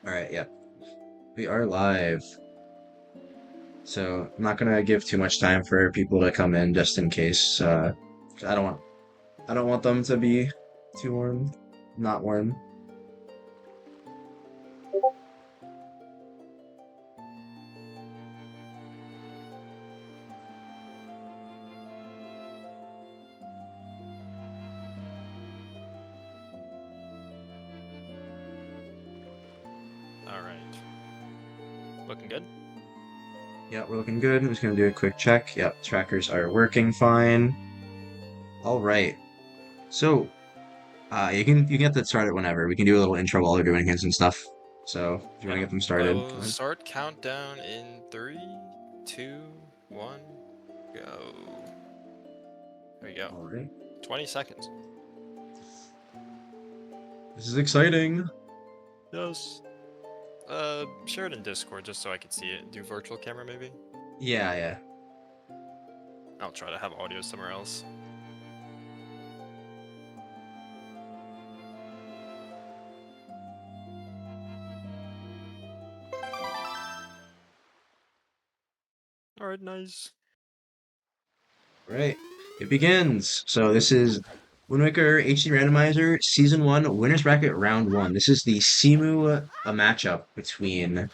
All right, yeah, we are live. So I'm not gonna give too much time for people to come in just in case. I don't want I don't want them to be too warm, not warm. All right. Looking good. Yeah, we're looking good. I'm just gonna do a quick check. Yep, trackers are working fine. All right. So you can get that started whenever. We can do a little intro while we're doing hints and stuff. So if you want to Yeah. get them I started, go will ahead. start countdown in three, two, one, go. There we go. All right. 20 seconds. This is exciting. Yes. Share it in Discord just so I can see it. Do virtual camera maybe. Yeah, yeah. I'll try to have audio somewhere else. All right, nice. All right. It begins. So this is WWHDR Randomizer Season 1 Winners Bracket Round 1. This is the Simu matchup between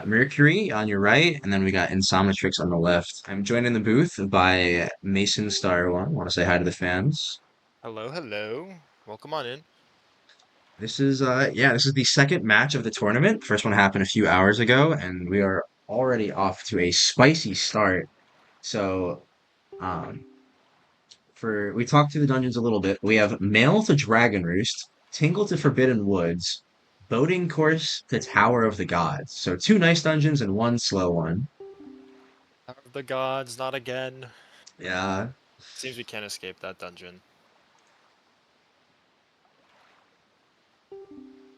Mercury on your right, and then we got Insomatrix on the left. I'm joined in the booth by Mason Star One. Want to say hi to the fans. Hello, hello. Welcome on in. This is the second match of the tournament. First one happened a few hours ago, and we are already off to a spicy start. So, um, for we talked through the dungeons a little bit. We have Mail to Dragon Roost, Tingle to Forbidden Woods, Boating Course to Tower of the Gods. So two nice dungeons and one slow one. Power of the gods, not again. Yeah. Seems we can't escape that dungeon.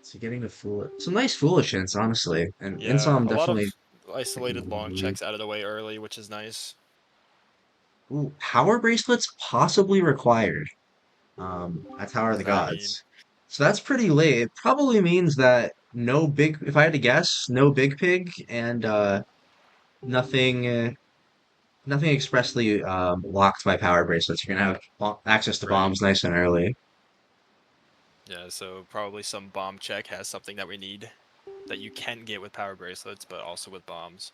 So getting the fool some nice foolish hints, honestly. And Yeah, Insom a lot definitely of isolated long checks out of the way early, which is nice. ooh, power bracelets possibly required. At Tower What of does the that mean? Gods. So that's pretty late. It probably means that no big if I had to guess, no big pig and nothing nothing expressly locked by power bracelets. You're gonna have access to Right. bombs nice and early. Yeah, so probably some bomb check has something that we need that you can get with power bracelets, but also with bombs.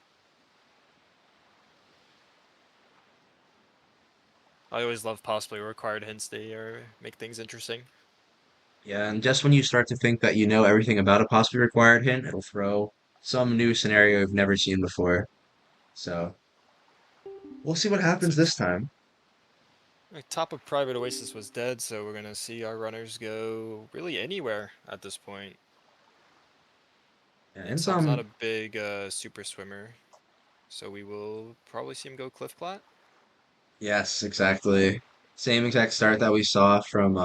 I always love possibly required hints. They make things interesting. Yeah, and just when you start to think that you know everything about a possibly required hint, it'll throw some new scenario you've never seen before. So we'll see what happens this Six. time. Top of Private Oasis was dead, so we're gonna see our runners go really anywhere at this point. Yeah, and Insom's not some a big super swimmer, so we will probably see him go Cliff Plat. yes, exactly. Same exact start that we saw from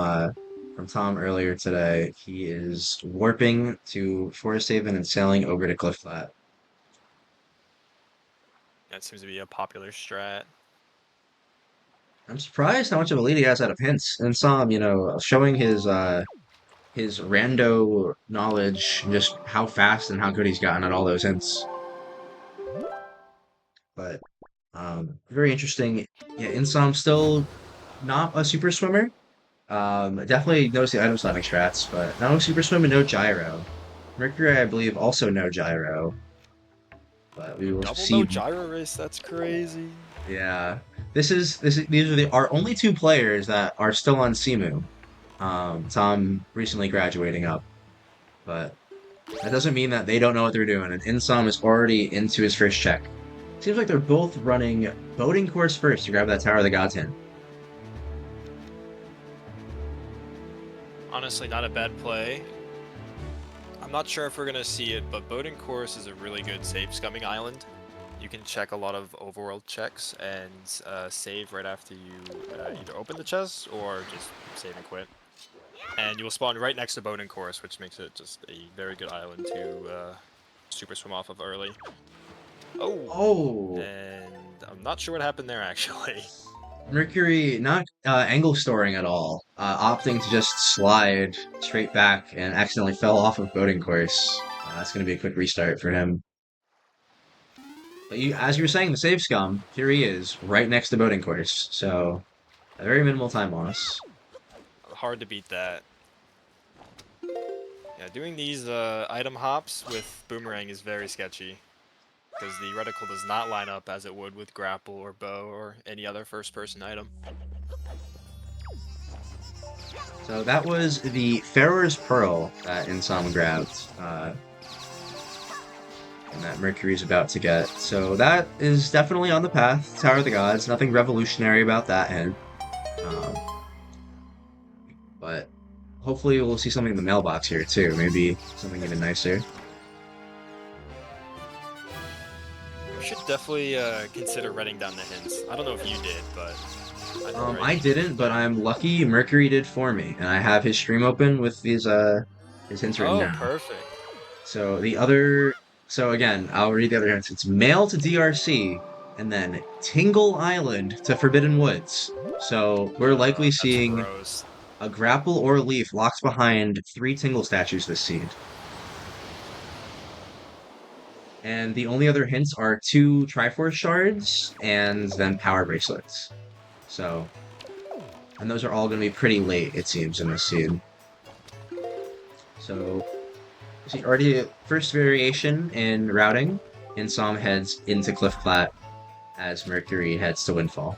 Tom earlier today. He is warping to Forest Haven and sailing over to Cliff Flat. That seems to be a popular strat. I'm surprised how much of a lead he has out of hints. And Sam, showing his rando knowledge, and just how fast and how good he's gotten at all those hints. But very interesting. Yeah, Insom's still not a super swimmer. Definitely knows the item slamming strats, but no super swim and no gyro. Mercury, I believe, also no gyro, but we Ooh, will double see. no gyro race, that's crazy. Yeah, these are our only two players that are still on Simu. Tom recently graduating up, but that doesn't mean that they don't know what they're doing. And Insom is already into his first check. Seems like they're both running boating course first to grab that Tower of the Gods hint. Honestly, not a bad play. I'm not sure if we're gonna see it, but Boating Course is a really good safe scumming island. You can check a lot of overworld checks and save right after you either open the chest or just save and quit. And you will spawn right next to Boating Course, which makes it just a very good island to super swim off of early. Oh, Oh, and I'm not sure what happened there actually. Mercury not angle storing at all, opting to just slide straight back and accidentally fell off of boating course. That's going to be a quick restart for him. But as you were saying, the save scum, here he is, right next to boating course. So a very minimal time loss. Hard to beat that. Yeah, doing these item hops with Boomerang is very sketchy, because the reticle does not line up as it would with grapple or bow or any other first-person item. So that was the Pharaoh's Pearl that Insom grabbed, and that Mercury's about to get. So that is definitely on the path. Tower of the Gods. Nothing revolutionary about that hint. Um, but hopefully we'll see something in the mailbox here too. Maybe something even nicer. We should definitely consider writing down the hints. I don't know if you did, but I did I write. didn't, but I'm lucky Mercury did for me, and I have his stream open with his hints written Oh, down. perfect. So so again, I'll read the other hints. It's mail to DRC, and then Tingle Island to Forbidden Woods. So we're likely That's seeing gross. a grapple or a leaf locked behind 3 Tingle statues this seed. And the only other hints are 2 Triforce shards and then power bracelets. So, and those are all going to be pretty late, it seems, in this seed. So, see, already first variation in routing. Insom heads into Cliff Plat as Mercury heads to Windfall.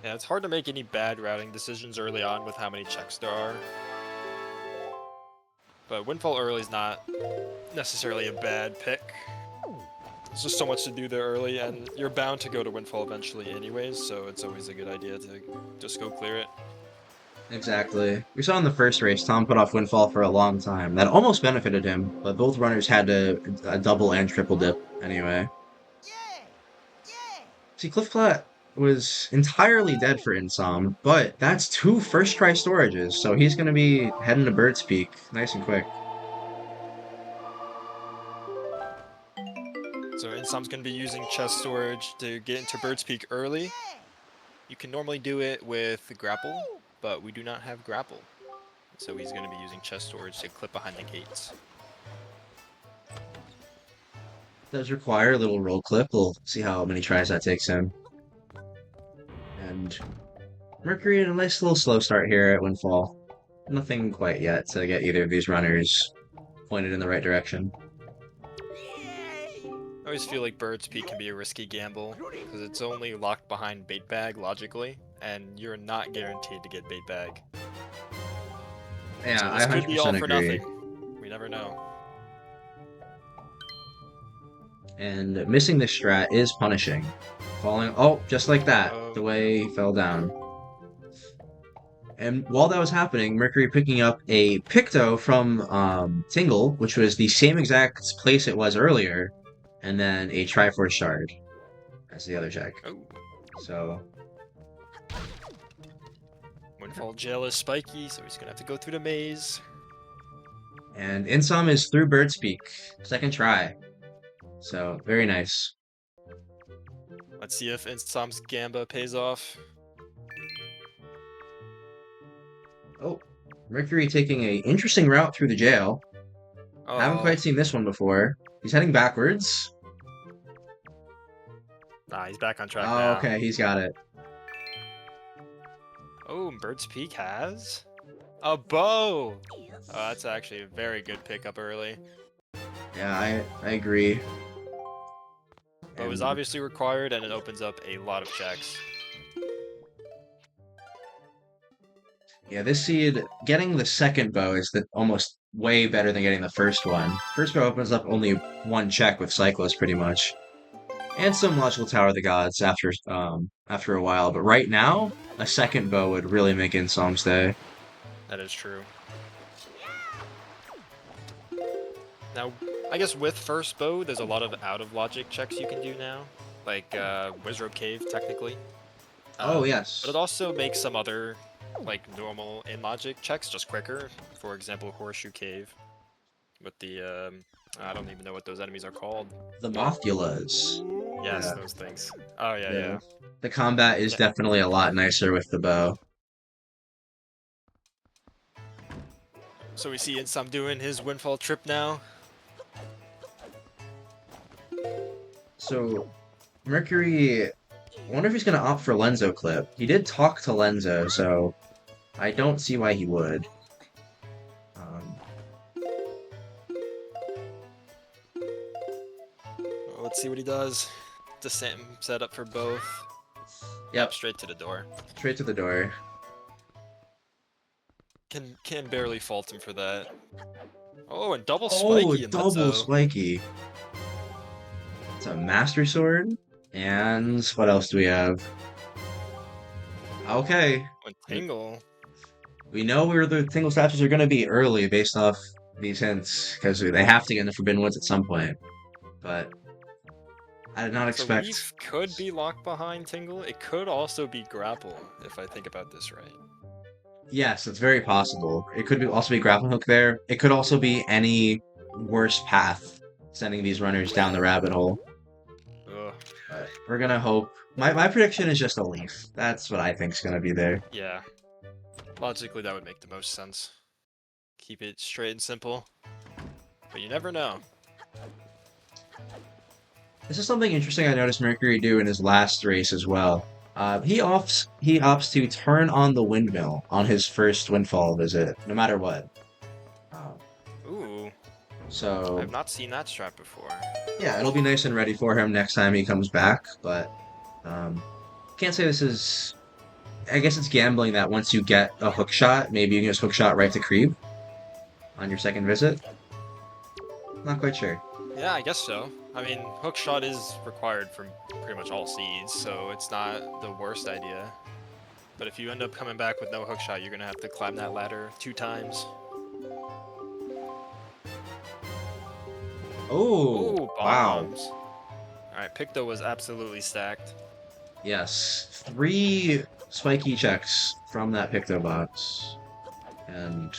Yeah, it's hard to make any bad routing decisions early on with how many checks there are. But Windfall early is not necessarily a bad pick. There's just so much to do there early, and you're bound to go to Windfall eventually anyways, so it's always a good idea to just go clear it. Exactly. We saw in the first race, Tom put off Windfall for a long time. That almost benefited him, but both runners had a double and triple dip anyway. See, Cliff Plat was entirely dead for Insom, but that's 2 first try storages, so he's going to be heading to Bird's Peak nice and quick. So Insom's going to be using chest storage to get into Bird's Peak early. You can normally do it with grapple, but we do not have grapple. So he's going to be using chest storage to clip behind the gates. Does require a little roll clip. We'll see how many tries that takes him. And Mercury in a nice little slow start here at Windfall. Nothing quite yet to get either of these runners pointed in the right direction. I always feel like Bird's Peak can be a risky gamble, because it's only locked behind bait bag logically, and you're not guaranteed to get bait bag. Yeah, So I this could be all 100% for agree. nothing. We never know. And missing this strat is punishing. Falling, oh, just like that, the Um, way he fell down. And while that was happening, Mercury picking up a Picto from Tingle, which was the same exact place it was earlier, and then a Triforce Shard as the other check. oh, So, Windfall Jail is spiky, so he's gonna have to go through the maze. and Insom is through Bird's Peak, second try. So, very nice. Let's see if Insom's Gamba pays off. Oh, Mercury taking a interesting route through the jail. Haven't Oh, quite seen this one before. He's heading backwards. nah, he's back on track Oh, now. okay, he's got it. Oh, Bird's Peak has a bow. Oh, that's actually a very good pickup early. Yeah, I agree. Bow is And obviously required, and it opens up a lot of checks. yeah, this seed, getting the second bow is almost way better than getting the first one. First bow opens up only 1 check with Cyclos, pretty much. And some logical Tower of the Gods after a while, but right now, a second bow would really make Insom's day. That is true. Now, I guess with first bow, there's a lot of out-of-logic checks you can do now, like Wizrobe Cave, technically. Oh, But yes. it also makes some other, like, normal in-logic checks just quicker. For example, Horseshoe Cave, with the, I don't even know what those enemies are called. The Mothullas. Yes, Yeah, those things. Oh, yeah, yeah. yeah. The combat is Yeah, definitely a lot nicer with the bow. So we see Insum doing his windfall trip now. So Mercury, I wonder if he's gonna opt for Lenzo Clip. He did talk to Lenzo, so I don't see why he would. Um, Well, let's see what he does. The same setup for both. Yep, yep, straight to the door. straight to the door. Can barely fault him for that. Oh, and double Oh, spiky in double Lenzo. spiky. It's a Master Sword. And what else do we have? Okay. And Tingle. We know where the single statues are going to be early based off these hints, because they have to get in the Forbidden Woods at some point. But I did not So expect. Leaf could be locked behind Tingle. It could also be Grapple, if I think about this right. Yes, it's very possible. It could also be Grappling Hook there. It could also be any worse path sending these runners down the rabbit hole. Ugh. But we're gonna hope. My prediction is just a Leaf. That's what I think's gonna be there. Yeah. Logically, that would make the most sense. Keep it straight and simple. But you never know. This is something interesting I noticed Mercury do in his last race as well. He opts to turn on the windmill on his first windfall visit, no matter what. Um, Ooh, so I've not seen that strat before. yeah, it'll be nice and ready for him next time he comes back. But um, can't say this is. I guess it's gambling that once you get a hook shot, maybe you can just hook shot right to creep on your second visit. Not quite sure. Yeah, I guess so. I mean, hook shot is required for pretty much all seeds, so it's not the worst idea. But if you end up coming back with no hook shot, you're gonna have to climb that ladder 2 times. Oh, Ooh, wow. bombs. Alright, Picto was absolutely stacked. Yes, 3 spiky checks from that Picto box. And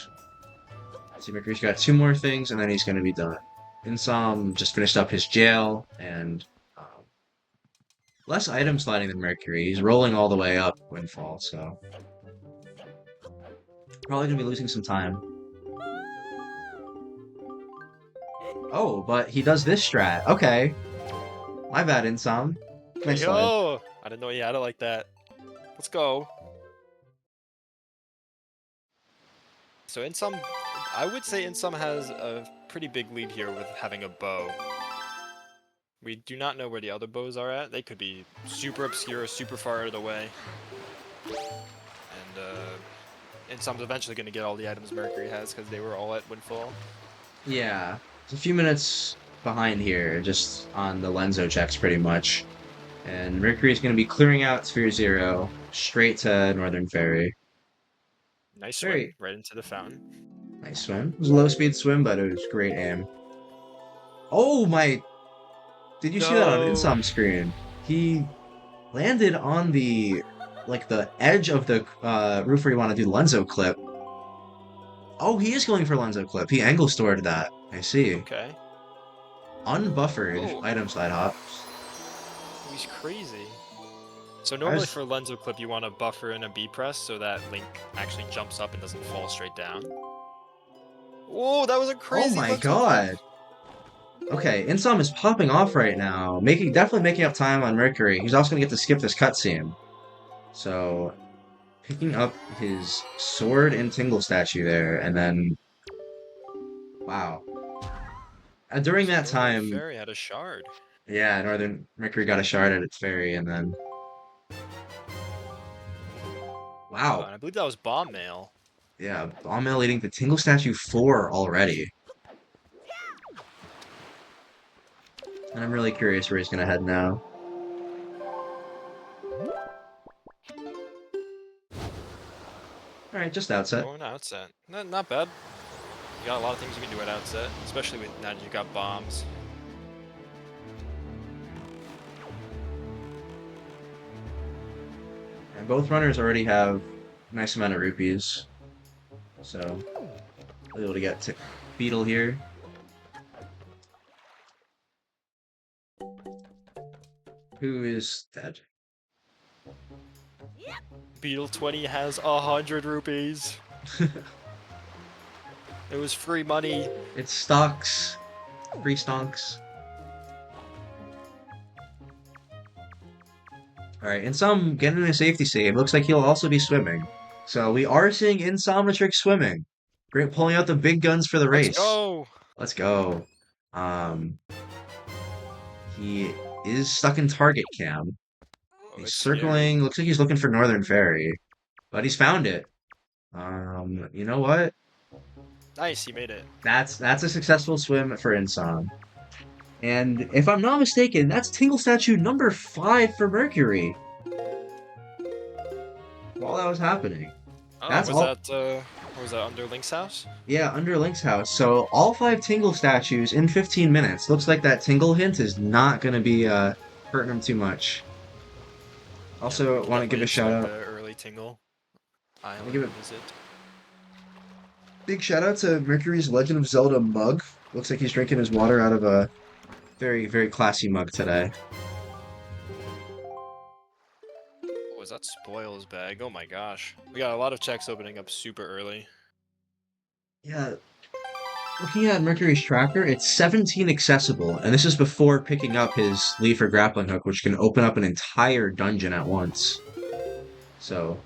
see, Mercury's got 2 more things, and then he's going to be done. Insom just finished up his jail, and less item sliding than Mercury. He's rolling all the way up Windfall, so probably going to be losing some time. Oh, but he does this strat. Okay. My bad, Insom. Nice slide. Yo! I didn't know he had it like that. Let's go. So Insum, I would say Insum has a pretty big lead here with having a bow. We do not know where the other bows are at. They could be super obscure, super far out of the way. And Insum's eventually going to get all the items Mercury has because they were all at Windfall. Yeah. It's a few minutes behind here, just on the Lenzo checks pretty much. And Mercury's going to be clearing out Sphere Zero straight to Northern Ferry. Nice swim, Very right into the fountain. nice swim. It was a low speed swim, but it was great aim. Oh my! Did you see that on No! Insom screen? He landed on the edge of the roof where you want to do Lenzo clip. Oh, he is going for Lenzo clip. He angle stored that. I see. Okay. Unbuffered Oh, item slide hops. he's crazy. So I normally was. for Lenzo Clip, you want to buffer in a B press so that Link actually jumps up and doesn't fall straight down. Whoa, that was a Oh crazy my Lenzo Clip! god. Okay, Insom is popping off right now, definitely making up time on Mercury. He's also gonna get to skip this cutscene. So picking up his sword and Tingle statue there, and then wow. During So that Northern time, Fairy had a shard. yeah, Northern Mercury got a shard at its ferry, and then Oh, wow, and I believe that was Bomb Mail. yeah, Bomb Mill leading to Tingle Statue 4 already. And I'm really curious where he's gonna head now. Alright, just outset. Going outset. Not bad. You got a lot of things you can do at outset, especially with now that you got bombs. And both runners already have a nice amount of rupees. So, able to get to Beetle here. Who is dead? Beetle 20 has 100 rupees. It was free money. It stalks. Free stonks. Alright, Insom getting a safety save. Looks like he'll also be swimming. So we are seeing Insomatrix swimming. Great, pulling out the big guns for the Let's race. go. Let's go. Um, he is stuck in target cam. Oh, He's it's scary. circling. Looks like he's looking for Northern Ferry, but he's found it. You know what? Nice, he made it. That's a successful swim for Insom. And if I'm not mistaken, that's Tingle Statue number 5 for Mercury while that was happening. Oh, That's all. was that under Link's house? Yeah, under Link's house. So all 5 Tingle statues in 15 minutes. Looks like that Tingle hint is not going to be hurting him too much. Yeah, we Also, can want to give definitely a shout expect out. a early Tingle Want to Island give a visit. big shout out to Mercury's Legend of Zelda mug. Looks like he's drinking his water out of a very, very classy mug today. Oh, is that Spoils bag? Oh my gosh. We got a lot of checks opening up super early. Yeah, looking at Mercury's tracker, it's 17 accessible, and this is before picking up his leaf or grappling hook, which can open up an entire dungeon at once. So,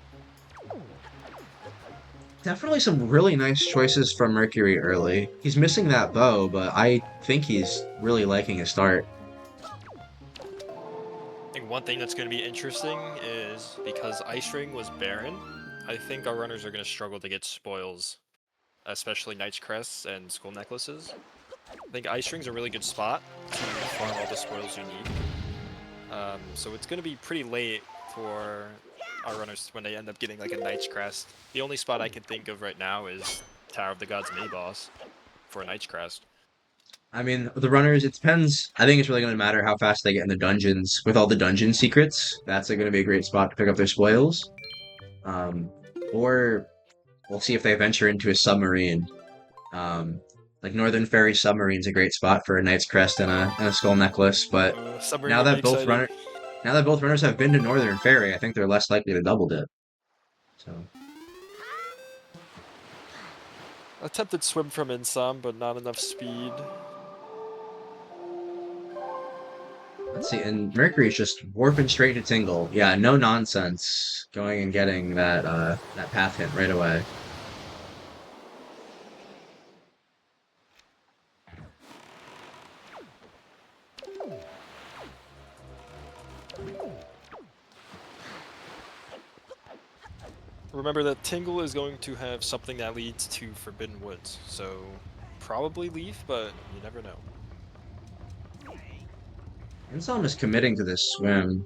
definitely some really nice choices from Mercury early. He's missing that bow, but I think he's really liking his start. I think one thing that's going to be interesting is because Ice Ring was barren, I think our runners are going to struggle to get spoils, especially Knight's Crests and Skull Necklaces. I think Ice Ring's a really good spot to farm all the spoils you need. So it's going to be pretty late for our runners when they end up getting like a Knight's Crest. The only spot I can think of right now is Tower of the Gods mini boss for a Knight's Crest. I mean, the runners, it depends. I think it's really going to matter how fast they get in the dungeons with all the dungeon secrets. That's going to be a great spot to pick up their spoils. Um, or we'll see if they venture into a submarine. Um, like Northern Ferry Submarine's a great spot for a Knight's Crest and a skull necklace, but Submarine now would be that both exciting. runner now that both runners have been to Northern Ferry, I think they're less likely to double dip. So Attempted swim from Insom, but not enough speed. let's see, and Mercury's just warping straight to Tingle. Yeah, no nonsense. Going and getting that path hint right away. Remember that Tingle is going to have something that leads to Forbidden Woods, so probably Leaf, but you never know. Insom is committing to this swim.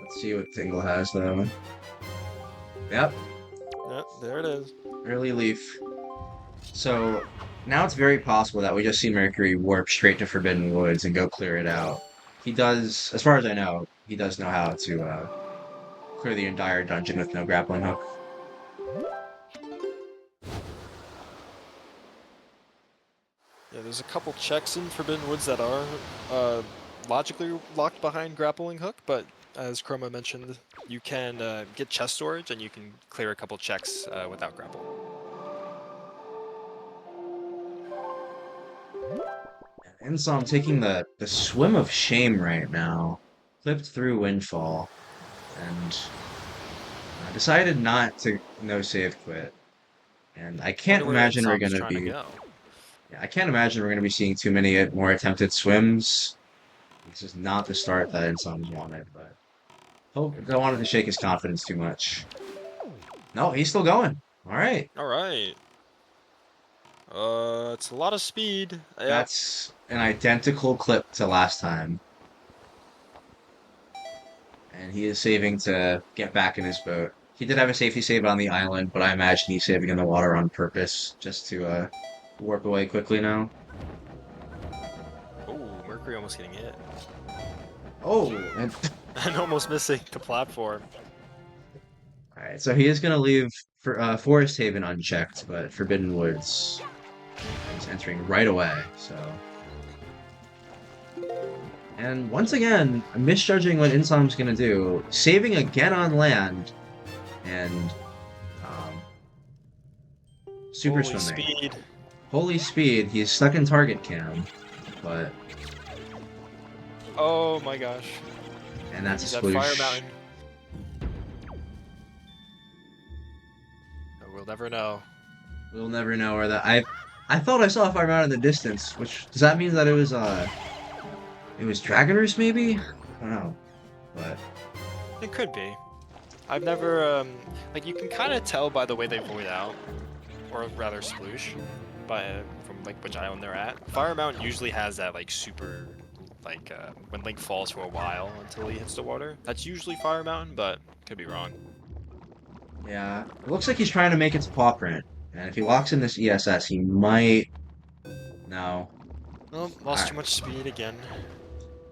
Let's see what Tingle has though. Yep, Yep, there it is. early leaf. So now it's very possible that we just see Mercury warp straight to Forbidden Woods and go clear it out. He does, as far as I know, he does know how to clear the entire dungeon with no grappling hook. Yeah, there's a couple checks in Forbidden Woods that are logically locked behind Grappling Hook, but as Chroma mentioned, you can get chest storage and you can clear a couple checks without grapple. Insom taking the swim of shame right now, clipped through Windfall, and decided not to no save quit. And I can't Wonder where imagine we're Insom's gonna trying to be go. yeah, I can't imagine we're gonna be seeing too many more attempted swims. This is not the start that Insom's wanted, but hope don't want it to shake his confidence too much. No, he's still going. All right. All right. It's a lot of speed. Yep. That's an identical clip to last time. And he is saving to get back in his boat. He did have a safety save on the island, but I imagine he's saving in the water on purpose, just to warp away quickly now. Oh, Mercury almost getting hit. Oh, and And almost missing the platform. alright, so he is gonna leave for Forest Haven unchecked, but Forbidden Woods is entering right away, so. And once again, I'm misjudging what Insom's gonna do, saving again on land, and um, super Holy swimming. speed. Holy speed, he's stuck in target cam, but Oh my gosh. and that's a He's at Fire sploosh. Mountain. We'll never know. We'll never know where that I thought I saw a fire out in the distance, which does that mean that it was Dragon Roost maybe? I don't know. But It could be. I've never, like, you can kind of tell by the way they void out, or rather sploosh, from, like, which island they're at. Fire Mountain usually has that, like, super, like, when Link falls for a while until he hits the water. That's usually Fire Mountain, but could be wrong. yeah, it looks like he's trying to make it to paw print. And if he locks in this ESS, he might. No. Oh, lost I, too much speed again.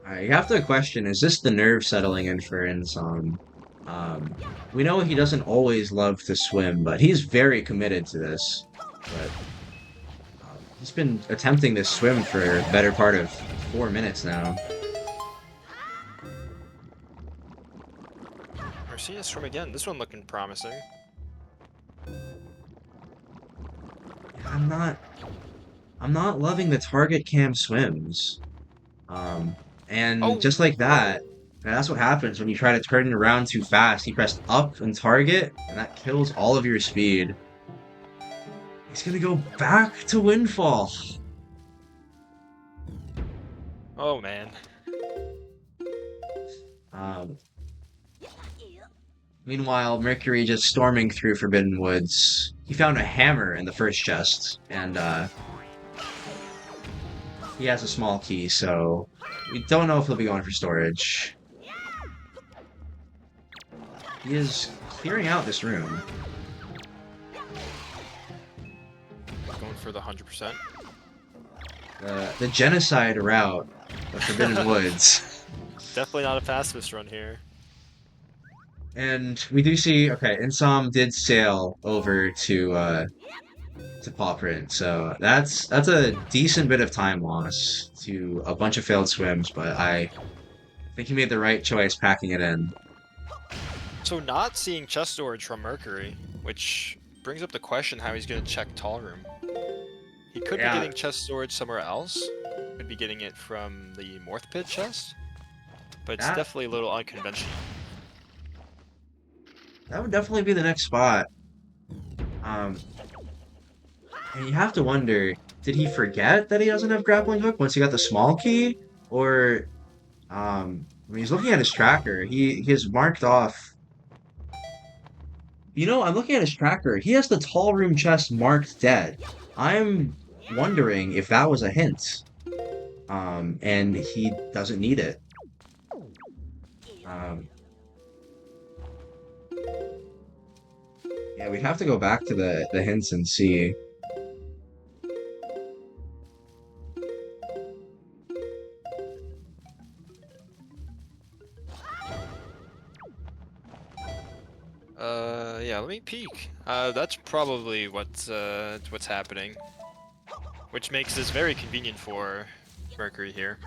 I have to question: is this the nerve settling in for Insom? Um, we know he doesn't always love to swim, but he's very committed to this. But he's been attempting this swim for the better part of 4 minutes now. We're seeing a swim again. This one looking promising. I'm not. I'm not loving the target cam swims. Um, and Oh, just like whoa. that, that's what happens when you try to turn it around too fast. He pressed up and target, and that kills all of your speed. He's gonna go back to Windfall. Oh, man. Um, Meanwhile, Mercury just storming through Forbidden Woods. He found a hammer in the first chest, and he has a small key, so we don't know if he'll be going for storage. He is clearing out this room. Going for the 100%. The genocide route of Forbidden Woods. Definitely not a pacifist run here. And we do see, okay, Insom did sail over to Paw Print, so that's a decent bit of time loss to a bunch of failed swims, but I think he made the right choice packing it in. So not seeing chest storage from Mercury, which brings up the question how he's going to check Tall Room. He could be Yeah, getting chest storage somewhere else. Could be getting it from the Morth Pit chest. But it's that definitely a little unconventional. that would definitely be the next spot. Um, and you have to wonder, did he forget that he doesn't have grappling hook once he got the small key, or when he's looking at his tracker, he has marked off. You know, I'm looking at his tracker. He has the tall room chest marked dead. I'm wondering if that was a hint. And he doesn't need it. Um, yeah, we'd have to go back to the hints and see. Yeah, let me peek. That's probably what's happening. Which makes this very convenient for Mercury here.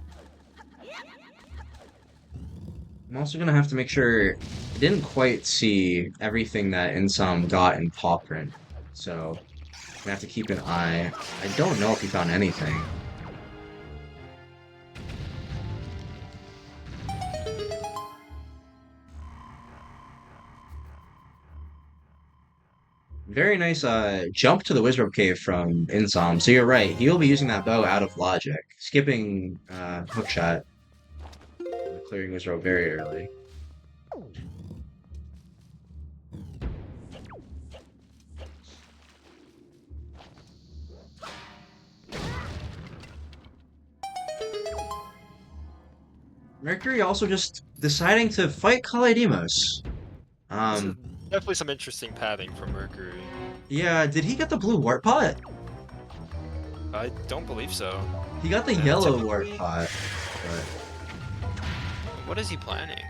I'm also gonna have to make sure I didn't quite see everything that Insom got in paw print, so I'm gonna have to keep an eye. I don't know if he found anything. Very nice jump to the Wizrobe Cave from Insom. So you're right, he'll be using that bow out of logic, skipping hookshot, clearing Wizrobe very early. Mercury also just deciding to fight Kalidimos. This is Um, definitely some interesting pathing from Mercury. yeah, did he get the blue wart pot? I don't believe so. He got the yellow wart Typically, pot, but what is he planning?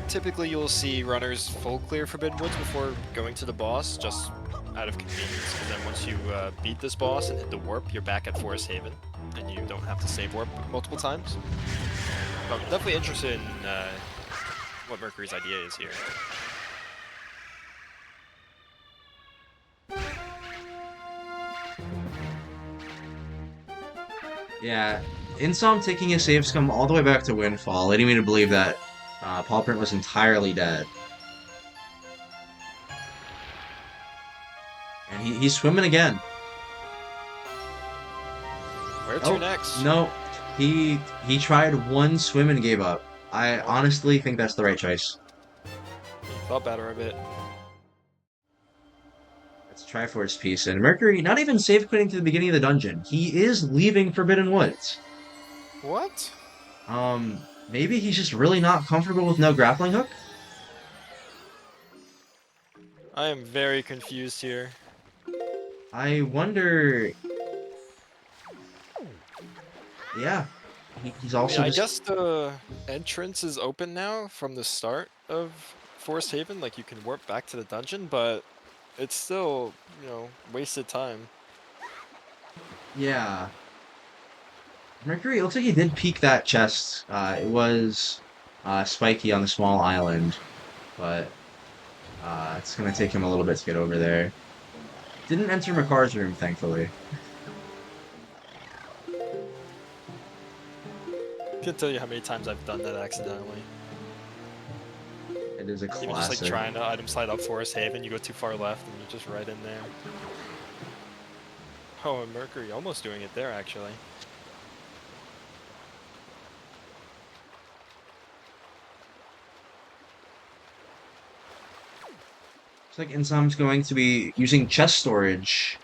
Typically, you'll see runners full clear Forbidden Woods before going to the boss, just out of convenience. And then once you beat this boss and hit the warp, you're back at Forest Haven, and you don't have to save warp multiple times. But I'm definitely interested in what Mercury's idea is here. Yeah, Insom taking his save scum all the way back to Windfall, leading me to believe that Paw Print was entirely dead. And he's swimming again. Where to Oh, next? no. He tried one swim and gave up. I honestly think that's the right choice. He thought better of it. Let's try for his piece. And Mercury, not even save quitting to the beginning of the dungeon. He is leaving Forbidden Woods. What? Maybe he's just really not comfortable with no grappling hook? I am very confused here. I wonder. Yeah, he's I mean, also I just. guess the entrance is open now from the start of Forest Haven. Like, you can warp back to the dungeon, but it's still, wasted time. Yeah. Mercury, it looks like he did peek that chest. It was spiky on the small island, but it's gonna take him a little bit to get over there. Didn't enter Makar's room, thankfully. I can't tell you how many times I've done that accidentally. It is a Even just like classic. trying to item slide up Forest Haven, you go too far left and you're just right in there. Oh, and Mercury almost doing it there, actually. Looks like Insom's going to be using chest storage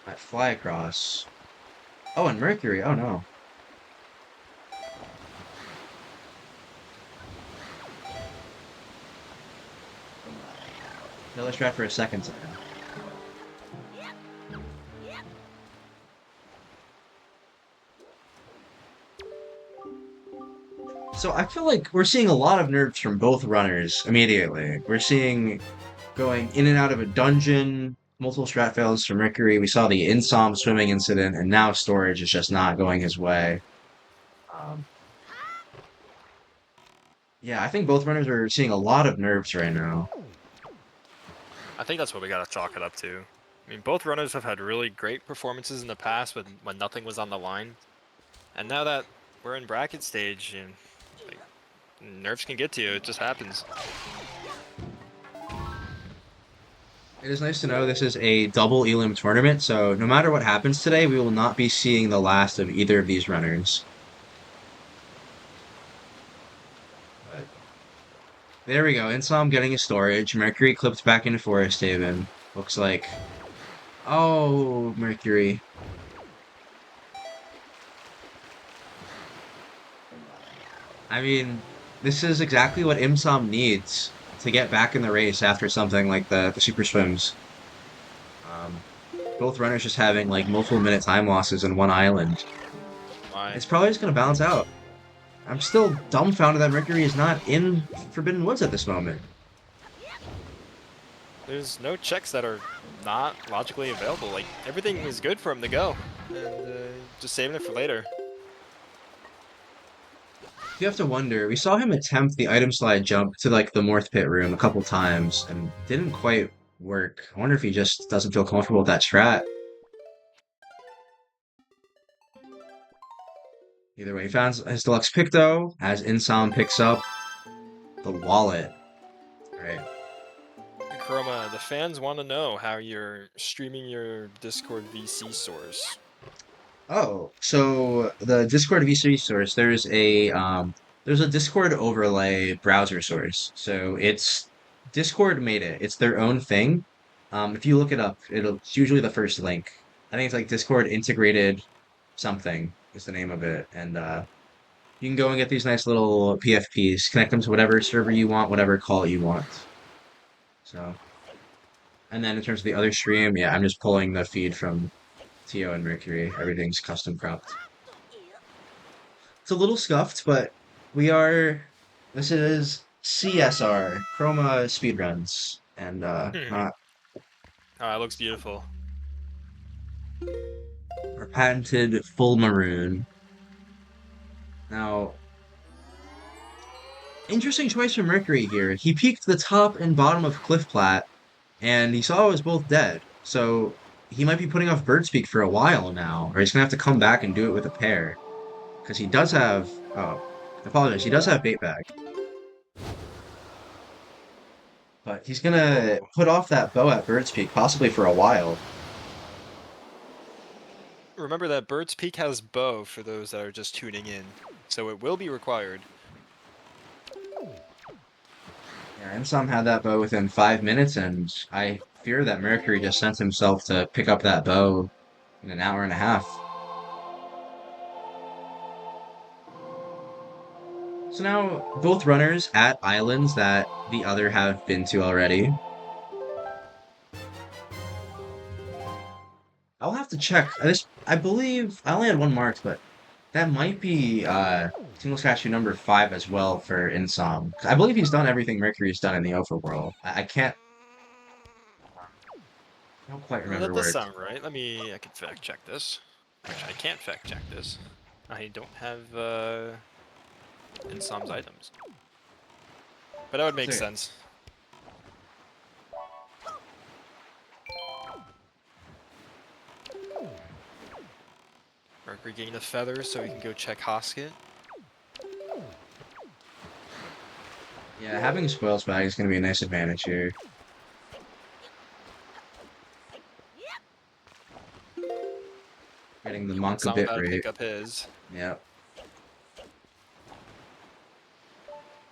at Fly Across. Oh, and Mercury. Oh no. Now let's try for a second time. So I feel like we're seeing a lot of nerfs from both runners immediately. We're seeing going in and out of a dungeon, multiple strat fails from Mercury. We saw the Insom swimming incident, and now storage is just not going his way. Um, yeah, I think both runners are seeing a lot of nerfs right now. I think that's what we gotta chalk it up to. I mean, both runners have had really great performances in the past when nothing was on the line. And now that we're in bracket stage, and like, nerfs can get to you, it just happens. It is nice to know this is a double Elim tournament, so no matter what happens today, we will not be seeing the last of either of these runners. But there we go. Insom getting his storage. Mercury clipped back into Forest Haven. Looks like. Oh, Mercury. I mean, this is exactly what Imsom needs to get back in the race after something like the super swims. Um, both runners just having like multiple minute time losses in one island. Why? It's probably just gonna balance out. I'm still dumbfounded that Mercury is not in Forbidden Woods at this moment. There's no checks that are not logically available. Like, everything is good for him to go. And just saving it for later. You have to wonder. We saw him attempt the item slide jump to like the Morth Pit room a couple times and didn't quite work. I wonder if he just doesn't feel comfortable with that strat. Either way, he found his deluxe pick though, as Insom picks up the wallet. Right. Chroma, the fans want to know how you're streaming your Discord VC source. Oh, so the Discord v3 source, there's a Discord overlay browser source. So it's Discord made it. It's their own thing. If you look it up, it's usually the first link. I think it's like Discord integrated something is the name of it. And you can go and get these nice little PFPs, connect them to whatever server you want, whatever call you want. So, and then in terms of the other stream, yeah, I'm just pulling the feed from TO and Mercury. Everything's custom cropped. It's a little scuffed, but we are. This is CSR, Chroma speedruns, and Oh, not it looks beautiful. our patented full maroon. Now, interesting choice for Mercury here. He peeked the top and bottom of Cliff Plat, and he saw it was both dead. So he might be putting off bird speak for a while now, or he's gonna have to come back and do it with a pair because he does have. Oh, I apologize. He does have bait bag, but he's gonna Oh, put off that bow at bird's peak possibly for a while. remember that Bird's Peak has bow for those that are just tuning in, so it will be required. Yeah, Insom had that bow within 5 minutes, and I fear that Mercury just sent himself to pick up that bow in an hour and a half. So now both runners at islands that the other have been to already. I'll have to check. I believe I only had one marked, but that might be single statue number 5 as well for Insom. I believe he's done everything Mercury's done in the overworld. I can't I don't quite That remember does where it's. sound right. I can fact check this. Actually, I can't fact check this. I don't have Insom's items. But that would make So, sense. Mercury gained a feather so we can go check Hosket. yeah, having spoils bag is going to be a nice advantage here. Getting the monk a Insom bit about to rate. pick up his. Yeah.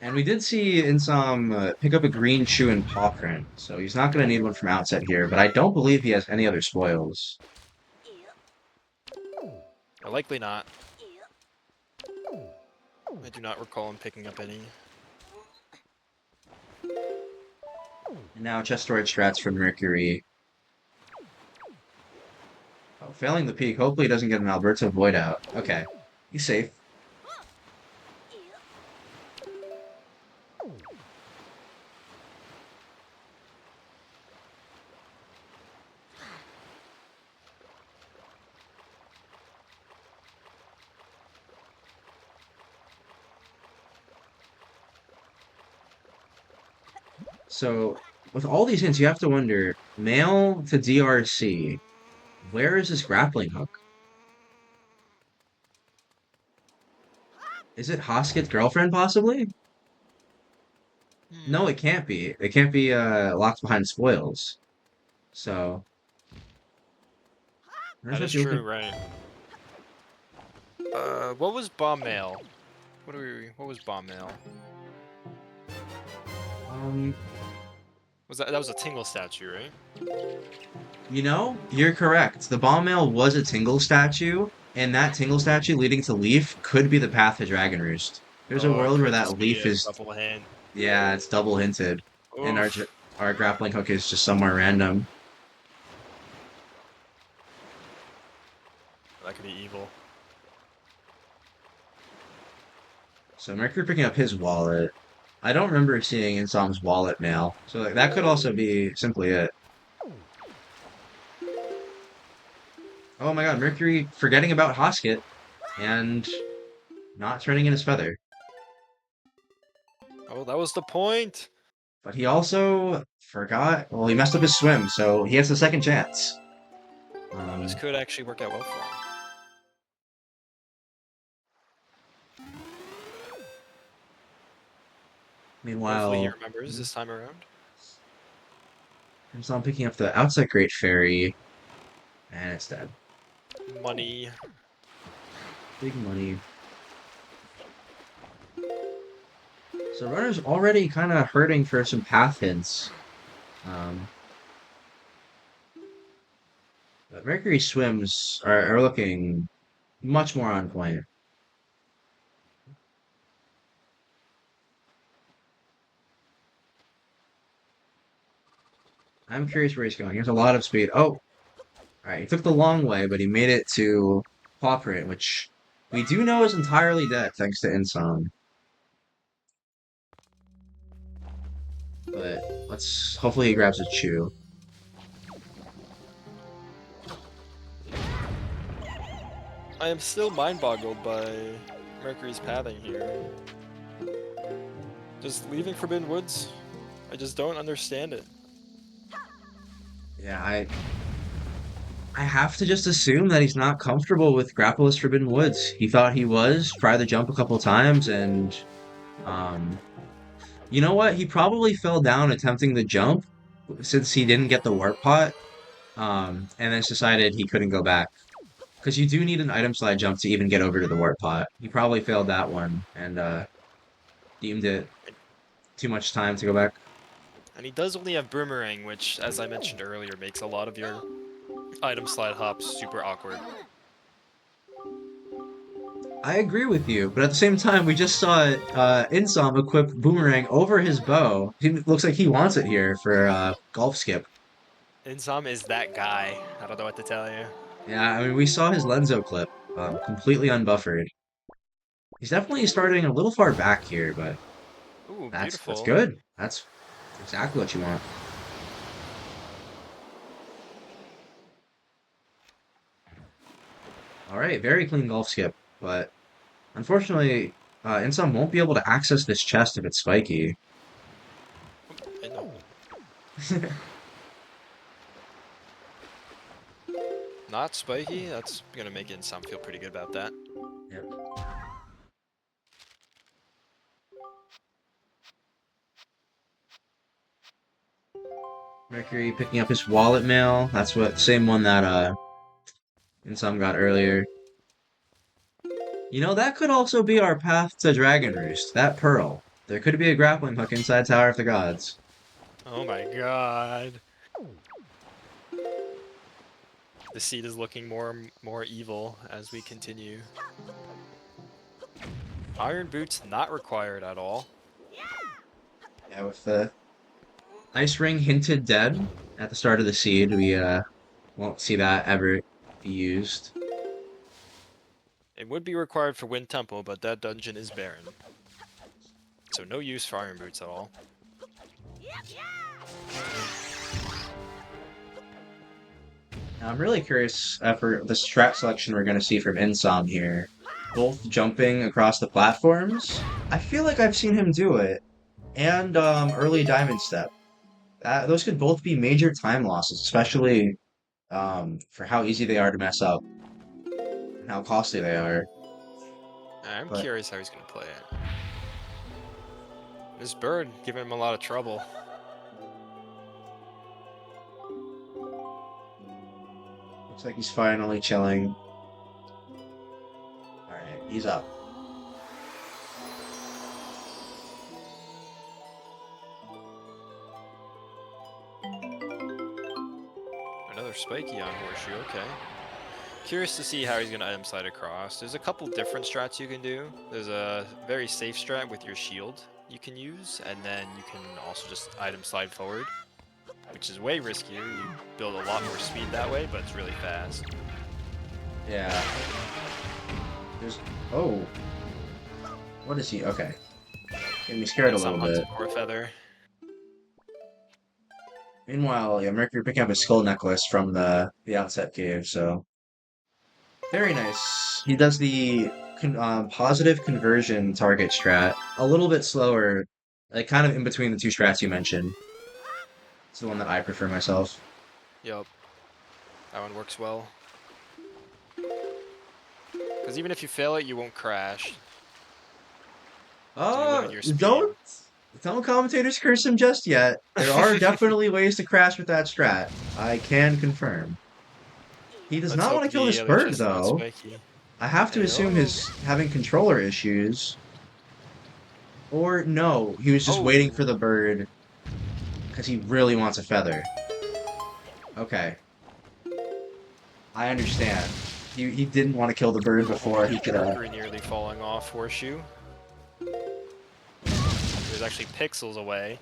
And we did see Insom pick up a green shoe and paw print, so he's not going to need one from outset here, but I don't believe he has any other spoils. Likely not. I do not recall him picking up any. And now chest storage strats from Mercury. Oh, failing the peak. Hopefully he doesn't get an Alberto Void out. Okay. He's safe. So, with all these hints, you have to wonder, mail to DRC, where is this grappling hook? Is it Hosket's girlfriend, possibly? No, it Hmm, can't be. It can't be locked behind spoils. So, where's that what is you're true, looking? right? What was bomb mail? What was bomb mail? Um, Was that was a Tingle statue, right? you're correct. The bomb mail was a Tingle statue, and that Tingle statue leading to Leaf could be the path to Dragon Roost. There's a Oh, it world where could that just be Leaf a is, double hand. yeah, it's double hinted, and Oof, our grappling hook is just somewhere random. that could be evil. So Mercury picking up his wallet. I don't remember seeing Insom's wallet mail, so like, that could also be simply it. Oh my God, Mercury forgetting about Hosket and not turning in his feather. Oh, that was the point. But he also forgot, well, he messed up his swim, so he has a second chance. Oh, this Um, could actually work out well for him. Hopefully he Meanwhile, remembers this time around. Insom picking up the outside Great Fairy, and it's dead. Money. Big money. So runner's already kind of hurting for some path hints. Um, but Mercury swims are looking much more on point. I'm curious where he's going. He has a lot of speed. Oh, all right. He took the long way, but he made it to Pauperate, which we do know is entirely dead thanks to Insom. But let's hopefully he grabs a chew. I am still mind-boggled by Mercury's pathing here. Just leaving Forbidden Woods? I just don't understand it. Yeah, I I have to just assume that he's not comfortable with Grappleless Forbidden Woods. He thought he was, tried the jump a couple times, and um, you know what? He probably fell down attempting the jump since he didn't get the warp pot, and then decided he couldn't go back. Because you do need an item slide jump to even get over to the warp pot. He probably failed that one and deemed it too much time to go back. And he does only have Boomerang, which, as I mentioned earlier, makes a lot of your item slide hops super awkward. I agree with you, but at the same time, we just saw Insom equip Boomerang over his bow. He looks like he wants it here for Golf Skip. Insom is that guy. I don't know what to tell you. Yeah, I mean, we saw his Lenzo clip, completely unbuffered. He's definitely starting a little far back here, but Ooh, that's beautiful. good. That's exactly what you want. All right, very clean Golf Skip, but unfortunately, Insom won't be able to access this chest if it's spiky. No, not spiky. That's gonna make Insom feel pretty good about that. Yep. Mercury picking up his wallet mail. That's what same one that Insom got earlier. You know, that could also be our path to Dragon Roost. That pearl. There could be a grappling hook inside Tower of the Gods. Oh my god. The seed is looking more evil as we continue. Iron boots not required at all. Yeah, with the Ice Ring hinted dead at the start of the seed, we won't see that ever be used. It would be required for Wind Temple, but that dungeon is barren. So no use for iron boots at all. Now, I'm really curious for the strat selection we're going to see from Insom here. Both jumping across the platforms. I feel like I've seen him do it. And early Diamond Step. Those could both be major time losses, especially for how easy they are to mess up and how costly they are. I'm But curious how he's gonna play it. This bird giving him a lot of trouble. looks like he's finally chilling. Alright, he's up. Another spiky on Horseshoe, okay. Curious to see how he's gonna item slide across. There's a couple different strats you can do. There's a very safe strat with your shield you can use, and then you can also just item slide forward, which is way riskier. You build a lot more speed that way, but it's really fast. Yeah. There's... Oh. What is he? Okay. Getting me scared a Some little bit. or feather. Meanwhile, yeah, Mercury picking up his skull necklace from the outset cave, so... Very nice. He does the positive conversion target strat a little bit slower, like kind of in between the two strats you mentioned. It's the one that I prefer myself. Yup. That one works well. Because even if you fail it, you won't crash. So you limit your speed. Don't commentators curse him just yet. There are definitely ways to crash with that strat. I can confirm. He does Let's not want hope to kill the this other bird, chest is not though. spiky. I have to assume Hello. he's having controller issues. Or no, he was just waiting Oh, for the bird because he really wants a feather. Okay, I understand. He didn't want to kill the bird before he could. Mercury nearly falling off Horseshoe. There's actually pixels away.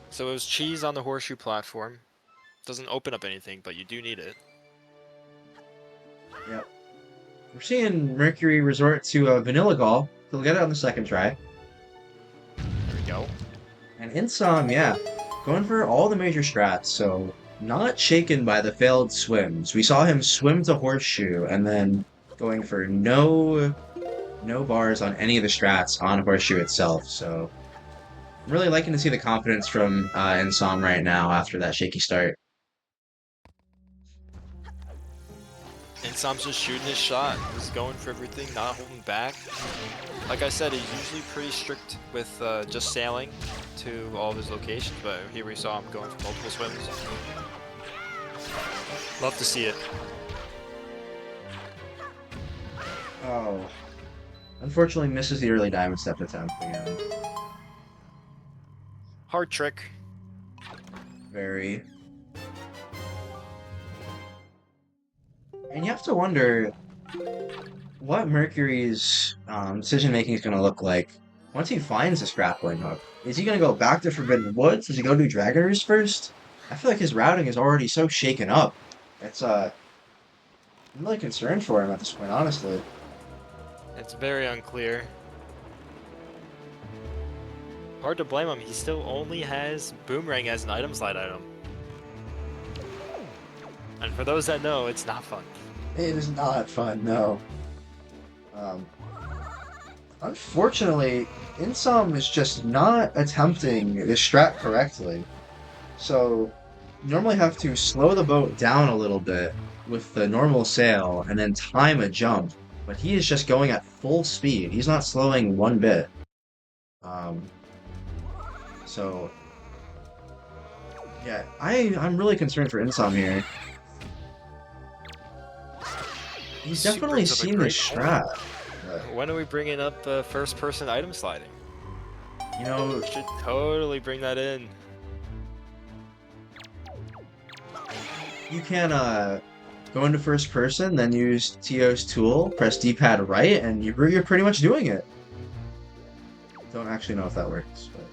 So it was cheese on the Horseshoe platform. Doesn't open up anything, but you do need it. Yep. We're seeing Mercury resort to vanilla golf. He'll get it on the second try. There we go. And Insom, yeah, going for all the major strats. So not shaken by the failed swims. We saw him swim to horseshoe and then going for no bars on any of the strats on horseshoe itself. So I'm really liking to see the confidence from Insom right now after that shaky start. And Sam's just shooting his shot. He's going for everything, not holding back. Like I said, he's usually pretty strict with just sailing to all of his locations, but here we saw him going for multiple swims. Love to see it. Oh, unfortunately misses the early diamond step attempt again. Hard trick. Very. And you have to wonder what Mercury's decision making is going to look like once he finds this grappling hook. Is he going to go back to Forbidden Woods? Does he go do Dragon Roost first? I feel like his routing is already so shaken up. It's I'm really concerned for him at this point, honestly. It's very unclear. Hard to blame him. He still only has Boomerang as an item slide item. And for those that know, it's not fun. It is not fun, no. Um, Unfortunately, Insom is just not attempting this strat correctly. So, you normally have to slow the boat down a little bit with the normal sail and then time a jump. But he is just going at full speed. He's not slowing one bit. Um, so, yeah, I'm really concerned for Insom here. He's She definitely brings up a seen this great point. strat. But, When are we bringing up first-person item sliding? you know, Should totally bring that in. you can go into first person, then use Tio's tool, press D-pad right, and you're pretty much doing it. Don't actually know if that works, but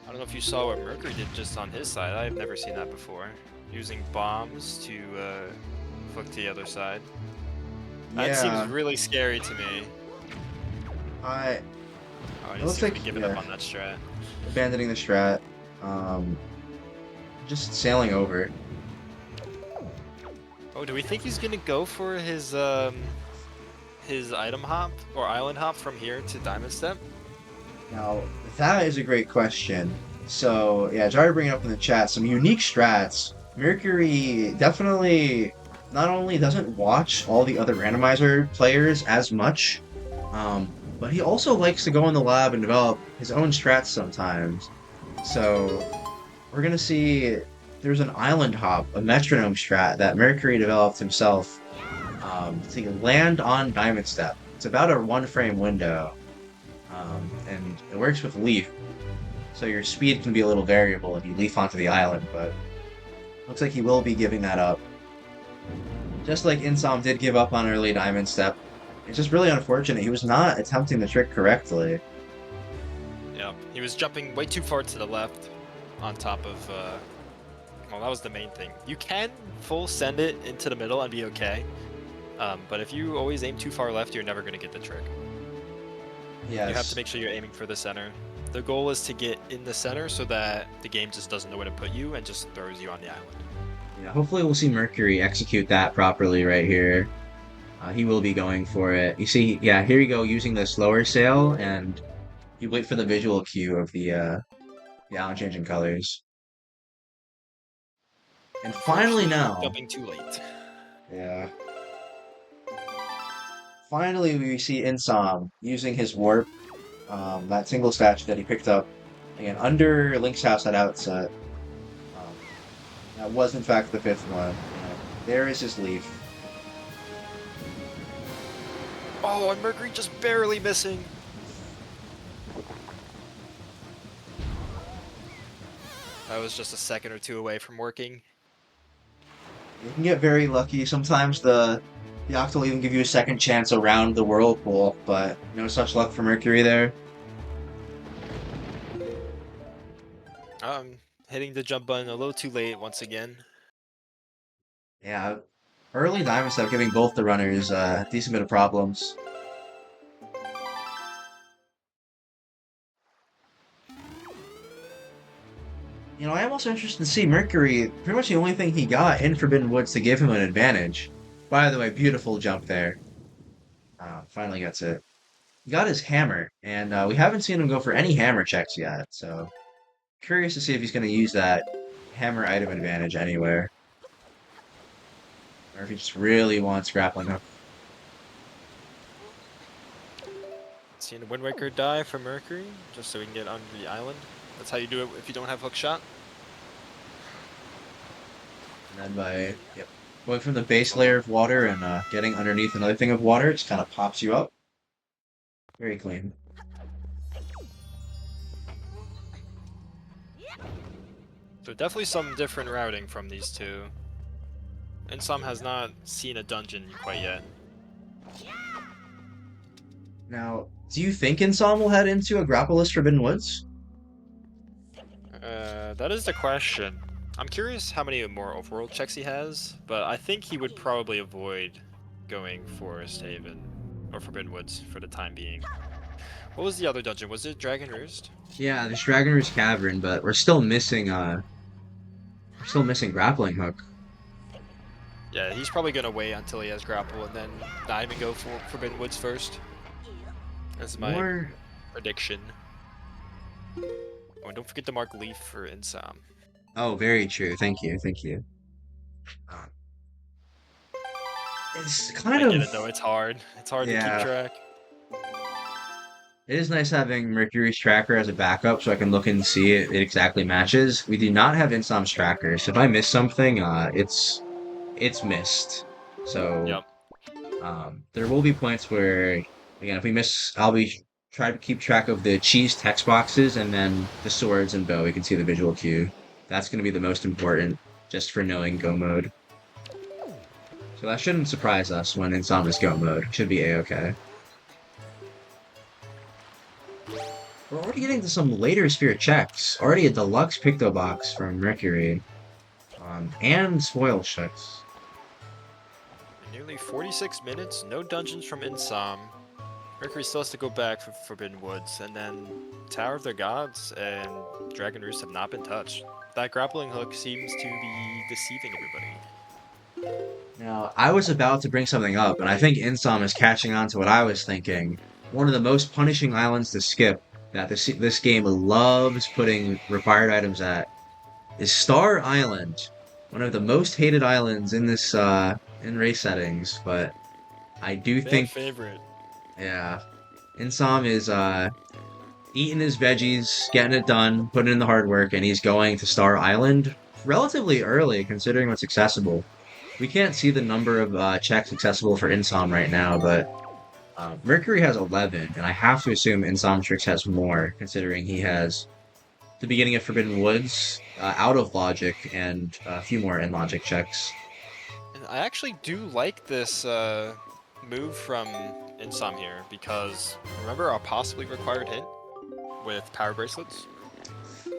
I don't know if you saw what Mercury did just on his side. I've never seen that before. Using bombs to flick to the other side. That seems yeah, really scary to me. I Oh, it he looks seems to be like giving yeah, up on that strat. abandoning the strat, um, just sailing over. Oh, do we think he's gonna go for his item hop or island hop from here to Diamond Step? Now that is a great question. So yeah, try to bring it up in the chat. Some unique strats. Mercury definitely not only doesn't watch all the other randomizer players as much, but he also likes to go in the lab and develop his own strats sometimes. So we're gonna see there's an island hop, a metronome strat that Mercury developed himself to land on Diamond Step. It's about a one frame window, and it works with Leaf. So your speed can be a little variable if you leaf onto the island, but looks like he will be giving that up. Just like Insom did give up on early Diamond Step. It's just really unfortunate. He was not attempting the trick correctly. Yeah, he was jumping way too far to the left on top of, well, that was the main thing. You can full send it into the middle and be okay, but if you always aim too far left, you're never going to get the trick. You have to Yes. make sure you're aiming for the center. The goal is to get in the center so that the game just doesn't know where to put you and just throws you on the island. Yeah, hopefully we'll see Mercury execute that properly right here. He will be going for it. You see, yeah, here you go, using the slower sail, and you wait for the visual cue of the island changing colors. And finally Unfortunately, now, jumping too late. yeah, finally we see Insom using his warp, that single statue that he picked up, again, under Link's house at outset. Um, that was in fact the fifth one. There is his leaf. Oh, and Mercury just barely missing. That was just a second or two away from working. You can get very lucky. Sometimes the Octo will even give you a second chance around the whirlpool, but no such luck for Mercury there. Hitting the jump button a little too late once again. Yeah, early diamond stuff giving both the runners a decent bit of problems. I am also interested to see Mercury. Pretty much the only thing he got in Forbidden Woods to give him an advantage. By the way, beautiful jump there. Finally gets it. He got his hammer, and we haven't seen him go for any hammer checks yet. So curious to see if he's going to use that hammer item advantage anywhere, or if he just really wants grappling hook. Seeing a Wind Waker die for Mercury, just so we can get onto the island. That's how you do it if you don't have hook shot. And then by going from the base layer of water and getting underneath another thing of water, it just kind of pops you up. Very clean. So definitely some different routing from these two. And some has not seen a dungeon quite yet. Now, do you think Insom will head into a grappleless Forbidden Woods? That is the question. I'm curious how many more overworld checks he has, but I think he would probably avoid going Forest Haven or Forbidden Woods for the time being. What was the other dungeon? Was it Dragon Roost? Yeah, the Dragoner's Cavern, but we're still missing grappling hook. Yeah, he's probably gonna wait until he has grapple and then not even go for Forbidden Woods first. That's my More. prediction. Oh, and don't forget to mark Leaf for Insom. Oh, very true. Thank you. Thank you. Uh, it's kind I get of it though, it's hard. It's hard to keep yeah. track. It is nice having Mercury's tracker as a backup so I can look and see it exactly matches. We do not have Insom's tracker, so if I miss something, it's missed. So Yep. there will be points where, again, if we miss, I'll be try to keep track of the cheese text boxes and then the swords and bow. We can see the visual cue. That's going to be the most important, just for knowing go mode. So that shouldn't surprise us when Insom is go mode. It should be a-okay. We're already getting to some later spirit checks. Already a deluxe Picto box from Mercury. And spoil checks. Nearly 46 minutes, no dungeons from Insom. Mercury still has to go back for Forbidden Woods, and then Tower of the Gods and Dragon Roost have not been touched. That grappling hook seems to be deceiving everybody. Now, I was about to bring something up, and I think Insom is catching on to what I was thinking. One of the most punishing islands to skip that this game loves putting required items at is Star Island. One of the most hated islands in this in race settings, but I do Fan think favorite. yeah, Insom is eating his veggies, getting it done, putting in the hard work, and he's going to Star Island relatively early considering what's accessible. We can't see the number of checks accessible for Insom right now, but Mercury has 11, and I have to assume Insomatrix has more, considering he has the beginning of Forbidden Woods, out of logic, and a few more in logic checks. And I actually do like this move from Insom here, because remember our possibly required hint with power bracelets?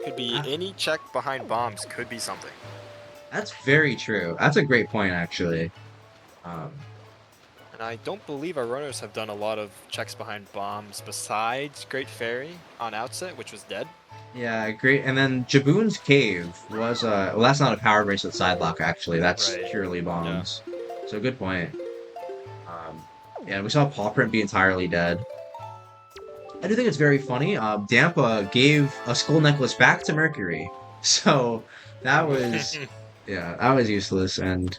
Could be Uh, any check behind bombs, could be something. that's very true. That's a great point, actually. Um, And I don't believe our runners have done a lot of checks behind bombs besides Great Fairy on Outset, which was dead. yeah, great. And then Jaboon's Cave was well, that's not a power bracelet side lock, actually. That's Right. purely Yeah. bombs. So good point. Yeah, we saw Paw Print be entirely dead. I do think it's very funny. Dampa gave a skull necklace back to Mercury, so that was yeah, that was useless, and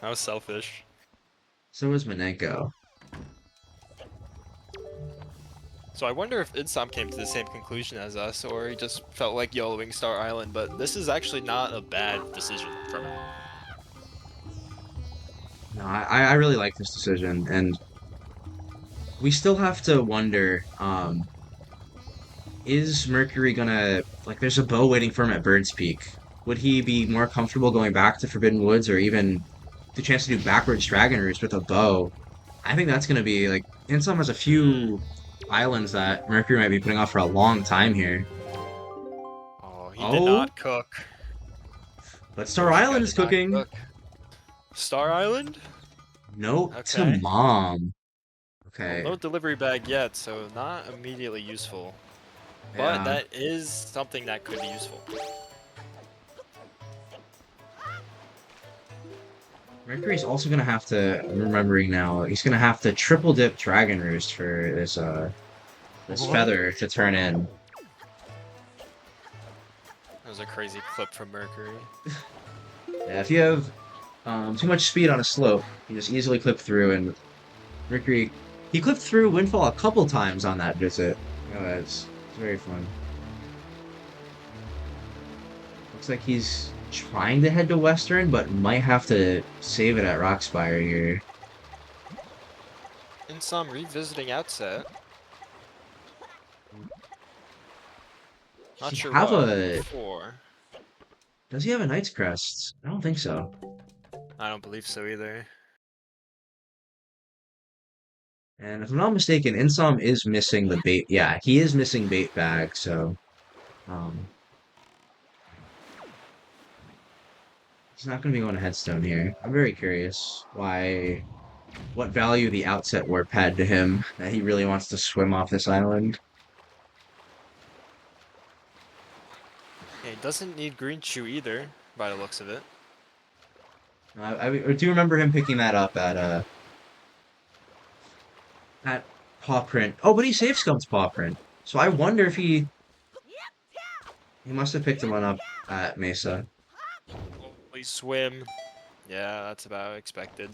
That was selfish. so was Manenko. So I wonder if Insom came to the same conclusion as us, or he just felt like YOLOing Star Island, but this is actually not a bad decision from him. No, I really like this decision, and we still have to wonder, is Mercury gonna like? There's a bow waiting for him at Bird's Peak. Would he be more comfortable going back to Forbidden Woods, or even the chance to do backwards Dragon Roost with a bow? I think that's gonna be like Insom has a Hmm. few islands that Mercury might be putting off for a long time here. Oh, he did Oh, not cook. but Star Yoshika Island is did not cooking. cook. Star Island? Note to Okay. mom. Well, Okay, no delivery bag yet, so not immediately useful. But yeah. that is something that could be useful. Mercury's also gonna have to, I'm remembering now, he's gonna have to triple dip Dragon Roost for this What? feather to turn in. That was a crazy clip from Mercury. Yeah, if you have too much speed on a slope, you just easily clip through, and Mercury, he clipped through Windfall a couple times on that visit. It's very fun. Looks like he's trying to head to Western, but might have to save it at Rockspire here. In some revisiting outset, Does not he sure have what a... for. Does he have a Knight's Crest? I don't think so. I don't believe so either. And if I'm not mistaken, Insom is missing the bait. Yeah, he is missing bait bag, so um, he's not going to be going to Headstone here. I'm very curious what value the outset warp had to him that he really wants to swim off this island. Yeah, he doesn't need green chew either, by the looks of it. I do remember him picking that up at Paw Print. Oh, but he save scumped Paw Print. So I wonder if he must have picked one up at Mesa. Holy swim. Yeah, that's about expected.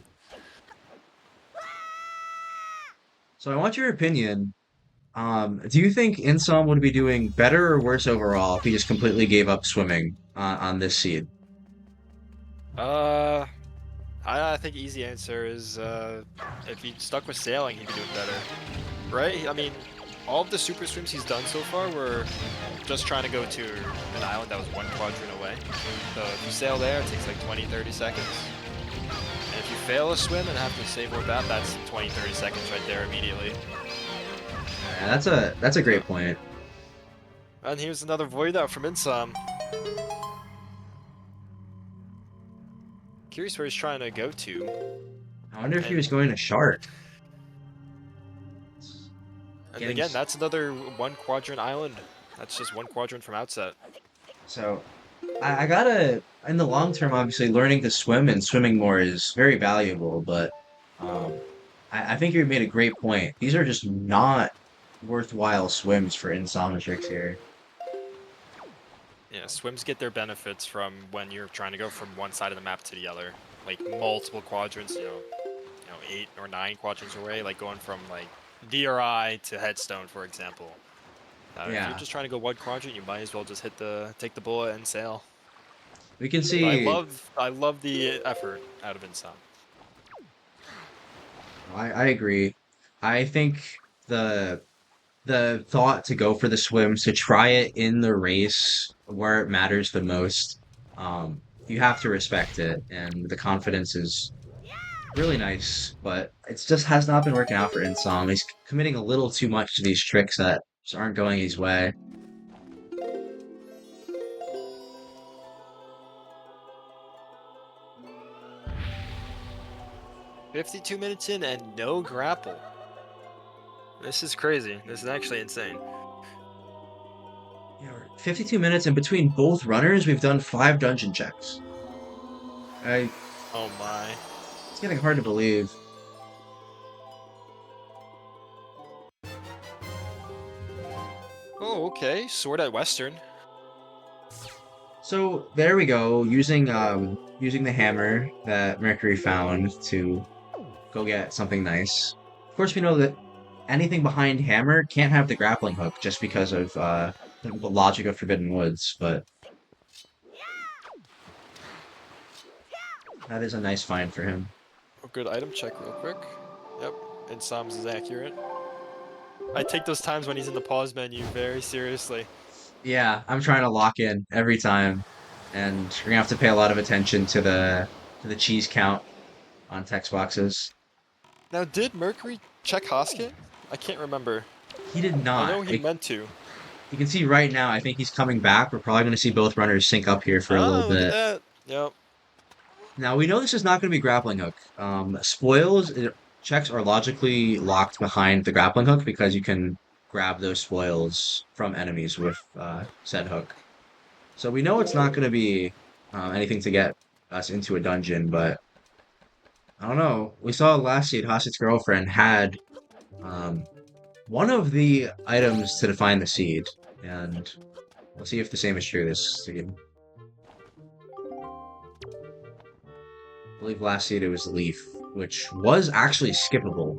So I want your opinion. Do you think Insom would be doing better or worse overall if he just completely gave up swimming on this seed? Uh, I think easy answer is if he stuck with sailing, he'd be doing better, right? I mean, all of the super swims he's done so far were just trying to go to an island that was one quadrant away. So if you sail there, it takes like 20, 30 seconds. And if you fail a swim and have to save with that, that's 20, 30 seconds right there immediately. Yeah, that's a great point. And here's another void out from Insom. Curious where he's trying to go to. I wonder if he And was going to Shark. and Getting again, that's another one quadrant island. That's just one quadrant from outset. so I gotta in the long term, obviously learning to swim and swimming more is very valuable, but um I think you made a great point. These are just not worthwhile swims for Insomatrix here. Yeah, swims get their benefits from when you're trying to go from one side of the map to the other. Like multiple quadrants, 8 or 9 quadrants away, like going from like DRI to Headstone, for example. If you're Yeah. just trying to go one quadrant, you might as well just take the bullet and sail. We can But see I love the effort out of Insom. I agree. I think the the thought to go for the swims, to try it in the race where it matters the most, you have to respect it, and the confidence is really nice, but it just has not been working out for Insom. He's committing a little too much to these tricks that just aren't going his way. 52 minutes in and no grapple. This is crazy. This is actually insane. Yeah, we're 52 minutes, and between both runners, we've done 5 dungeon checks. I, Oh my. it's getting hard to believe. Oh, okay. Sword at Western. So there we go, using the hammer that Mercury found to go get something nice. Of course, we know that anything behind hammer can't have the grappling hook just because of the logic of Forbidden Woods, but that is a nice find for him. Oh, good item check real quick. Yep. Insom's is accurate. I take those times when he's in the pause menu very seriously. Yeah, I'm trying to lock in every time, and we're gonna have to pay a lot of attention to the cheese count on text boxes. Now, did Mercury check Hoskett? I can't remember. He did I not. know he meant to. You can see right now, I think he's coming back. We're probably going to see both runners sync up here for a little Oh, look at bit. that. Yep. Now, we know this is not going to be grappling hook. Checks are logically locked behind the grappling hook because you can grab those spoils from enemies with said hook. So we know it's not going to be anything to get us into a dungeon, but I don't know. We saw last seed, Hasid's girlfriend had um, one of the items to define the seed, and we'll see if the same is true this seed. I believe last seed it was Leaf, which was actually skippable.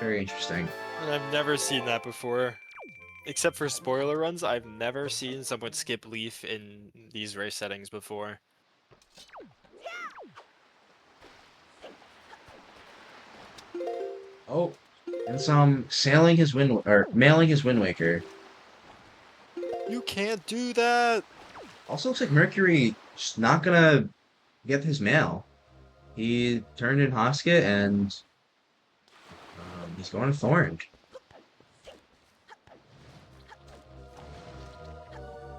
Very interesting. And I've never seen that before. Except for spoiler runs, I've never seen someone skip Leaf in these race settings before. Oh, and some sailing his wind or mailing his Wind Waker. You can't do that! Also looks like Mercury just not gonna get his mail. He turned in Hosket and he's going to Thorned.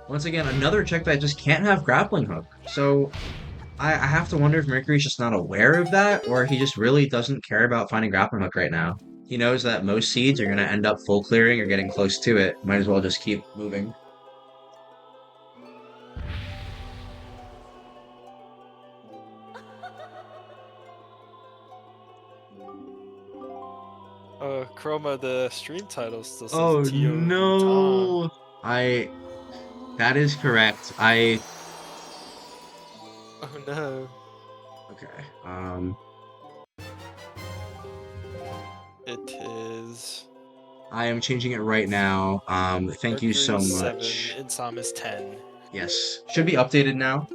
Once again, another check that just can't have grappling hook. So I have to wonder if Mercury's just not aware of that, or he just really doesn't care about finding grappling hook right now. He knows that most seeds are going to end up full clearing or getting close to it. Might as well just keep moving. Chroma, the stream title still says Oh Tio no! That is correct. Oh no. Okay. It is. I am changing it right now. Thank you so Mercury 7, much. Insom is 10. Yes, should be updated now.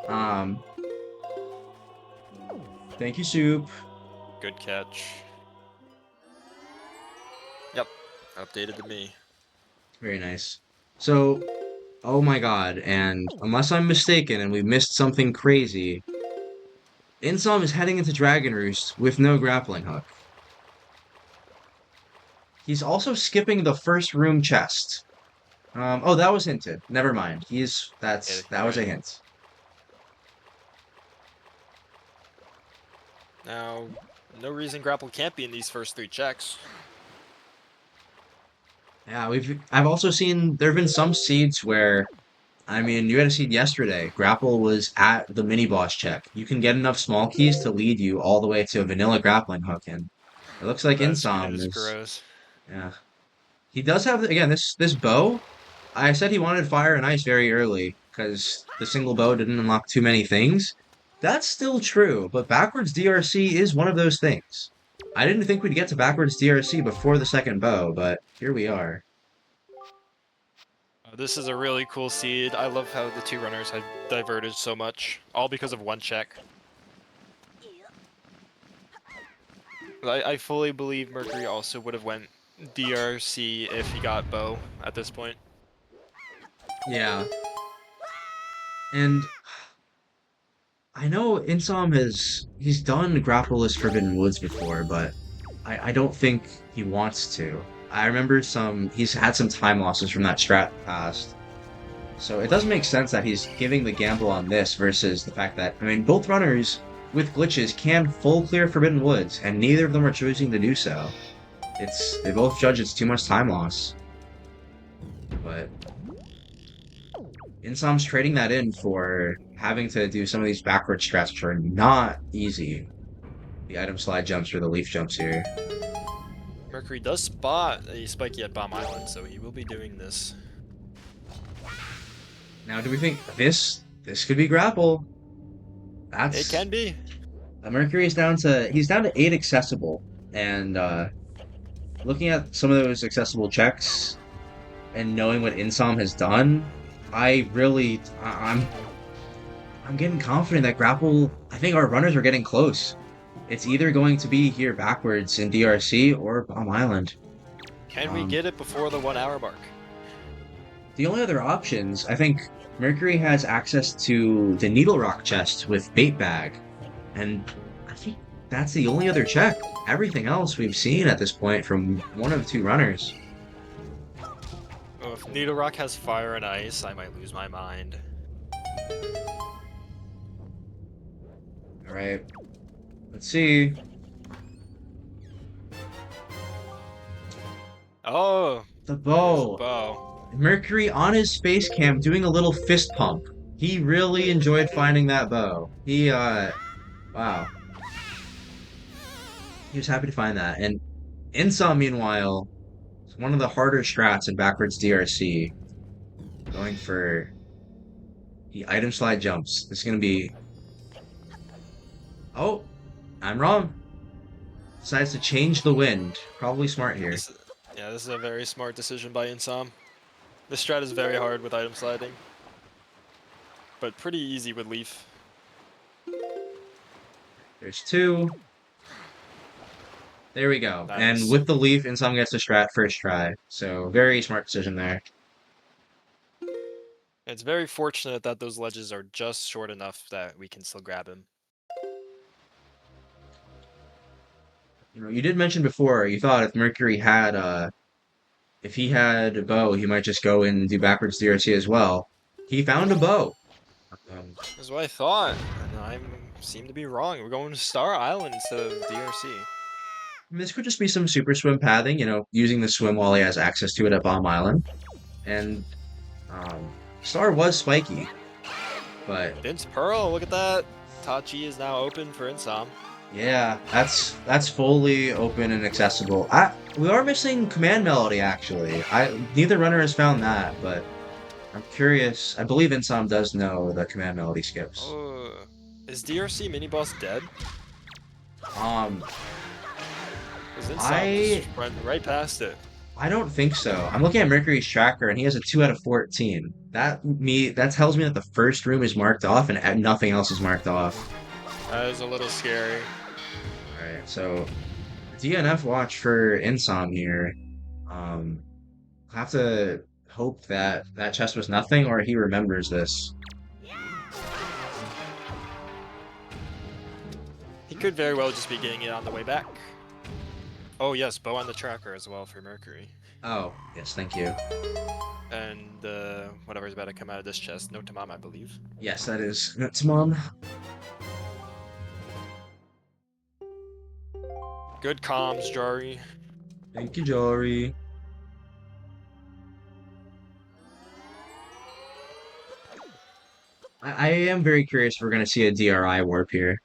Um, Thank you, Soup. Good catch. Yep, updated to me. Very nice. So, oh my god, and unless I'm mistaken and we missed something crazy, Insom is heading into Dragon Roost with no grappling hook. He's also skipping the first room chest. Oh, that was hinted. Never mind. That was a Right. hint. Now, no reason grapple can't be in these first 3 checks. Yeah, I've also seen there have been some seeds where I mean, you had a seed yesterday. Grapple was at the mini boss check. You can get enough small keys to lead you all the way to a vanilla grappling hook, and it looks like That Insom is is. gross. Yeah, he does have again this bow. I said he wanted fire and ice very early because the single bow didn't unlock too many things. That's still true, but backwards DRC is one of those things. I didn't think we'd get to backwards DRC before the second bow, but here we are. This is a really cool seed. I love how the 2 runners have diverted so much, all because of 1 check. I fully believe Mercury also would have went DRC if he got bow at this point. Yeah, and I know Insom he's done Grappleless Forbidden Woods before, but I don't think he wants to. I remember he's had some time losses from that strat past. So it does make sense that he's giving the gamble on this versus the fact that, I mean, both runners with glitches can full clear Forbidden Woods, and neither of them are choosing to do so. They both judge it's too much time loss. But Insom's trading that in for having to do some of these backward strats which are not easy. The item slide jumps or the leaf jumps here. Mercury does spot a spiky at Bomb Island, so he will be doing this. Now, do we think this could be grapple? It can be. Mercury is he's down to 8 accessible, and looking at some of those accessible checks and knowing what Insom has done, I'm getting confident that grapple. I think our runners are getting close. It's either going to be here backwards in DRC or Bomb Island. Can we get it before the 1 hour mark? The only other options, I think Mercury has access to the Needle Rock chest with Bait Bag, and I think that's the only other check. Everything else we've seen at this point from one of the 2 runners. Oh, if Needle Rock has fire and ice, I might lose my mind. Alright. Let's see. Oh! The bow. Bow. Mercury on his space cam doing a little fist pump. He really enjoyed finding that bow. Wow. he was happy to find that. And Insom, meanwhile, is one of the harder strats in backwards DRC, going for the item slide jumps. It's gonna be. Oh, I'm wrong. Decides to change the wind. Probably smart here. This, yeah, this is a very smart decision by Insom. This strat is very hard with item sliding, but pretty easy with Leaf. There's two. There we go. And Nice. with the leaf, Insom gets the strat first try. So very smart decision there. It's very fortunate that those ledges are just short enough that we can still grab him. You did mention before you thought if Mercury had if he had a bow, he might just go and do backwards DRC as well. He found a bow. Um, That's what I thought, and I seem to be wrong. We're going to Star Island instead of DRC. this could just be some super swim pathing, using the swim while he has access to it at Bomb Island. And Star was spiky, but Vince Pearl, look at that. Tachi is now open for Insom. yeah, that's fully open and accessible. We are missing command melody actually. Neither runner has found that, but I'm curious. I believe Insom does know the command melody skips. Oh, is DRC mini boss dead? Um, Because Insom I just went right past it. I don't think so. I'm looking at Mercury's tracker and he has a 2 out of 14. That tells me that the first room is marked off and nothing else is marked off. That is a little scary. All right, so DNF watch for Insom here. Um, I'll have to hope that that chest was nothing or he remembers this. He could very well just be getting it on the way back. Oh yes, bow on the tracker as well for Mercury. Oh, yes, thank you. And whatever's about to come out of this chest, no Tamam, I believe. Yes, that's mom. Good comms, Jari. Thank you, Jory. I am very curious if we're going to see a DRI warp here.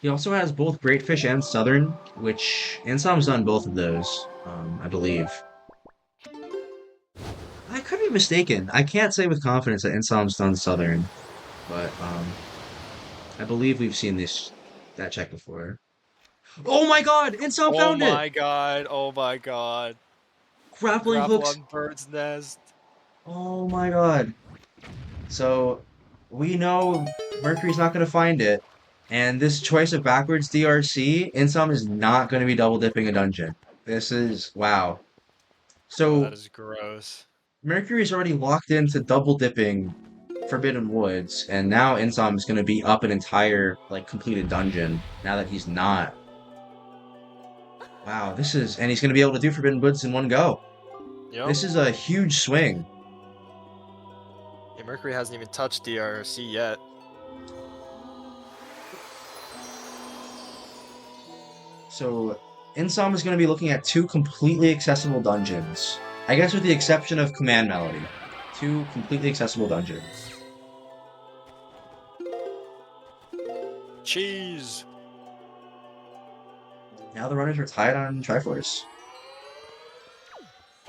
He also has both Great Fish and Southern, which Insom's done both of those, I believe. I could be mistaken. I can't say with confidence that Insom's done Southern, but I believe we've seen that check before. Oh my God! Insom Oh found it! my god, oh my god. Grappling Grapple hooks. on Bird's Nest. Oh my God! So we know Mercury's not going to find it, and this choice of backwards DRC, Insom is not going to be double dipping a dungeon. This is wow. Oh, that So is gross. Mercury's already locked into double dipping Forbidden Woods, and now Insom is going to be up an entire like completed dungeon now that he's not. Wow, and he's going to be able to do Forbidden Woods in one go. Yep. This is a huge swing. Yeah, Mercury hasn't even touched DRC yet. So Insom is going to be looking at two completely accessible dungeons. I guess with the exception of Command Melody. Two completely accessible dungeons. Cheese! Now the runners are tied on Triforce.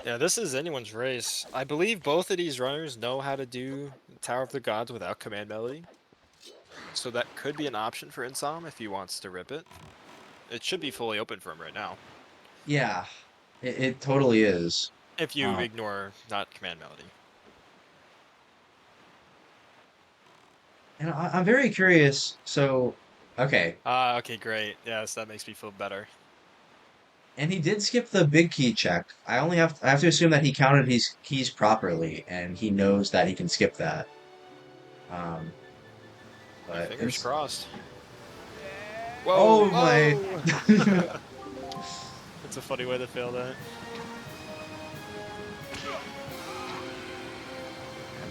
Yeah, this is anyone's race. I believe both of these runners know how to do Tower of the Gods without Command Melody. So that could be an option for Insom if he wants to rip it. It should be fully open for him right now. Yeah, it totally is. If you ignore not Command Melody. And I'm very curious. So, okay. Okay, great. Yes, that makes me feel better. And he did skip the big key check. I have to assume that he counted his keys properly, and he knows that he can skip that. Um, but Fingers crossed. Whoa! Oh my! Whoa. That's a funny way to fail that.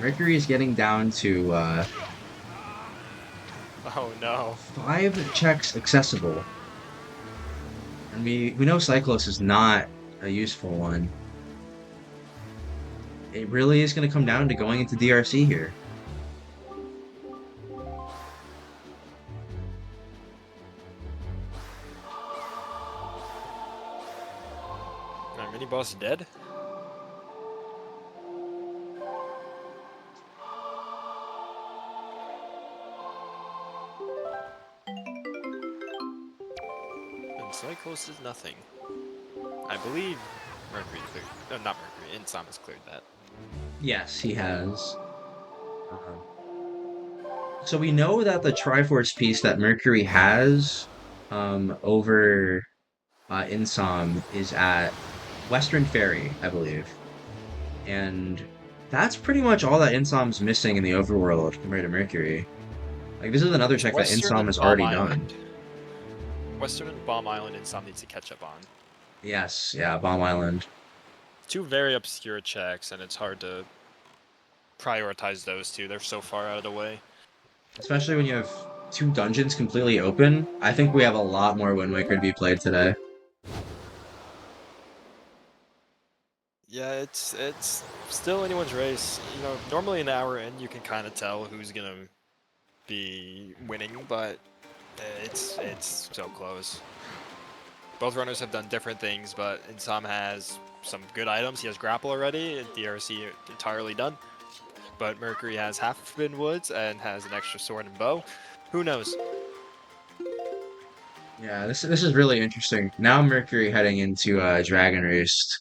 Mercury is getting down to Oh no. 5 checks accessible. And we know Cyclos is not a useful one. It really is going to come down to going into DRC here. almost dead. And Cycles is nothing. I believe Mercury cleared. No, not Mercury. Insom has cleared that. Yes, he has. So we know that the Triforce piece that Mercury has over Insom is at Western Ferry, I believe. And that's pretty much all that Insom's missing in the overworld compared to Mercury. Like, this is another It's check that Western Insom and has Bomb already done. Island. Western and Bomb Island Insom needs to catch up on. Yes, yeah, Bomb Island. Two very obscure checks, and it's hard to prioritize those two. They're so far out of the way. Especially when you have two dungeons completely open. I think we have a lot more Wind Waker to be played today. Yeah, it's still anyone's race. You know, normally an hour in, you can kind of tell who's gonna be winning, but it's so close. Both runners have done different things, but Insom has some good items. He has grapple already, and DRC entirely done. But Mercury has half of Forbidden Woods and has an extra sword and bow. Who knows? Yeah, this is really interesting. Now Mercury heading into Dragon Roost.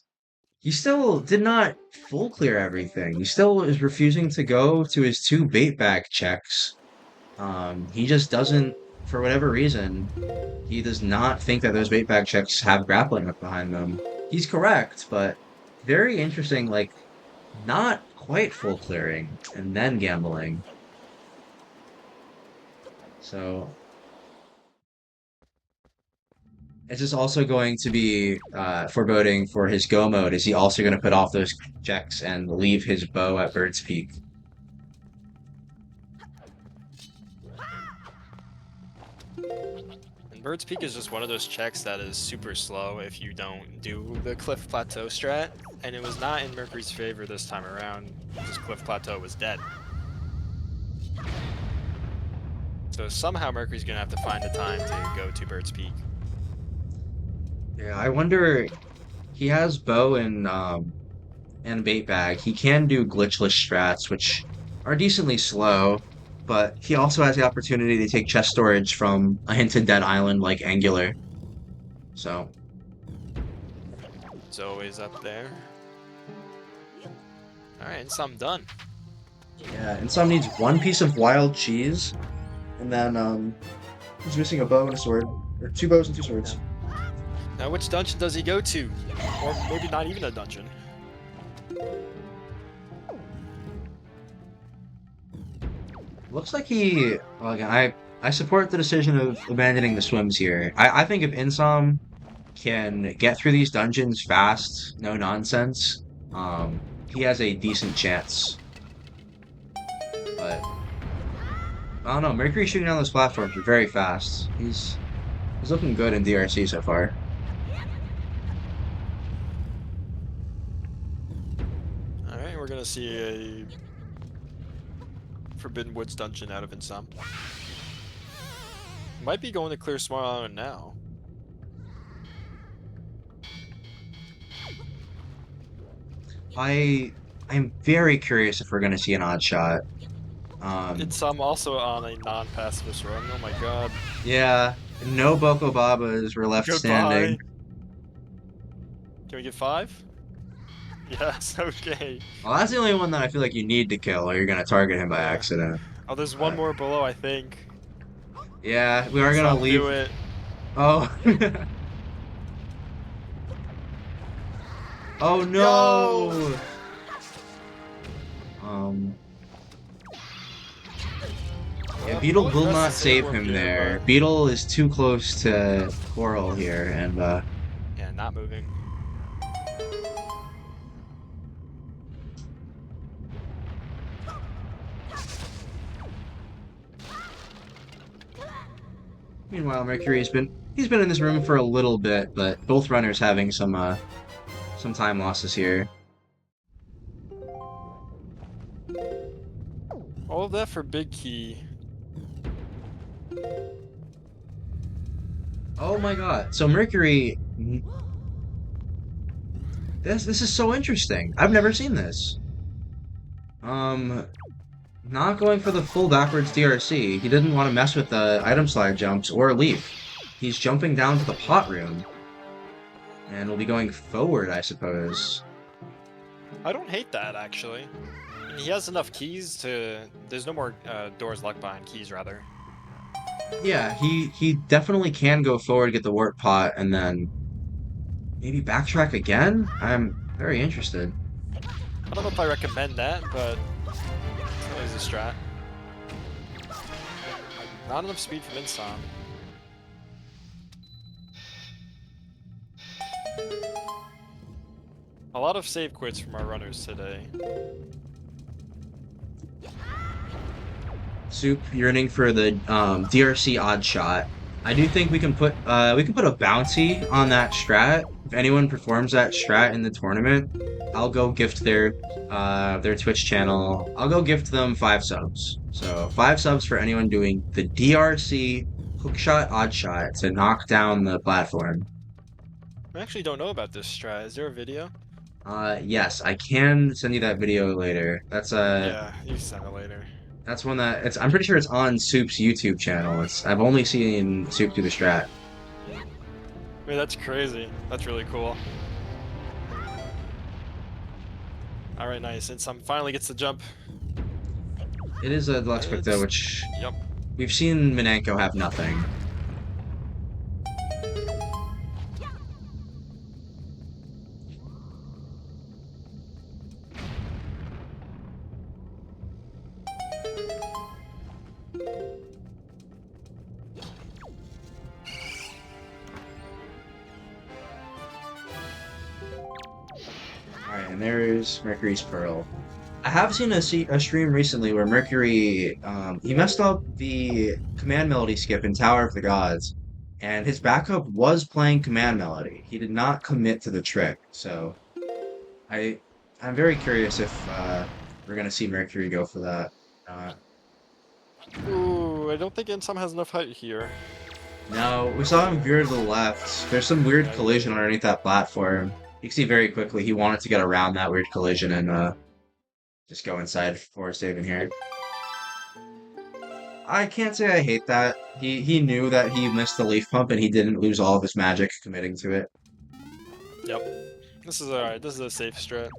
He still did not full clear everything. He still is refusing to go to his two bait bag checks. He just doesn't, for whatever reason, he does not think that those bait bag checks have grappling hook behind them. He's correct, but very interesting, like, not quite full clearing and then gambling. So, is this also going to be foreboding for his go mode? Is he also going to put off those checks and leave his bow at Bird's Peak? And Bird's Peak is just one of those checks that is super slow if you don't do the Cliff Plateau strat, and it was not in Mercury's favor this time around, because Cliff Plateau was dead. So somehow Mercury's gonna have to find the time to go to Bird's Peak. Yeah, I wonder. He has bow and bait bag. He can do glitchless strats, which are decently slow, but he also has the opportunity to take chest storage from a hinted dead island like Angular. So, It's always up there. Alright, and some done. yeah, and some needs one piece of wild cheese, and then he's missing a bow and a sword, or two bows and two swords. Now which dungeon does he go to? Or maybe not even a dungeon. Looks like he. Well, again, I support the decision of abandoning the swims here. I think if Insom can get through these dungeons fast, no nonsense, he has a decent chance. But I don't know. Mercury shooting down those platforms are very fast. He's looking good in DRC so far. Alright, we're gonna see a Forbidden Woods dungeon out of Insom. Might be going to clear Small Island now. I'm very curious if we're gonna see an odd shot. Insom also on a non-pacifist run. Oh my god. Yeah, no Boko Babas were left standing. Goodbye. Can we get 5? Yes, okay. Well, that's the only one that I feel like you need to kill, or you're gonna target him by Yeah. accident. Oh, there's one more below, I think. Yeah, we are Let's gonna not leave. do it. Oh. Oh No! no! Um. Yeah, Beetle will not save him there. Beetle is too close to Coral here, and Yeah, not moving. meanwhile Mercury he's been in this room for a little bit, but both runners having some time losses here. All of that for Big Key. Oh my god. So Mercury This is so interesting. I've never seen this. Um, Not going for the full backwards DRC. He didn't want to mess with the item slide jumps or leaf. He's jumping down to the pot room, and we'll be going forward, I suppose. I don't hate that, actually. And he has enough keys to... There's no more doors locked behind keys, rather. Yeah, he definitely can go forward, get the warp pot, and then maybe backtrack again? I'm very interested. I don't know if I recommend that, but it's always a strat. Not enough speed from Insom. A lot of save quits from our runners today. Soup yearning for the DRC odd shot. I do think we can put a bounty on that strat. If anyone performs that strat in the tournament, I'll go gift their Twitch channel. I'll go gift them 5 subs. So 5 subs for anyone doing the DRC hookshot odd shot to knock down the platform. I actually don't know about this strat. Is there a video? Yes, I can send you that video later. Yeah, you send it later. That's one that I'm pretty sure it's on Soup's YouTube channel. I've only seen Soup do the strat. I mean, that's crazy. That's really cool. Alright, nice. Insom finally gets the jump. It is a deluxe pick though, which Yep. we've seen Minenko have nothing. Alright, and there's Mercury's Pearl. I have seen a stream recently where Mercury, he messed up the command melody skip in Tower of the Gods, and his backup was playing command melody. He did not commit to the trick, so I, I'm very curious if we're gonna see Mercury go for that. Ooh, I don't think Insom has enough height here. No, we saw him veer to the left. There's some weird Yeah, collision underneath that platform. You can see very quickly he wanted to get around that weird collision and just go inside for saving here. I can't say I hate that. He knew that he missed the leaf pump and he didn't lose all of his magic committing to it. yep. This is alright. This is a safe strat.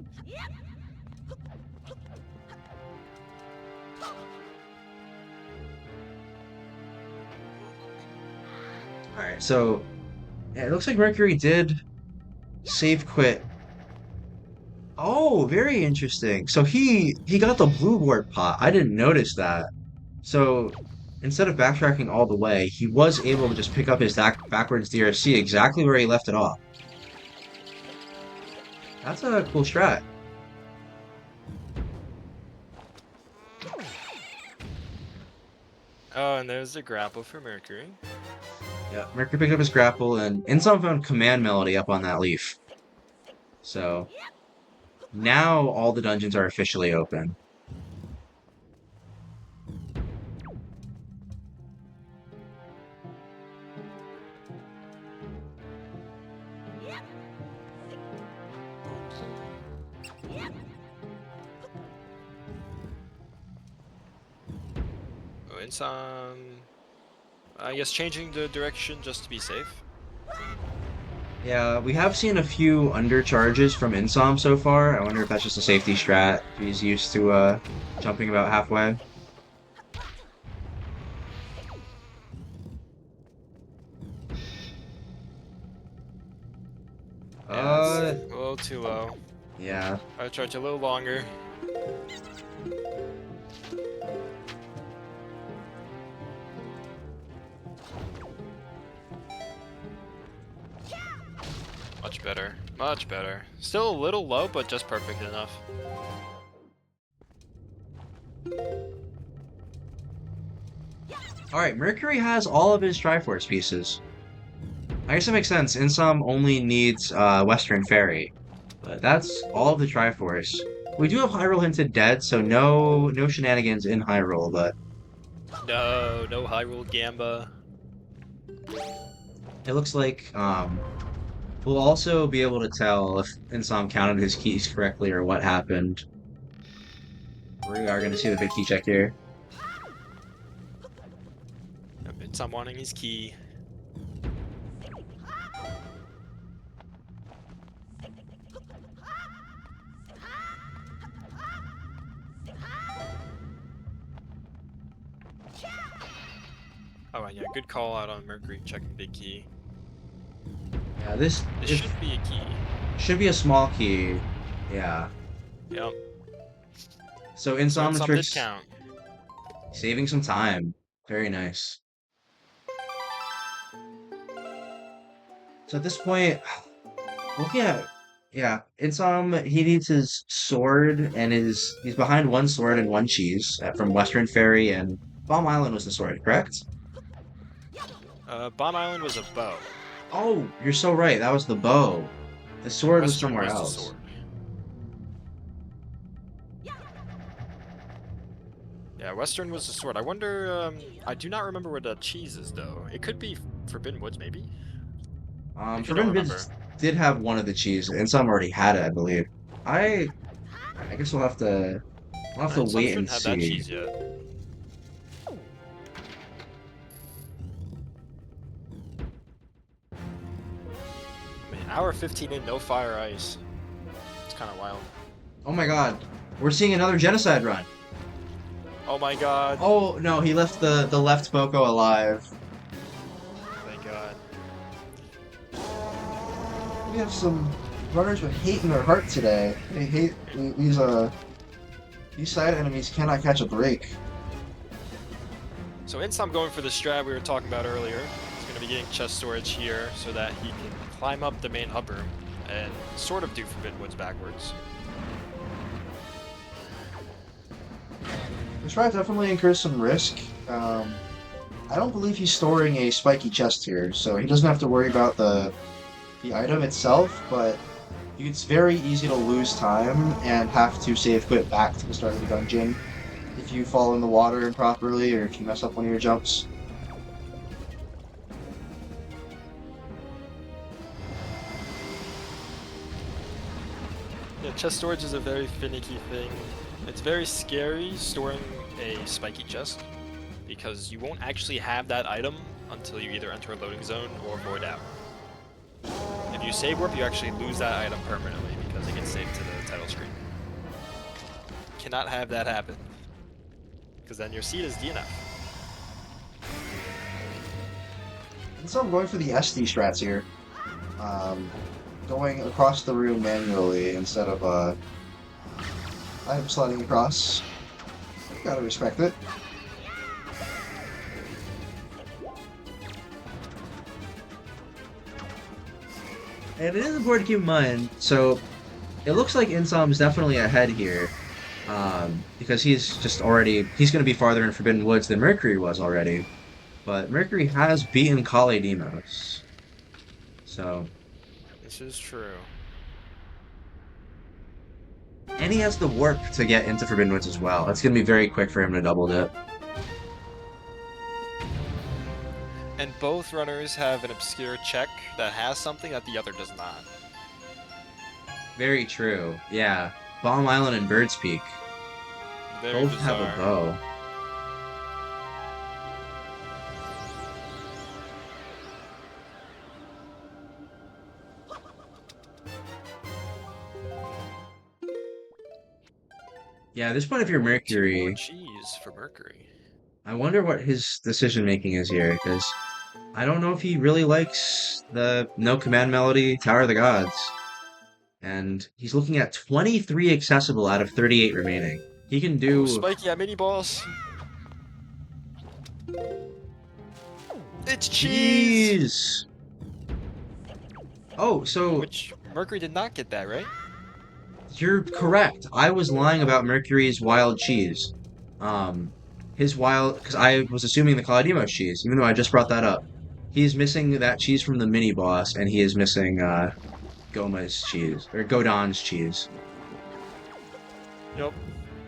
Alright, so yeah, it looks like Mercury did save quit. Oh, very interesting. So he got the blue ward pot. I didn't notice that. So instead of backtracking all the way, he was able to just pick up his backwards DRC exactly where he left it off. That's a cool strat. Oh, and there's the grapple for Mercury. Yeah, Mercury picked up his grapple and Insom found command melody up on that leaf. So now all the dungeons are officially open. Oh, Insom... I guess changing the direction just to be safe. Yeah, we have seen a few undercharges from Insom so far. I wonder if that's just a safety strat. He's used to jumping about halfway. Yeah, it's a little too low. Yeah. I'll charge a little longer. Much better. Much better. Still a little low, but just perfect enough. Alright, Mercury has all of his Triforce pieces. I guess that makes sense. Insom only needs Western Fairy. But that's all of the Triforce. We do have Hyrule hinted dead, so no shenanigans in Hyrule, but No, no Hyrule Gamba. it looks like We'll also be able to tell if Insom counted his keys correctly or what happened. We are going to see the big key check here. Yep, it's I'm wanting his key. Oh, yeah, good call out on Mercury checking big key. Yeah, this This if, should be a key. should be a small key. Yeah. Yep. So So Insom did Insomatrix count. saving some time. Very nice. So at this point, looking at yeah, Insom he needs his sword and he's behind one sword and one cheese from Western Ferry and Bomb Island was the sword, correct? Bomb Island was a bow. Oh, you're so right. That was the bow. The sword was Western somewhere was the else. sword. Yeah, Western was the sword. I wonder, I do not remember where the cheese is, though. It could be Forbidden Woods, maybe? If you don't Forbidden remember. Bits did have one of the cheese, and some already had it, I believe. I I guess we'll have to And some wait and shouldn't have that see. cheese yet. I mean, hour 15 in, no fire ice. It's kind of wild. Oh my God, we're seeing another genocide run. Oh my god. Oh no, he left the left Boko alive. Thank god. We have some runners with hate in their heart today. They hate these side enemies cannot catch a break. So Insom going for the strat we were talking about earlier. He's going to be getting chest storage here so that he can climb up the main hub room and sort of do Forbidden Woods backwards. This try definitely incurs some risk. I don't believe he's storing a spiky chest here, so he doesn't have to worry about the item itself, but it's very easy to lose time and have to save quit back to the start of the dungeon if you fall in the water improperly or if you mess up one of your jumps. Yeah, chest storage is a very finicky thing. It's very scary storing a spiky chest because you won't actually have that item until you either enter a loading zone or void out. If you save warp, you actually lose that item permanently because it gets saved to the title screen. Cannot have that happen because then your seed is DNF. And so I'm going for the SD strats here. Going across the room manually instead of item sliding across. Gotta respect it. And it is important to keep in mind. So it looks like Insom is definitely ahead here, because he's going to be farther in Forbidden Woods than Mercury was already. But Mercury has beaten Kali Demos, so This is true. and he has the warp to get into Forbidden Woods as well. It's going to be very quick for him to double dip. And both runners have an obscure check that has something that the other does not. Very true. Yeah, Bomb Island and Bird's Peak Very both bizarre. have a bow. Yeah, at this point, if you're Two more Mercury, cheese for Mercury. I wonder what his decision making is here, because I don't know if he really likes the no command melody Tower of the Gods. And he's looking at 23 accessible out of 38 remaining. He can Ooh, do. Spike, yeah, mini boss. It's cheese! Jeez! Oh, so Which Mercury did not get that, right? you're correct. I was lying about Mercury's wild cheese. His wild, because I was assuming the Colodimo cheese, even though I just brought that up. He's missing that cheese from the mini boss, and he is missing Goma's cheese or Godon's cheese. Yep.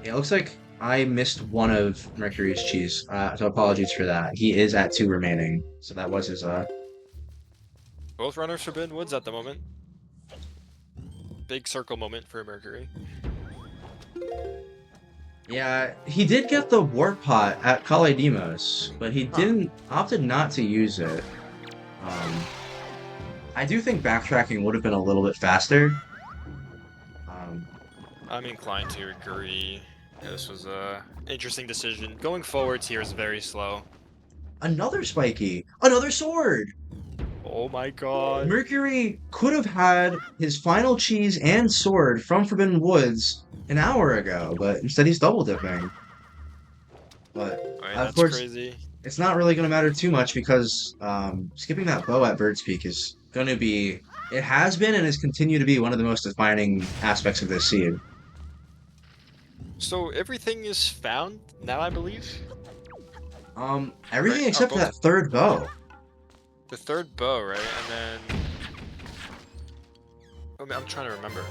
Yeah, it looks like I missed one of Mercury's cheese, so apologies for that. He is at 2 remaining, so that was his Oh, Both runners Forbidden Woods at the moment. Big circle moment for Mercury. Yeah, he did get the warp pot at Kalydemos, but he Huh. didn't opted not to use it. Um, I do think backtracking would have been a little bit faster. Um, I'm inclined to agree. Yeah, this was a interesting decision. Going forwards here is very slow. Another spiky, another sword. Oh my god. Mercury could have had his final cheese and sword from Forbidden Woods an hour ago, but instead he's double dipping. But I mean, of that's course, crazy. it's not really going to matter too much because skipping that bow at Bird's Peak is going to be, it has been and has continued to be one of the most defining aspects of this seed. So everything is found now, I believe? Everything Right? except that third bow. The third bow, right? And then... I mean, I'm trying to remember.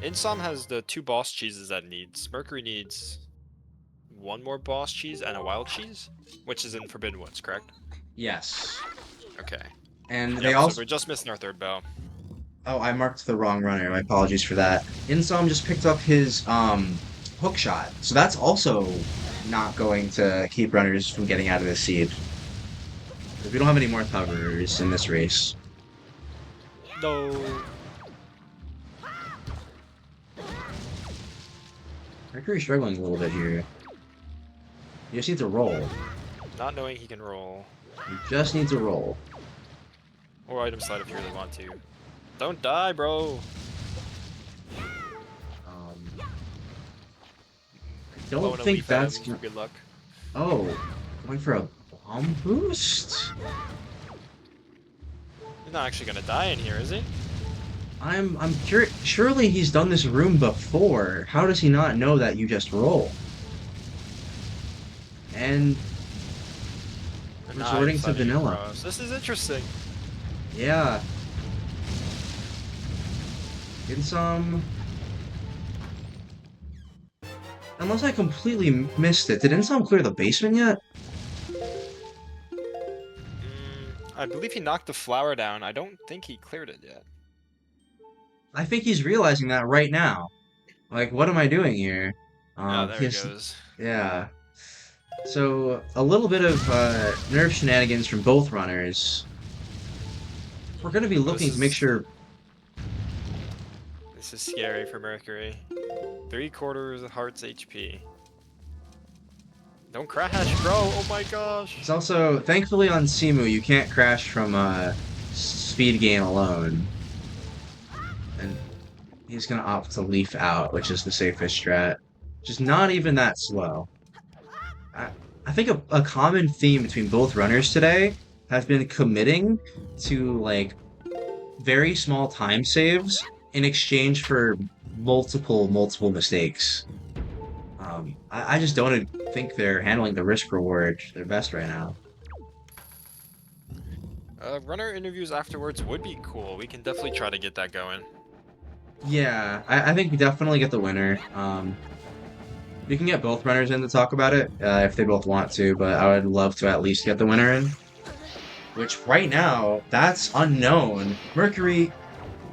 Insom has the 2 boss cheeses that it needs. Mercury needs 1 more boss cheese and a wild cheese, which is in Forbidden Woods, correct? Yes. Okay. And they Yep, so also, we're just missing our third bow. oh, I marked the wrong runner. My apologies for that. Insom just picked up his hook shot, so that's also not going to keep runners from getting out of this seed. We don't have any more coverers in this race. No. Mercury's struggling a little bit here. You just need to roll. Not knowing he can roll. You just need to roll. Or item slide if you really want to. Don't die, bro! I Blowing don't a think leaf at that's him for good luck. Oh, going for a bomb boost? He's not actually gonna die in here, is he? I'm curious. Surely he's done this room before. How does he not know that you just roll? And And resorting to vanilla. across. This is interesting. Yeah. In some. Unless I completely missed it. Did Insom clear the basement yet? I believe he knocked the flower down. I don't think he cleared it yet. I think he's realizing that right now. Like, what am I doing here? Oh, there he He's, goes. yeah. So, a little bit of nerve shenanigans from both runners. We're going to be looking to make sure... This is scary for Mercury. 3/4 of heart's HP. Don't crash, bro! Oh my gosh! It's also, thankfully on Simu, you can't crash from speed gain alone. And he's going to opt to leaf out, which is the safest strat. Just not even that slow. I think a common theme between both runners today has been committing to, like, very small time saves in exchange for multiple mistakes. I just don't think they're handling the risk reward their best right now. Runner interviews afterwards would be cool. We can definitely try to get that going. Yeah, I think we definitely get the winner. We can get both runners in to talk about it if they both want to, but I would love to at least get the winner in. Which right now, that's unknown. Mercury,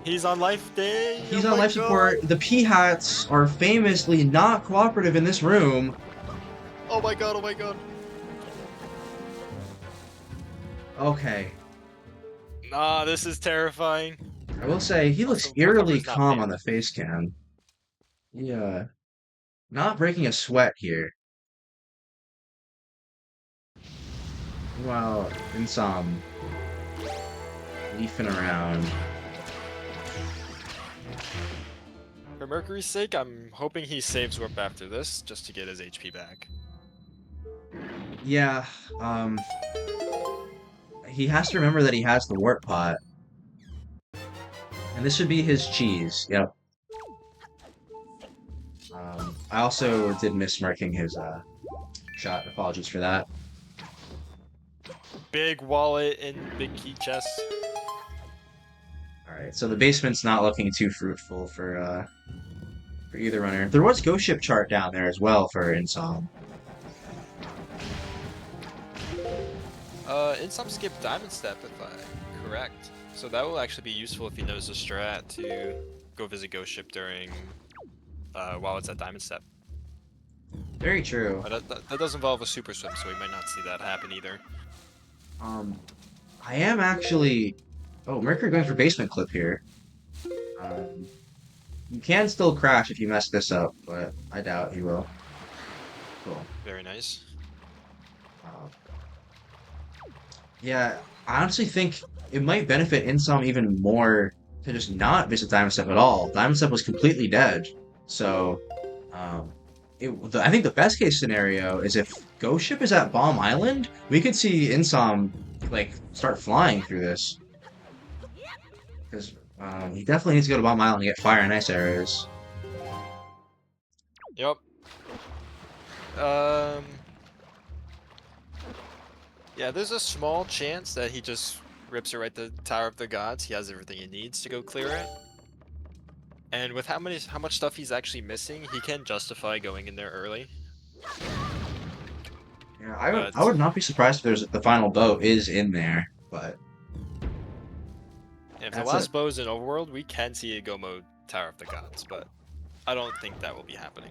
He's on life day! he's Oh on my life God. support. The P-Hats are famously not cooperative in this room. Oh my god, oh my god. Okay. Nah, this is terrifying. I will say, he looks Also, eerily Warthogger's not calm big. on the face cam. Yeah. Not breaking a sweat here. Wow, Insom leafing around. For Mercury's sake, I'm hoping he saves Warp after this, just to get his HP back. Yeah, he has to remember that he has the warp pot. And this should be his cheese, yep. I also did miss marking his, shot. Apologies for that. Big wallet and big key chest. Alright, so the basement's not looking too fruitful for either runner. There was Ghost Ship chart down there as well for Insom. In some skip Diamond Step, if I'm correct. So that will actually be useful if he knows the strat to go visit Ghost Ship during while it's at Diamond Step. Very true. But that does involve a super swim, so we might not see that happen either. Um, I am actually. Oh, Mercury going for basement clip here. Um, you can still crash if you mess this up, but I doubt he will. Cool. Very nice. Uh, yeah, I honestly think it might benefit Insom even more to just not visit Diamond Step at all. Diamond Step was completely dead, so um, I think the best case scenario is if Ghost Ship is at Bomb Island, we could see Insom like start flying through this because he definitely needs to go to Bomb Island and get fire and ice arrows. Yep. Um. Yeah, there's a small chance that he just rips it right to Tower of the Gods. He has everything he needs to go clear it. And with how much stuff he's actually missing, he can justify going in there early. Yeah, But I would not be surprised if there's the final boat is in there, but if the that's it. last bow's in Overworld, we can see a go mode Tower of the Gods, but I don't think that will be happening.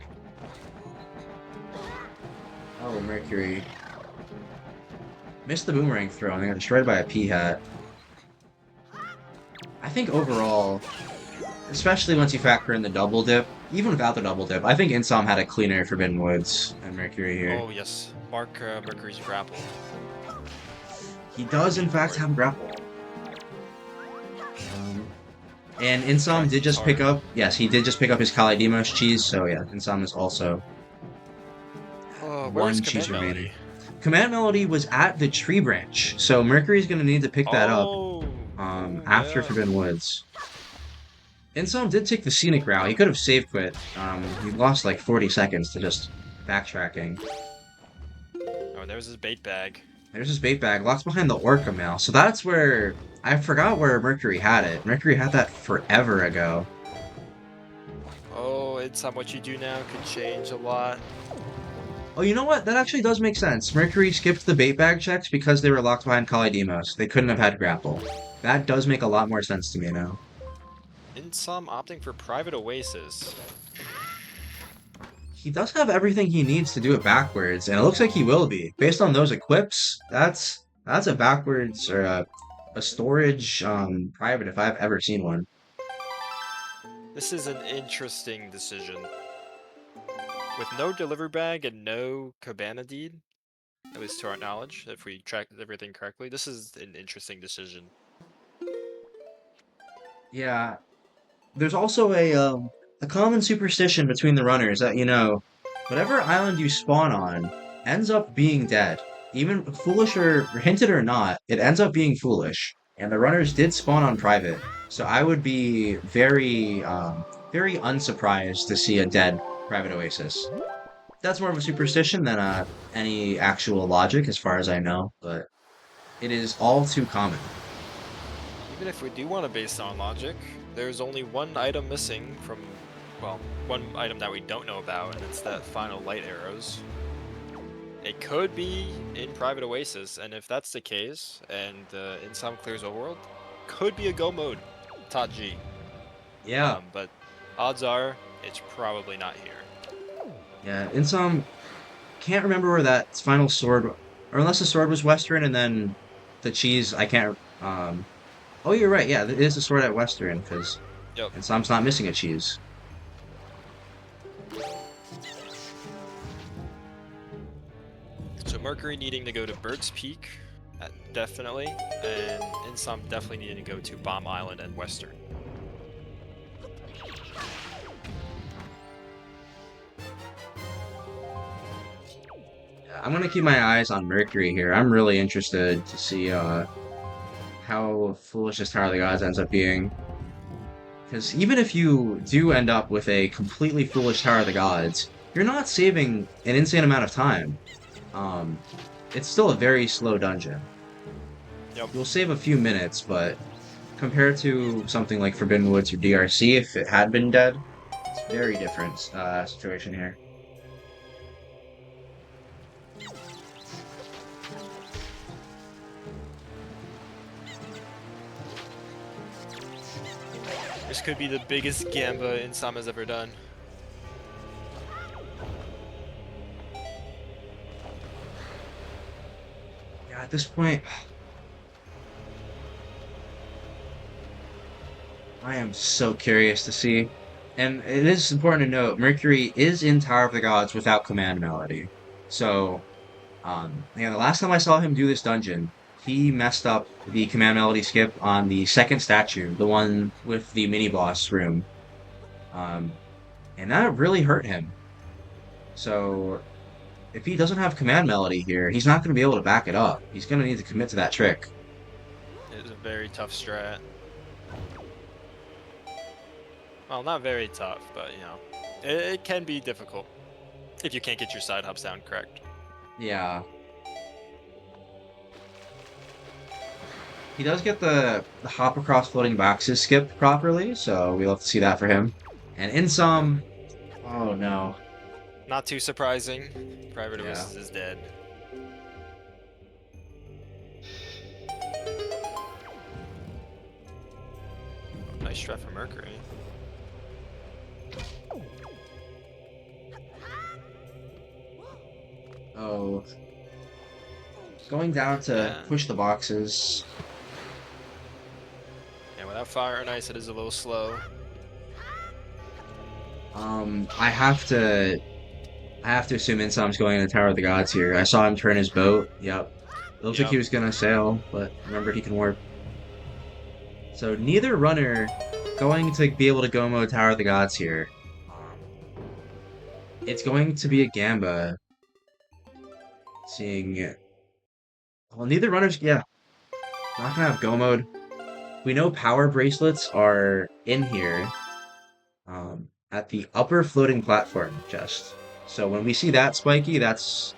Oh, Mercury. Missed the boomerang throw and they got destroyed by a pea hat. I think overall, especially once you factor in the double dip, even without the double dip, I think Insom had a cleaner Forbidden Woods than Mercury here. Oh yes, mark Mercury's grapple. He does in fact have grapple. And Insom did just pick up, yes, he did just pick up his Kalidimos cheese, so yeah, Insom is also Where's one cheese Command remaining. Melody? Command Melody was at the tree branch, so Mercury's gonna need to pick that up Oh, after yeah. Forbidden Woods. Insom did take the scenic route. He could have save quit. He lost like 40 seconds to just backtracking. Oh, there's his bait bag. There's his bait bag, locked behind the Orca Mail. So that's where I forgot where Mercury had it. Mercury had that forever ago. Oh, it's on what you do now could change a lot. Oh, you know what? That actually does make sense. Mercury skipped the bait bag checks because they were locked behind Kalidimos. They couldn't have had grapple. That does make a lot more sense to me now. Insom opting for Private Oasis. He does have everything he needs to do it backwards, and it looks like he will be. Based on those equips, that's a backwards or a storage private if I've ever seen one. This is an interesting decision. With no delivery bag and no cabana deed, at least to our knowledge, if we track everything correctly, this is an interesting decision. Yeah, there's also a common superstition between the runners that, whatever island you spawn on ends up being dead. Even foolish or hinted or not, it ends up being foolish. And the runners did spawn on private, so I would be very unsurprised to see a dead private oasis. That's more of a superstition than any actual logic, as far as I know, but it is all too common. Even if we do want to base it on logic, there's only one item missing from, well, one item that we don't know about, and it's that final light arrows. It could be in Private Oasis, and if that's the case, and Insom clears Overworld, could be a go mode, Tot G. Yeah, But odds are, it's probably not here. yeah. In some, can't remember where that final sword, or unless the sword was Western and then the cheese. I can't. Oh, you're right. Yeah, it is the sword at Western because Yep. Insom's not missing a cheese. So Mercury needing to go to Bird's Peak, definitely, and Insom definitely needing to go to Bomb Island and Western. I'm gonna keep my eyes on Mercury here. I'm really interested to see how foolish this Tower of the Gods ends up being. Because even if you do end up with a completely foolish Tower of the Gods, you're not saving an insane amount of time. Um, it's still a very slow dungeon. Yep. You'll save a few minutes, but compared to something like Forbidden Woods or DRC, if it had been dead, it's a very different situation here. This could be the biggest Gamba Insama's ever done. Yeah, at this point, I am so curious to see. And it is important to note, Mercury is in Tower of the Gods without command melody. So, yeah, the last time I saw him do this dungeon, he messed up the command melody skip on the second statue, the one with the mini boss room. Um, and that really hurt him. So, if he doesn't have command melody here, he's not going to be able to back it up. He's going to need to commit to that trick. It is a very tough strat. Well, not very tough, but you know, it can be difficult if you can't get your side hops down correct. Yeah. He does get the hop across floating boxes skipped properly, so we'll have to see that for him. And in some, oh no. Not too surprising. Private Yeah. Abyss is dead. Nice strat for Mercury. Oh. Going down to Yeah. push the boxes. And without Fire and Ice, it is a little slow. I have to assume Insom's going in the Tower of the Gods here. I saw him turn his boat. Yep. It looks like he was gonna sail, but remember he can warp. So neither runner going to be able to go mode Tower of the Gods here. It's going to be a Gamba. Seeing, well, neither runner's, yeah, not gonna have go mode. We know power bracelets are in here, at the upper floating platform chest. So when we see that spiky, that's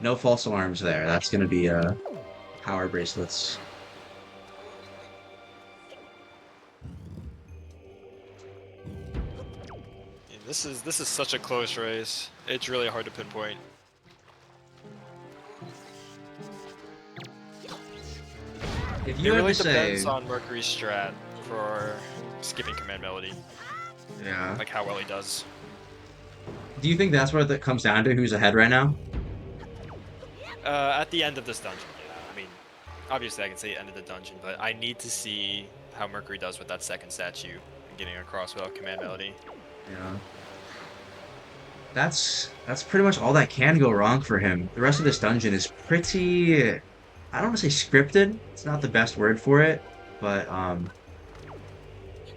no false alarms there. That's gonna be power bracelets. Yeah, this is such a close race. It's really hard to pinpoint. If It you had really to say, depends on Mercury's strat for skipping command melody, yeah, like how well he does. do you think that's what it comes down to? Who's ahead right now? At the end of this dungeon, yeah. I mean, obviously I can say end of the dungeon, but I need to see how Mercury does with that second statue and getting across without command melody. Yeah. That's pretty much all that can go wrong for him. The rest of this dungeon is pretty, I don't want to say scripted. It's not the best word for it, but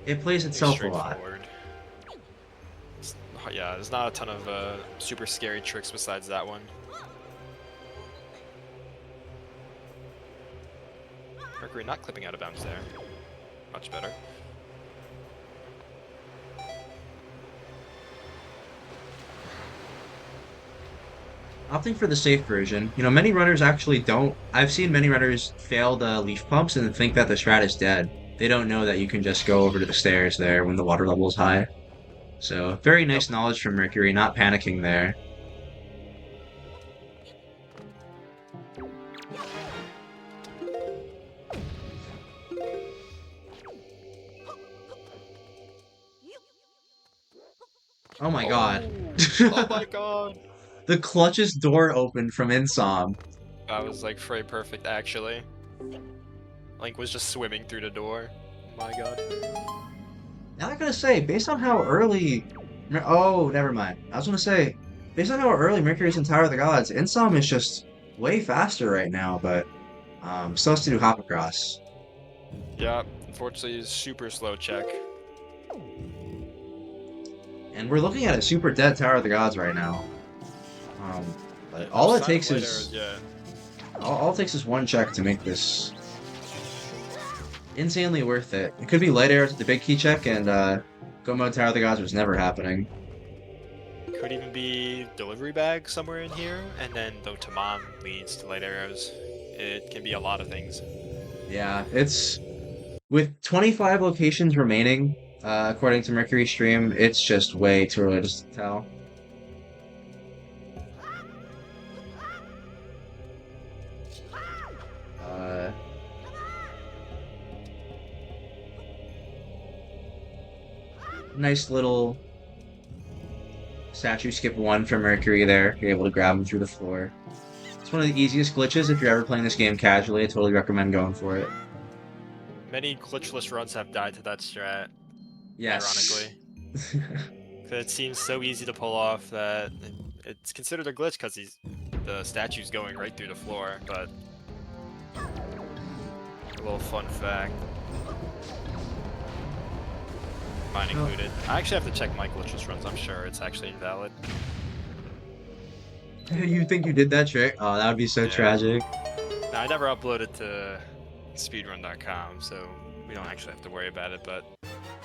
it plays Pretty itself a lot. straightforward. Yeah, there's not a ton of super scary tricks besides that one. Mercury not clipping out of bounds there. Much better. Opting for the safe version. You know, many runners actually don't. I've seen many runners fail the leaf pumps and think that the strat is dead. They don't know that you can just go over to the stairs there when the water level is high. So, very Yep. nice knowledge from Mercury, not panicking there. Oh my god. Oh my god! The clutch's door opened from Insom. That was like very perfect actually. Link was just swimming through the door. Oh my god. Now I gotta say, based on how early... Oh, never mind. I was gonna say, based on how early Mercury's in Tower of the Gods, Insom is just way faster right now, but still has to do hop across. Yeah, unfortunately, super slow check. And we're looking at a super dead Tower of the Gods right now. But all it takes is... Yeah. All it takes is one check to make this insanely worth it. It could be light arrows at the big key check, and go mode Tower of the Gods was never happening. Could even be delivery bag somewhere in here, and then though Tamam leads to light arrows. It can be a lot of things. Yeah, it's... With 25 locations remaining, according to Mercury Stream, it's just way too early to tell. Nice little statue skip one for Mercury there. You're able to grab him through the floor. It's one of the easiest glitches if you're ever playing this game casually. I totally recommend going for it. Many glitchless runs have died to that strat, Yes. ironically. 'Cause it seems so easy to pull off that it's considered a glitch because the statue's going right through the floor, but a little fun fact. Mine Oh. included. I actually have to check my glitchless runs. I'm sure it's actually invalid. You think you did that trick? Oh, that would be so Yeah. tragic. Now, I never uploaded to speedrun.com, so we don't actually have to worry about it, but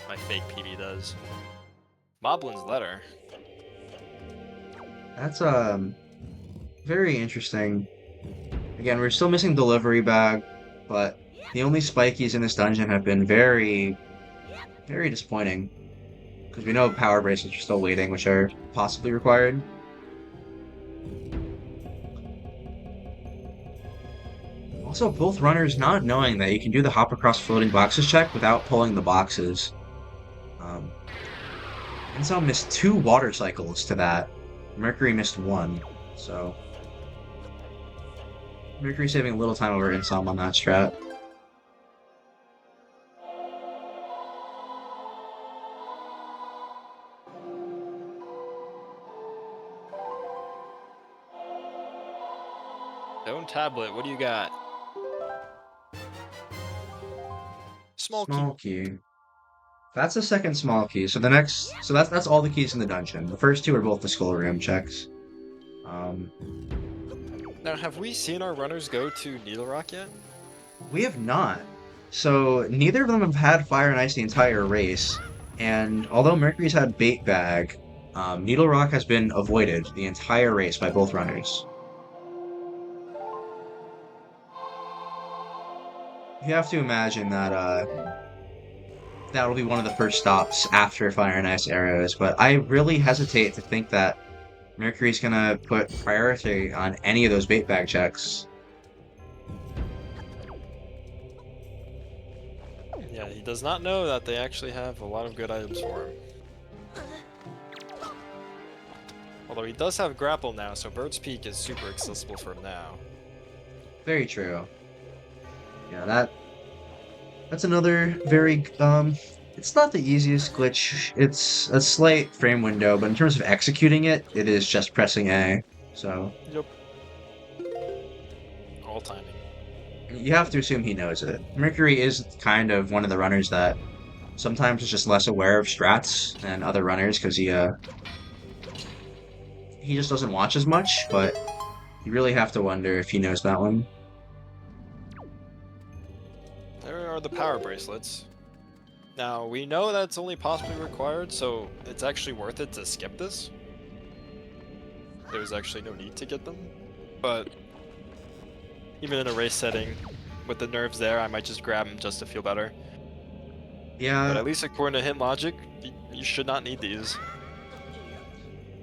my fake PB does. Moblin's letter. That's very interesting. Again, we're still missing delivery bag, but the only spikies in this dungeon have been very, very disappointing. Because we know power bracelets are still waiting, which are possibly required. Also, both runners not knowing that you can do the hop across floating boxes check without pulling the boxes. Um, Insom missed 2 water cycles to that. Mercury missed 1. So, Mercury saving a little time over Insom on that strat. Stone tablet, what do you got? Small key. Small key. That's the second small key. So the next, so that's all the keys in the dungeon. The first 2 are both the skull room checks. Um, Now, have we seen our runners go to Needle Rock yet? we have not. So neither of them have had fire and ice the entire race. And although Mercury's had bait bag, Needle Rock has been avoided the entire race by both runners. You have to imagine that that'll be one of the first stops after fire and ice arrows. But I really hesitate to think that Mercury's gonna put priority on any of those bait bag checks. Yeah, he does not know that they actually have a lot of good items for him. Although he does have grapple now, so Bird's Peak is super accessible for him now. Very true. Yeah, that's another very it's not the easiest glitch. It's a slight frame window, but in terms of executing it, it is just pressing A. So Yep. All timing. you have to assume he knows it. Mercury is kind of one of the runners that sometimes is just less aware of strats than other runners because he just doesn't watch as much, but you really have to wonder if he knows that one. There are the power bracelets. Now, we know that it's only possibly required, so it's actually worth it to skip this. There's actually no need to get them. But even in a race setting, with the nerves there, I might just grab them just to feel better. But Yeah, at least according to hint logic, you should not need these.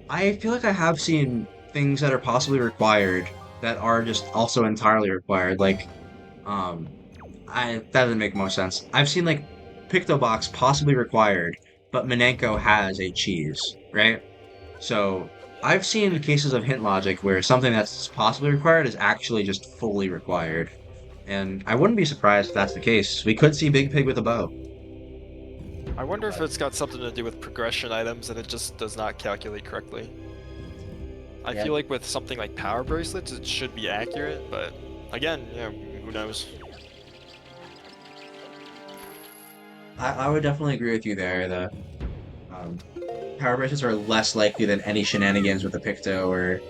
I feel like I have seen things that are possibly required that are just also entirely required. Like, um, that doesn't make most sense. I've seen like Picto Box possibly required, but Minenko has a cheese, right? So I've seen cases of hint logic where something that's possibly required is actually just fully required. And I wouldn't be surprised if that's the case. We could see Big Pig with a bow. I wonder if it's got something to do with progression items and it just does not calculate correctly. I Yeah. feel like with something like power bracelets, it should be accurate, but again, yeah, who knows? I would definitely agree with you there. The um, power brushes are less likely than any shenanigans with the Picto or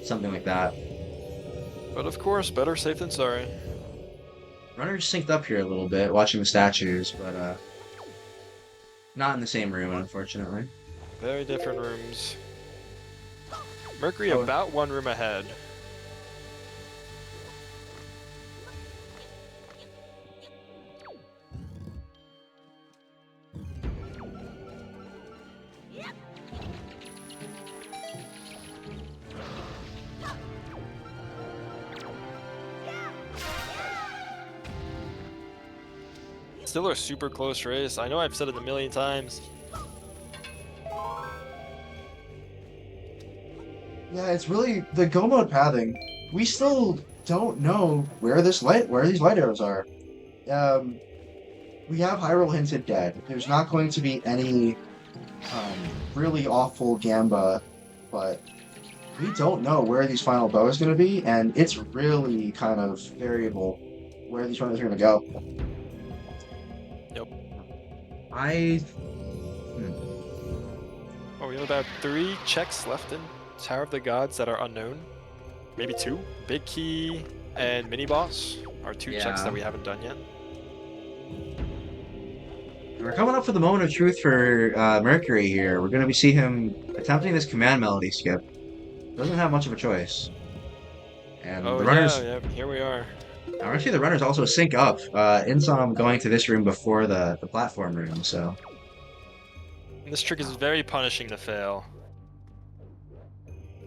something like that. But of course, better safe than sorry. Runners synced up here a little bit, watching the statues, but not in the same room, unfortunately. Very different rooms. Mercury Oh, about one room ahead. Still a super close race. I know I've said it a million times. Yeah, it's really the go mode pathing. We still don't know where these light arrows are. Um, we have Hyrule hinted dead. There's not going to be any really awful Gamba, but we don't know where these final bow is going to be, and it's really kind of variable where these runners are going to go. Yep. I Oh, we have about 3 checks left in Tower of the Gods that are unknown. Maybe 2. Big Key and Mini Boss are 2 checks Yeah. that we haven't done yet. We're coming up for the moment of truth for Mercury here. We're gonna see him attempting this command melody skip. Doesn't have much of a choice. And Oh the yeah, runners, yeah, here we are. actually the runners also sync up. Insom going to this room before the platform room, so. And this trick is very punishing to fail.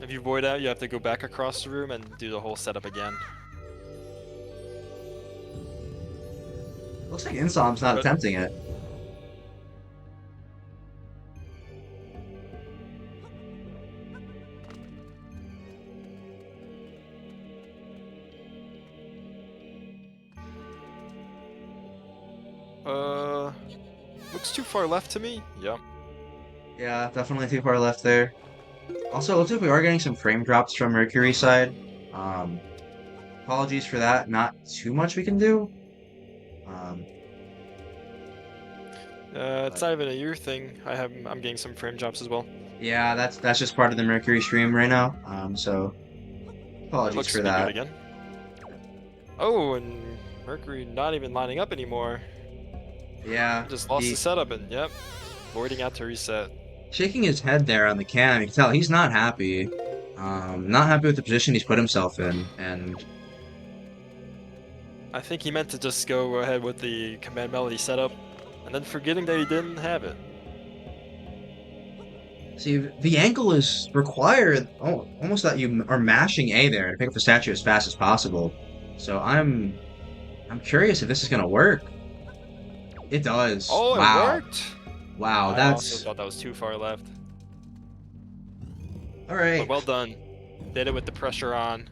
If you void out, you have to go back across the room and do the whole setup again. Looks like Insom's not But- attempting it. Looks too far left to me. Yep. Yeah, definitely too far left there. Also, it looks like we are getting some frame drops from Mercury's side. Apologies for that. Not too much we can do. Um, It's not even a year thing. I'm getting some frame drops as well. yeah, that's just part of the Mercury stream right now. So It apologies looks for to be that. good again. Oh, and Mercury not even lining up anymore. Yeah, Just lost he the setup and yep, voiding out to reset. shaking his head there on the cam. You can tell he's not happy. Not happy with the position he's put himself in, and I think he meant to just go ahead with the command melody setup, and then forgetting that he didn't have it. see the angle is required. Oh, almost that you are mashing A there to pick up the statue as fast as possible. So I'm curious if this is gonna work. It does. Oh, it Wow. worked! Wow, I also that's thought that was too far left. all right. But well done. Did it with the pressure on.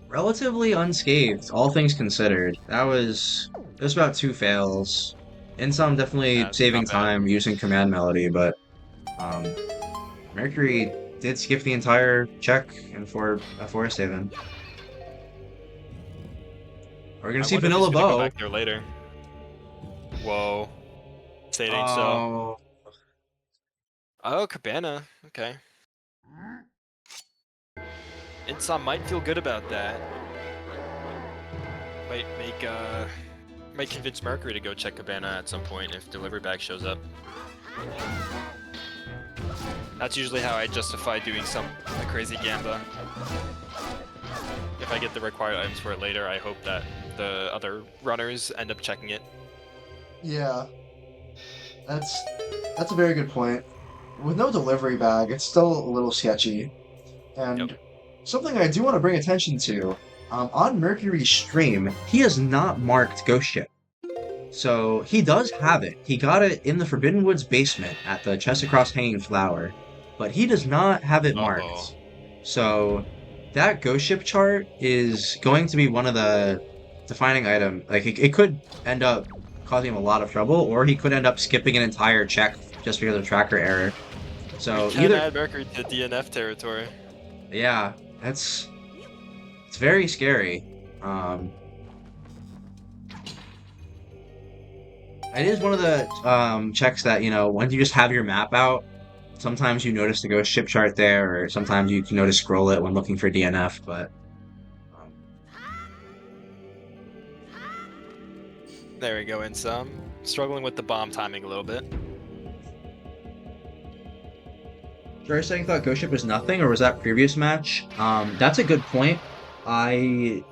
Relatively unscathed, all things considered. It was about 2 fails. Insom definitely Yeah, saving not bad. time using command melody, but um, Mercury did skip the entire check and for a forest haven. We're gonna I see wonder if Vanilla he's gonna go Bow. back there later. Whoa. Stating so. Oh, Oh, Cabana. Okay. Insom might feel good about that. Might convince Mercury to go check Cabana at some point if delivery bag shows up. That's usually how I justify doing a crazy gamba. If I get the required items for it later, I hope that the other runners end up checking it. Yeah, that's a very good point. With no delivery bag, it's still a little sketchy. And Yep. something I do want to bring attention to, on Mercury's stream, he has not marked Ghost Ship. So he does have it. He got it in the Forbidden Woods basement at the chest across Hanging Flower, but he does not have it marked. Uh-oh. So that Ghost Ship chart is going to be one of the defining item. Like it could end up causing him a lot of trouble, or he could end up skipping an entire check just because of tracker error. So We can either, add Mercury to DNF territory. yeah, it's very scary. It is one of the checks that, when you just have your map out, sometimes you notice the ghost ship chart there, or sometimes you can notice scroll it when looking for DNF, but um, There we go, Insom. Struggling with the bomb timing a little bit. Jerry saying thought ghost ship was nothing, or was that previous match? That's a good point. I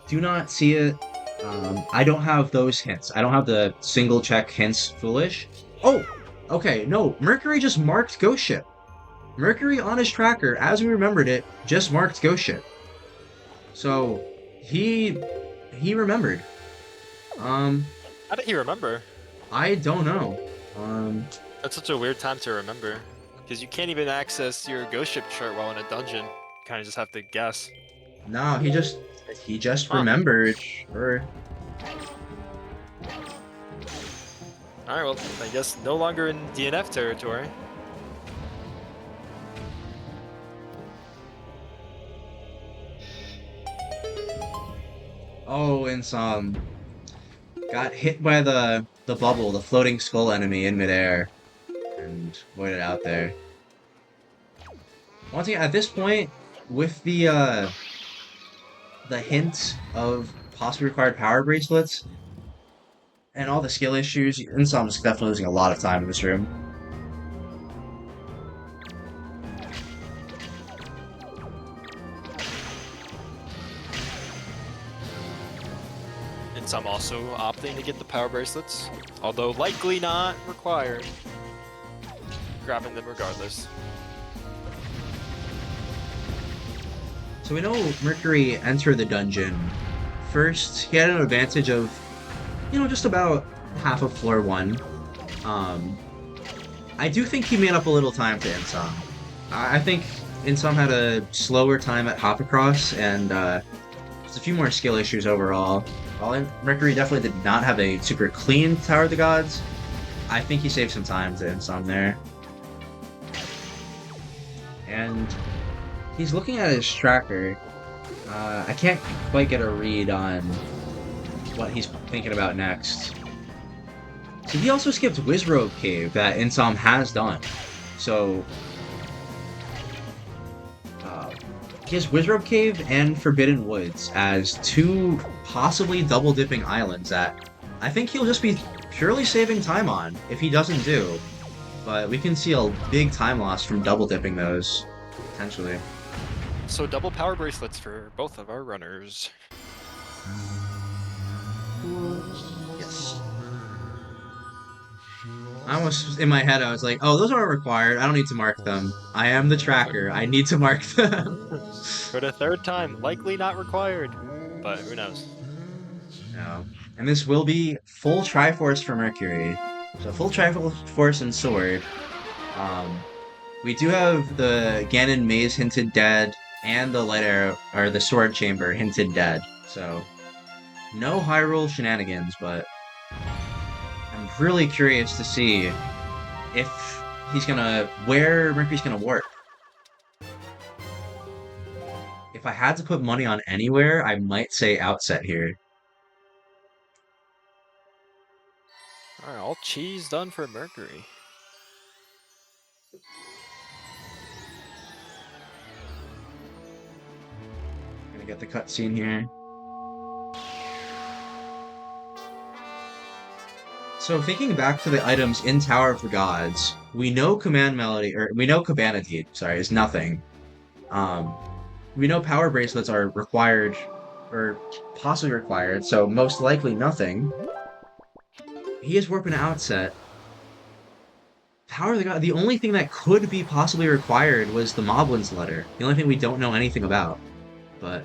do not see it. I don't have those hints. I don't have the single check hints foolish. Oh, okay, no, Mercury just marked ghost ship. Mercury on his tracker, as we remembered it, just marked ghost ship. So he remembered. How did he remember? I don't know. That's such a weird time to remember. Because you can't even access your ghost ship chart while in a dungeon. You kind of just have to guess. No, he just Huh. remembered. Or Alright, well, I guess no longer in DNF territory. oh, and some got hit by the bubble, the floating skull enemy in midair, and avoided out there. Once again, at this point, with the hint of possibly required power bracelets and all the skill issues, Insom's definitely losing a lot of time in this room. And some also opting to get the power bracelets, although likely not required. Grabbing them regardless. So we know Mercury entered the dungeon. First, he had an advantage of, just about half of floor 1. I do think he made up a little time to Insom. I think Insom had a slower time at Hop Across, and just a few more skill issues overall. While Mercury definitely did not have a super clean Tower of the Gods, I think he saved some time to Insom there. And he's looking at his tracker. I can't quite get a read on what he's thinking about next. So he also skipped Wizrobe Cave that Insom has done. So he has Wizrobe Cave and Forbidden Woods as two possibly double-dipping islands that I think he'll just be purely saving time on if he doesn't do. But we can see a big time loss from double-dipping those, potentially. So double power bracelets for both of our runners. Yes. I almost, in my head, I was like, oh, those aren't required. I don't need to mark them. I am the tracker. I need to mark them. For the third time, likely not required, but who knows. No. And this will be full Triforce for Mercury. So full Triforce and Sword. We do have the Ganon Maze hinted dead, and the Light Arrow, or the Sword Chamber hinted dead. So, no Hyrule shenanigans, but I'm really curious to see if where Mercury's gonna work. If I had to put money on anywhere, I might say Outset here. Alright, all cheese done for Mercury. Gonna get the cutscene here. So thinking back to the items in Tower of the Gods, we know Command Melody, or we know Cabana Deed, sorry, is nothing. We know Power Bracelets are required, or possibly required, so most likely nothing. He is warping Outset. Power of the God, the only thing that could be possibly required was the Moblin's Letter. The only thing we don't know anything about. But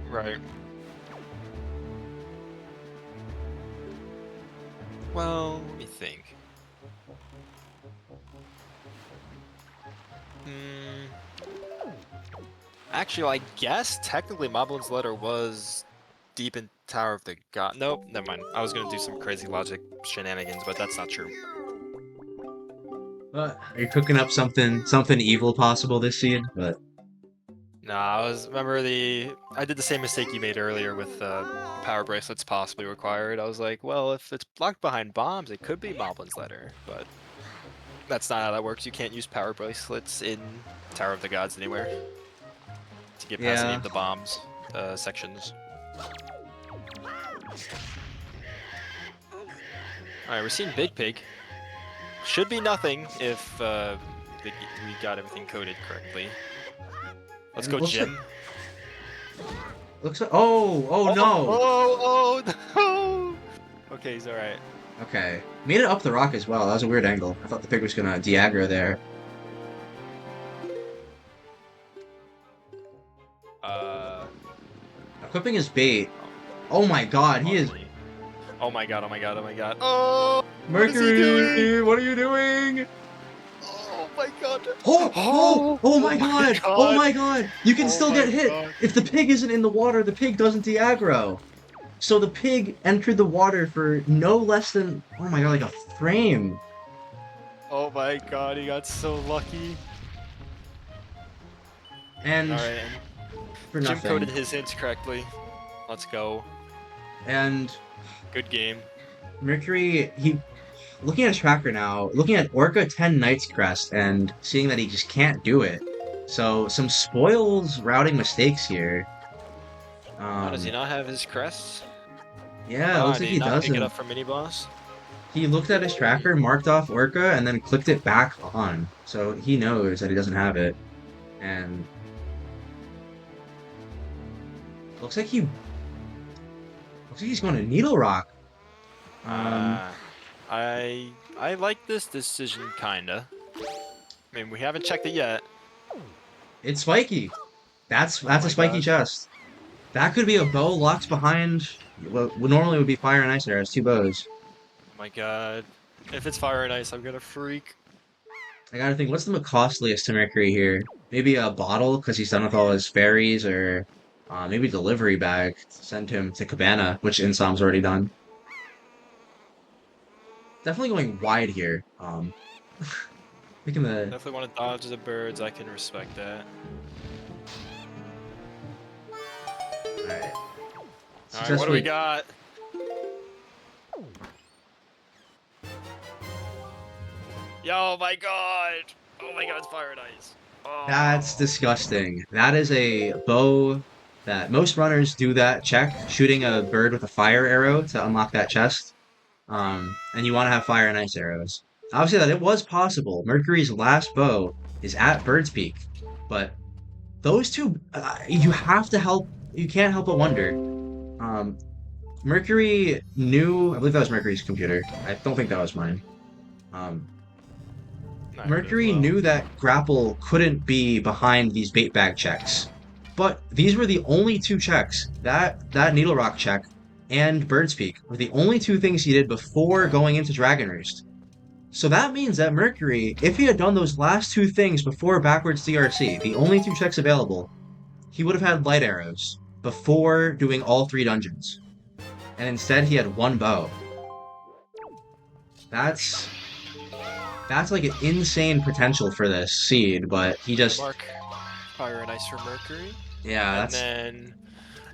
Right. Well, let me think. Actually, I guess technically Moblin's Letter was deep in Tower of the God. Nope, never mind. I was gonna do some crazy logic shenanigans, but that's not true. are you cooking up something evil possible this seed? But No, I did the same mistake you made earlier with power bracelets possibly required. I was like, well, if it's blocked behind bombs, it could be Moblin's Letter, but that's not how that works. You can't use power bracelets in Tower of the Gods anywhere to get past any yeah. of the bombs sections. Alright, we're seeing Big Pig. Should be nothing if we got everything coded correctly. Let's go, Jim. Looks like oh no. Oh no! Okay, he's alright. Okay. Made it up the rock as well. That was a weird angle. I thought the pig was gonna de-aggro there. Equipping his bait. Oh my god, he is... Oh my god, oh my god, oh my god. Oh! Mercury! What are you doing? Oh my god. Oh, oh, Oh, oh oh my my god! Oh god! my god! You can Oh still get my hit! god! If the pig isn't in the water, the pig doesn't de-aggro. So the pig entered the water for no less than, oh my god, like a frame. Oh my god, he got so lucky. And Alright, and for Jim coded nothing. his hints correctly. Let's go. And Good game. Mercury, he looking at his tracker now, looking at Orca 10 Knight's Crest and seeing that he just can't do it. So some spoils routing mistakes here. Oh, does he Um, not have his crest? yeah, it Ah, looks did like he he not pick it doesn't. up from mini boss? He looked at his tracker, marked off Orca, and then clicked it back on. So he knows that he doesn't have it. And looks like he's going to Needle Rock. Um, Uh, I like this decision kinda. I mean, we haven't checked it yet. it's spiky. Oh That's a my spiky god. chest. That could be a bow locked behind what normally would be fire and ice arrows, two bows. Oh my god. If it's fire and ice, I'm gonna freak. I gotta think, what's the most costliest to Mercury here? Maybe a bottle because he's done with all his fairies, or maybe delivery bag to send him to Cabana, which Insom's already done. Definitely going wide here. Making the Definitely want to dodge the birds. I can respect that. all right. All right, what do we Successfully. got? Yo, my god! Oh my god, it's fire and ice. That's Oh. disgusting. That is a bow that most runners do that check, shooting a bird with a fire arrow to unlock that chest. And you want to have fire and ice arrows. Obviously, that it was possible. Mercury's last bow is at Bird's Peak, but those two, you have to help. You can't help but wonder. Um, Mercury knew. I believe that was Mercury's computer. I don't think that was mine. Um, I could as Mercury well. knew that Grapple couldn't be behind these bait bag checks, but these were the only two checks. That Needle Rock check and Bird's Peak were the only two things he did before going into Dragon Roost. So that means that Mercury, if he had done those last two things before backwards DRC, the only two checks available, he would have had light arrows before doing all three dungeons. And instead he had one bow. That's that's like an insane potential for this seed, but he just Mark, fire and ice for Mercury. yeah, And that's then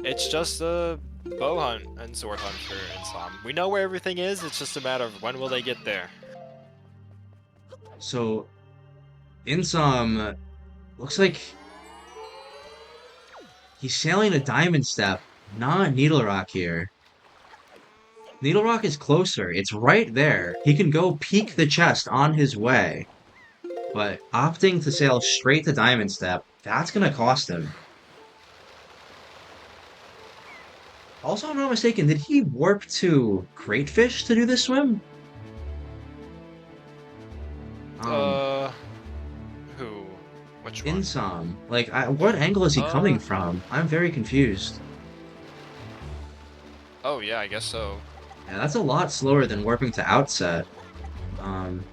it's just a bow hunt and sword hunt for Insom. We know where everything is, it's just a matter of when will they get there. so Insom looks like he's sailing a diamond step, not Needle Rock here. Needle Rock is closer. It's right there. He can go peek the chest on his way. But opting to sail straight to Diamond Step, that's gonna cost him. Also, if I'm not mistaken, did he warp to Greatfish to do this swim? Um, Uh, who? Which one? Insom. Like, what angle is he coming Uh, from? I'm very confused. oh yeah, I guess so. Yeah, that's a lot slower than warping to Outset. Um,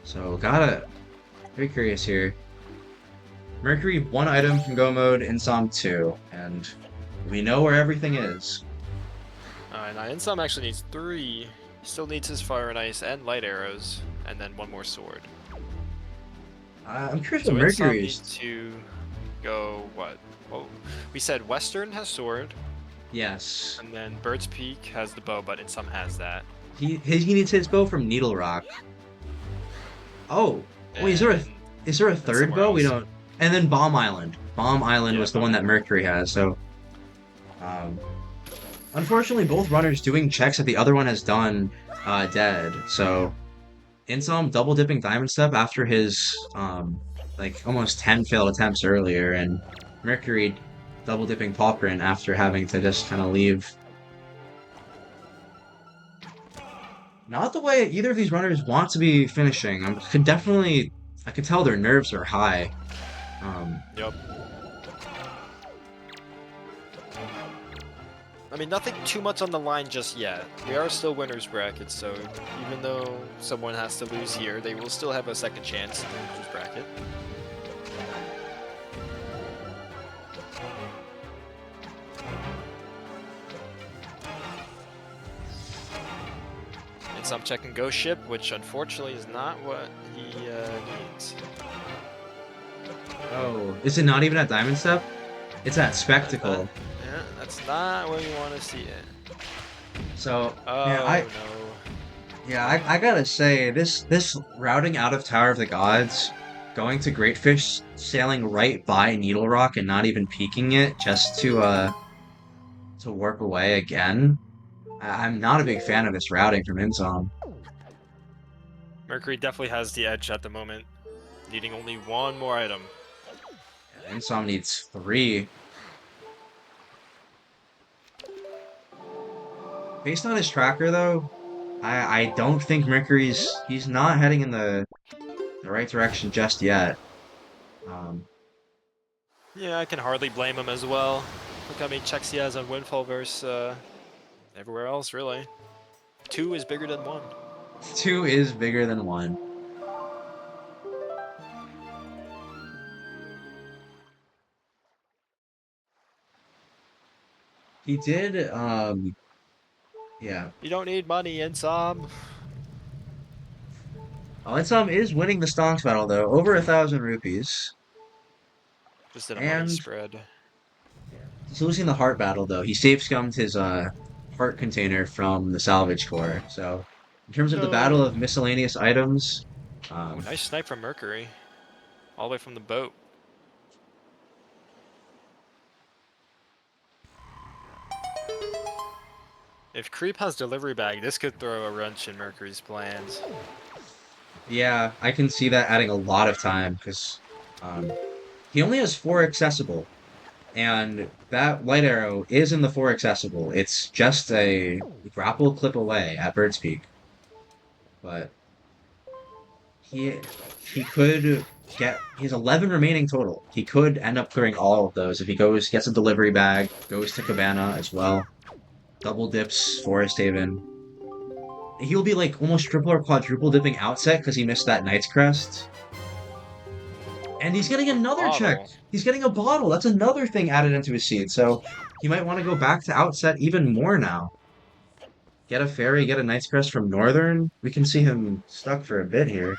so gotta very curious here. Mercury, one item from Go Mode, Insom two, and we know where everything is. Alright, now Insom actually needs 3. He still needs his fire and ice and light arrows, and then one more sword. I'm curious So what Insom Mercury's. needs to go what? Whoa. We said Western has sword, Yes. and then Bird's Peak has the bow, but Insom has that. He needs his bow from Needle Rock. Oh, wait, And is there a and third somewhere bow? We else. don't. And then Bomb Island. Bomb Island Yeah, was the one that Mercury has. So, um, unfortunately, both runners doing checks that the other one has done, dead. So, Insom double dipping Diamond Step after his like almost 10 failed attempts earlier, and Mercury double dipping Paw Print after having to just kind of leave. Not the way either of these runners want to be finishing. I could tell their nerves are high. Um, Yup. I mean, nothing too much on the line just yet. We are still winners bracket, so even though someone has to lose here, they will still have a second chance in the winners bracket. And some check and go ship, which unfortunately is not what he needs. Oh, is it not even at Diamond Step? It's at Spectacle. Yeah, that's not where you want to see it. So, man, Oh no. I gotta say, this routing out of Tower of the Gods, going to Great Fish, sailing right by Needle Rock and not even peeking it just to warp away again. I'm not a big fan of this routing from Insom. Mercury definitely has the edge at the moment, needing only one more item. Insom needs 3. Based on his tracker, though, I don't think he's not heading in the right direction just yet. Um, Yeah, I can hardly blame him as well. Look how many checks he has on Windfall versus everywhere else, really. 2 is bigger than 1. 2 is bigger than 1. He did, yeah. You don't need money, Insom. Insom is winning the Stonks battle, though, over 1,000 rupees. Just in a money And spread. he's losing the heart battle, though. He safe scummed his heart container from the salvage core. So, in terms of the battle No. of miscellaneous items, Ooh, nice snipe from Mercury. All the way from the boat. If Creep has delivery bag, this could throw a wrench in Mercury's plans. yeah, I can see that adding a lot of time because he only has 4 accessible, and that light arrow is in the 4 accessible. It's just a grapple clip away at Bird's Peak, but he he could he has 11 remaining total. He could end up clearing all of those if he gets a delivery bag, goes to Cabana as well, double dips Forest Haven. He'll be like almost triple or quadruple dipping outset because he missed that Knight's Crest. And he's getting another check. Bottle. He's getting a bottle. That's another thing added into his seed. So he might want to go back to outset even more now. Get a ferry, get a Knight's Crest from Northern. We can see him stuck for a bit here.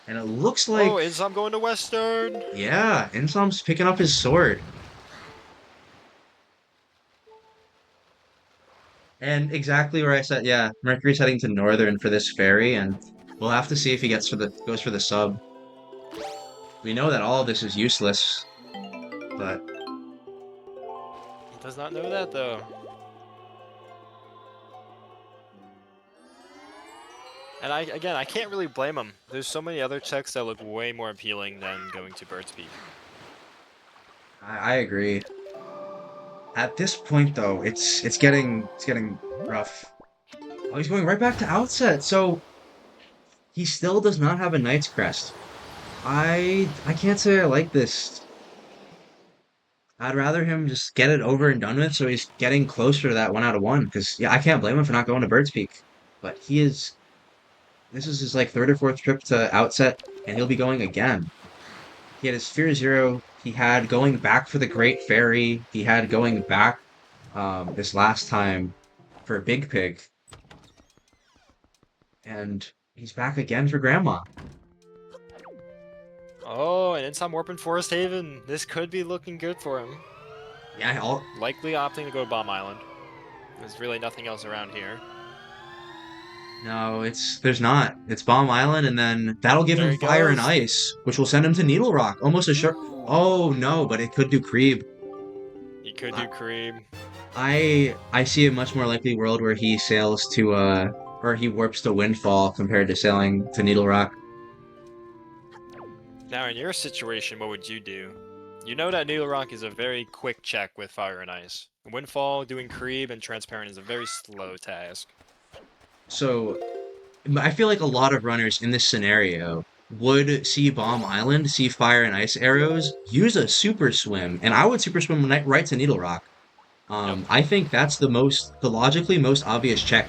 And it looks like, Oh, Insom going to Western. yeah, Insom's picking up his sword. And exactly where I said, yeah, Mercury's heading to Northern for this ferry, and we'll have to see if he goes for the sub. We know that all of this is useless, but He does not know that though. And I can't really blame him. There's so many other checks that look way more appealing than going to Bird's Peak. I agree. At this point, though, it's getting rough. Oh, he's going right back to outset, so he still does not have a Knight's Crest. I can't say I like this. I'd rather him just get it over and done with, so he's getting closer to that 1 out of 1. Because yeah, I can't blame him for not going to Bird's Peak, but he is. This is his like 3rd or 4th trip to outset, and he'll be going again. He had his Sphere Zero. He had going back for the Great Fairy. He had going back this last time for Big Pig. And he's back again for Grandma. Oh, and Insom warping Forest Haven. This could be looking good for him. Yeah, Likely opting to go to Bomb Island. There's really nothing else around here. no, there's not. It's Bomb Island, and then that'll give There him he Fire and goes. Ice, which will send him to Needle Rock. Almost a sure. Oh no, but it could do Creeb. He could I do Cream. I see a much more likely world where he sails to or he warps to Windfall compared to sailing to Needle Rock. Now, in your situation, what would you do? You know that Needle Rock is a very quick check with Fire and Ice. Windfall, doing Creep, and Transparent is a very slow task. So I feel like a lot of runners in this scenario would see Bomb Island, see fire and ice arrows, use a super swim, and I would super swim right to Needle Rock. Yep. I think that's the logically most obvious check,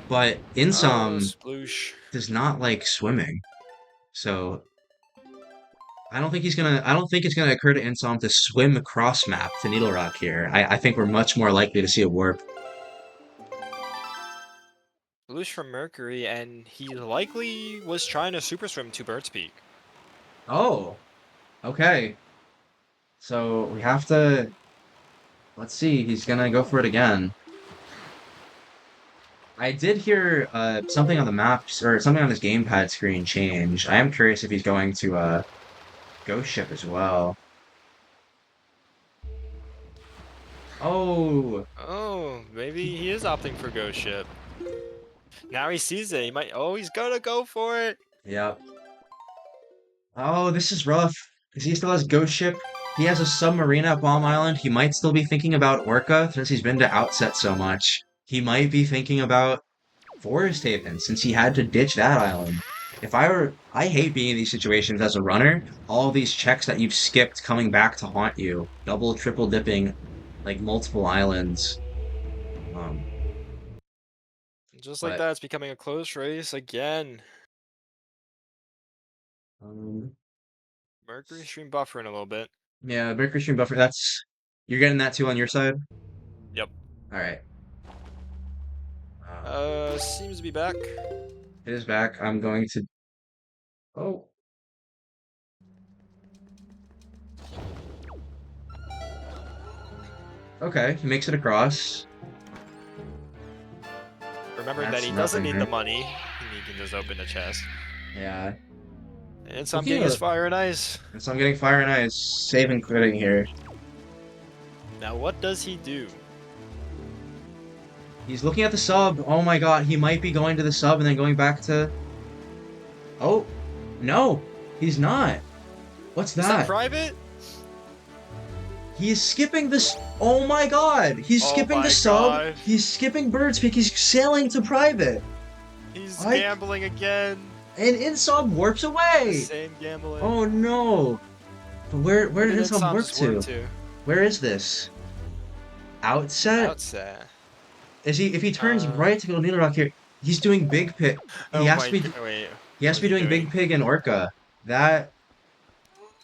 but Oh, Insom sploosh. does not like swimming, so I don't think it's gonna occur to Insom to swim across map to Needle Rock here. I think we're much more likely to see a warp. Sploosh from Mercury, and he likely was trying to super swim to Bird's Peak. Oh, okay. So we have to, let's see, he's gonna go for it again. I did hear something on the maps or something on his gamepad screen change. I am curious if he's going to Ghost Ship as well. Oh, Oh, maybe he is opting for Ghost Ship. Now he sees it. He might. Oh, he's gonna go for it. yep. Oh, this is rough. Because he still has Ghost Ship. He has a submarine at Bomb Island. He might still be thinking about Orca since he's been to Outset so much. He might be thinking about Forest Haven since he had to ditch that island. I hate being in these situations as a runner. All these checks that you've skipped coming back to haunt you, double, triple dipping, like multiple islands. Um, Just like but that, it's becoming a close race again. um, Mercury stream buffering a little bit. yeah, Breaker Stream Buffer. That's you're getting that too on your side. Yep. All right. Um, Seems to be back. it is back. I'm going to. Oh, okay. He makes it across. Remembering that That's he doesn't nothing need there. the money, he can just open the chest. Yeah. And so I'm Looking getting his at. fire and ice. So I'm getting fire and ice, save and quitting here. Now what does he do? He's looking at the sub. Oh my god, he might be going to the sub and then going back to. Oh, no, he's not. What's Is that that? private? He's skipping this. Oh my god, he's Oh skipping the my sub. god. He's skipping Bird's Peak. He's sailing to private. He's I gambling again. and Insom warps The away. same gambling. Oh no. But where did Insom Insom warp just warp to? to? Where is this? Outset? Outset. Is he if he turns Uh, right to go to Needle Rock here, he's doing Big Pig. He oh has my to be god, wait. he has What to be is he doing Big doing? Pig and Orca. That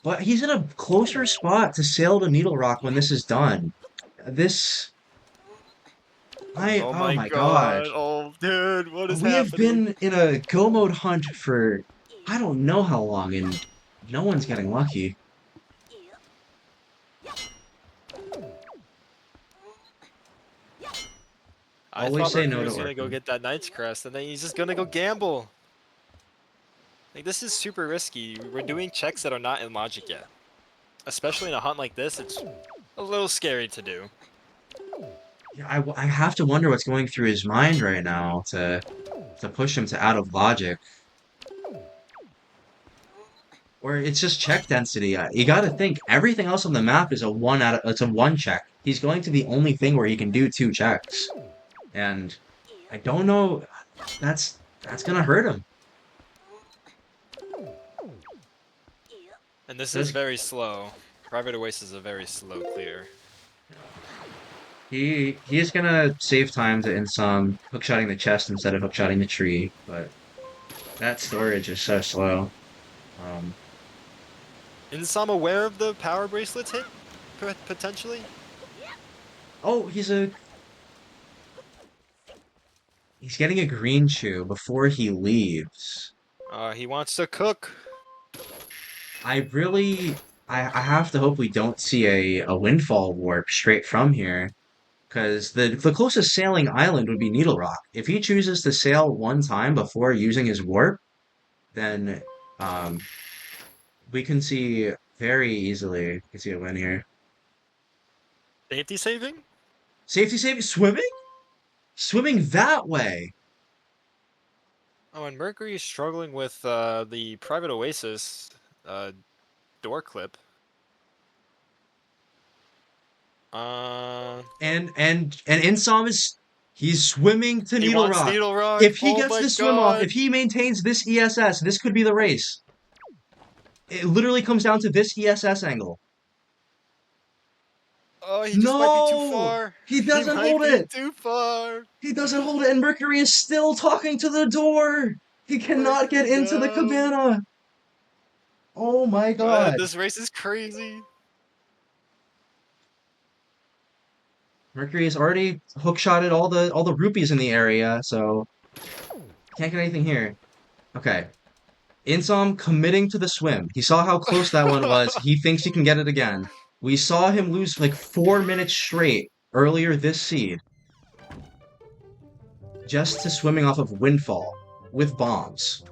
but he's in a closer spot to sail to Needle Rock when this is done. This Oh oh my my god. god. Oh dude, what is We have happening? been in a go mode hunt for I don't know how long and no one's getting lucky. I Always thought say Mercury no to was gonna go Orca. get that Knight's Crest, and then he's just gonna go gamble. Like, this is super risky. We're doing checks that are not in logic yet. Especially in a hunt like this, it's a little scary to do. Yeah, I have to wonder what's going through his mind right now to push him to out of logic. Or it's just check density. You got to think everything else on the map is a it's a one check. He's going to the only thing where he can do two checks, and I don't know. That's gonna hurt him. And this is Does very slow. Private Oasis is a very slow clear. he is gonna save time to in some hookshotting the chest instead of hookshotting the tree, but that storage is so slow. Um, Is Sam aware of the power bracelets hit? Potentially? oh, he's getting a green chew before he leaves. He wants to cook. I really, I have to hope we don't see a windfall warp straight from here, because the closest sailing island would be Needle Rock. If he chooses to sail one time before using his warp, then um, we can see very easily, we can see a win here. Safety saving? Safety save, swimming? Swimming that way. Oh, and Mercury is struggling with the Private Oasis door clip. Uh, And Insom is he's swimming to he Needle wants Rock. Needle Rock. If he Oh gets my this swim off, god. if he maintains this ESS, this could be the race. It literally comes down to this ESS angle. Oh, he just might be too No! far. He He doesn't might hold be it! too far. He doesn't hold it, and Mercury is still talking to the door! He cannot get Mercury, into the no. cabana! Oh my god. This race is crazy. Mercury has already hookshotted all the rupees in the area, so can't get anything here. Okay. Insom committing to the swim. He saw how close that one was. He thinks he can get it again. We saw him lose like 4 minutes straight earlier this seed just to swimming off of Windfall with bombs.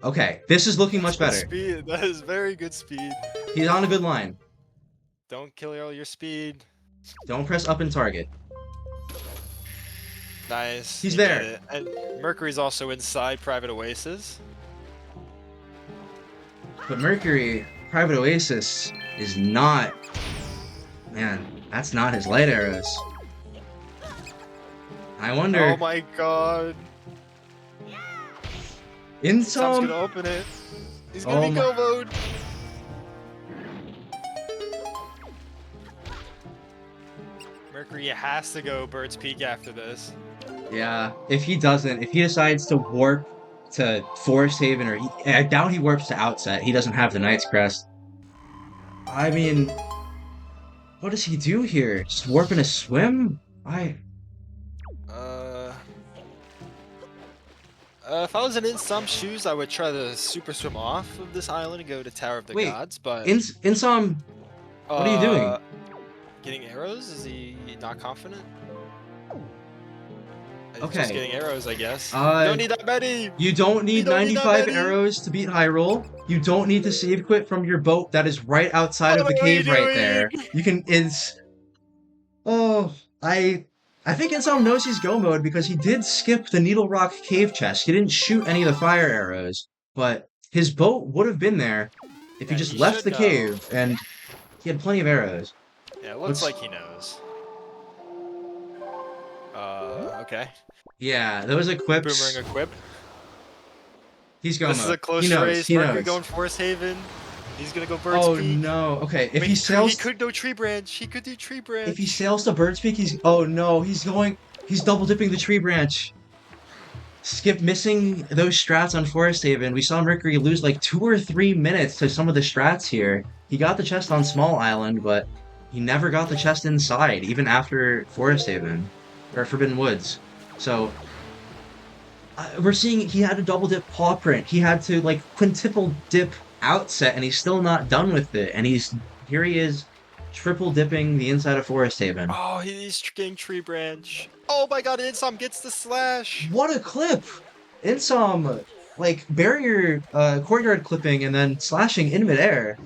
Okay, this is looking That's much good better. speed. That is very good speed. He's on a good line. Don't kill all your speed. Don't press up and target. Nice. He's You did there. it. And Mercury's also inside Private Oasis. But Mercury, Private Oasis, is not. Man, that's not his light arrows. I wonder. Oh my god. Tom's Insom. gonna open it. He's Oh gonna be my- go mode. Mercury has to go Bird's Peak after this. Yeah, if he doesn't, if he decides to warp to Forest Haven, or I doubt he warps to Outset. He doesn't have the Knight's Crest. I mean, what does he do here? Just warp in a swim? Uh, if I was in some shoes, I would try to super swim off of this island and go to Tower of the Wait, Gods, but... Insom, what are you doing? Getting arrows? Is he not confident? He's Okay. just getting arrows, I guess. Uh, You don't need that many! You don't need don't need that 95 many. arrows to beat Hyrule. You don't need to save quit from your boat that is right outside of the What are you cave right there. doing? You can, it's... Oh, I think Insom knows he's go mode because he did skip the Needle Rock cave chest. He didn't shoot any of the fire arrows, but his boat would have been there if he Yeah, just he left should the know. cave, and he had plenty of arrows. Yeah, it looks Let's- like he knows. Okay. Yeah, those equips. Boomerang equip. He's go This mode. is a close he knows. race. He Mercury knows. going Forest Haven. He's gonna go Bird's Oh Peak. no. Okay, if Wait, he sails. he could go Tree Branch. He could do Tree Branch. If he sails to Bird's Peak, he's. Oh no, he's going. He's double dipping the tree branch. Skip missing those strats on Forest Haven. We saw Mercury lose like 2 or 3 minutes to some of the strats here. He got the chest on Small Island, but he never got the chest inside, even after Forest Haven. Or Forbidden Woods. So. We're seeing he had to double dip paw print. He had to like quintuple dip outset, and he's still not done with it. And here he is, triple dipping the inside of Forest Haven. Oh, he's getting Tree Branch. Oh my god, Insom gets the slash. What a clip! Insom, like barrier, courtyard clipping, and then slashing in midair.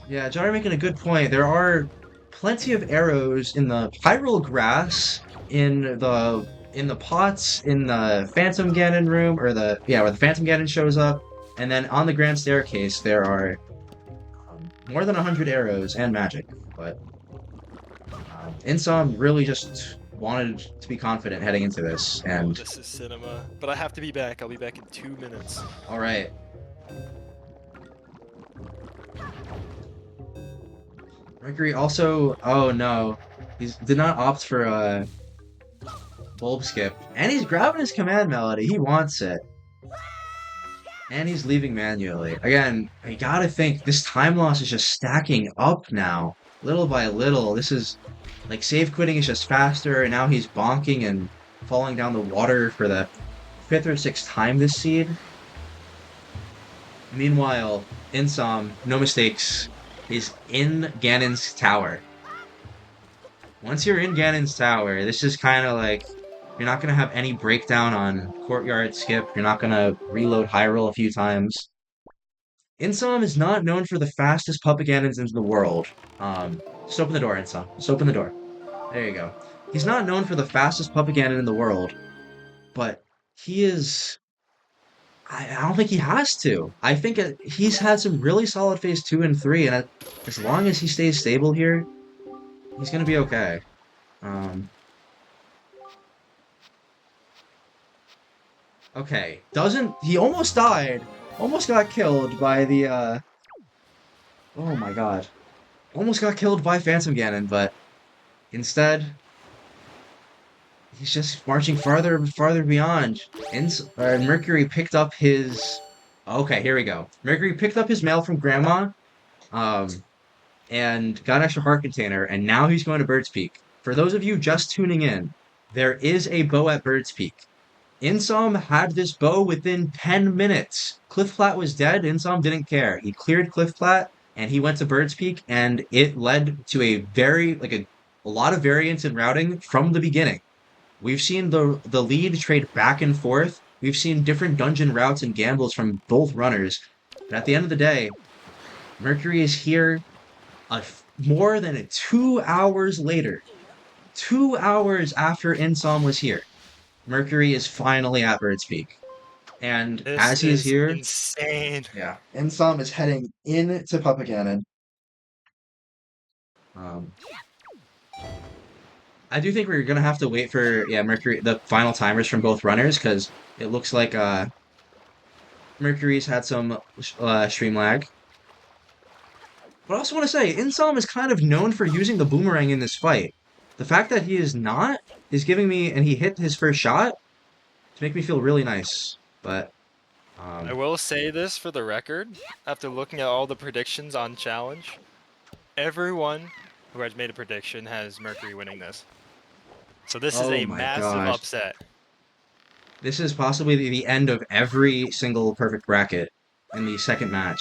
Yeah, Jar making a good point. There are plenty of arrows in the Hyrule grass, in the pots, in the Phantom Ganon room, or where the Phantom Ganon shows up, and then on the Grand Staircase there are more than 100 arrows and magic. But Insom really just wanted to be confident heading into this, Oh, and this is cinema. But I have to be back. I'll be back in 2 minutes. all right. Mercury also, oh no, he did not opt for a bulb skip, and he's grabbing his command melody. He wants it, and he's leaving manually. Again, I gotta think this time loss is just stacking up now, little by little. This is like save quitting is just faster, and now he's bonking and falling down the water for the 5th or 6th time this seed. Meanwhile, Insom, no mistakes, is in Ganon's tower. Once you're in Ganon's tower, this is kind of like, you're not going to have any breakdown on Courtyard skip, you're not going to reload Hyrule a few times. Insom is not known for the fastest puppet Ganons into the world. Just open the door, Insom. Just open the door. There you go. He's not known for the fastest puppet Ganon in the world, but he is... I don't think he has to. I think he's had some really solid phase 2 and 3, and as long as he stays stable here, he's gonna be okay. Okay, doesn't he almost died? Almost got killed by the oh my god. Almost got killed by Phantom Ganon, but instead he's just marching farther and farther beyond. Mercury picked up his okay, here we go. Mercury picked up his mail from Grandma, um, and got an extra heart container, and now he's going to Bird's Peak. For those of you just tuning in, there is a bow at Bird's Peak. Insom had this bow within 10 minutes. Cliff Flat was dead. Insom didn't care. He cleared Cliff Flat and he went to Bird's Peak, and it led to a lot of variance in routing from the beginning. We've seen the lead trade back and forth. We've seen different dungeon routes and gambles from both runners. But at the end of the day, Mercury is here more than 2 hours later. 2 hours after Insom was here. Mercury is finally at Bird's Peak. And This as he is is here, insane. yeah, Insom is heading into Papa Ganon. um, I do think we're gonna have to wait for Mercury the final timers from both runners because it looks like Mercury's had some stream lag. But I also want to say, Insom is kind of known for using the boomerang in this fight. The fact that he is not is giving me, and he hit his first shot to make me feel really nice. But I will say this for the record, after looking at all the predictions on Challenge, everyone who has made a prediction has Mercury winning this. So this is oh a my massive gosh, upset. this is possibly the end of every single perfect bracket in the second match.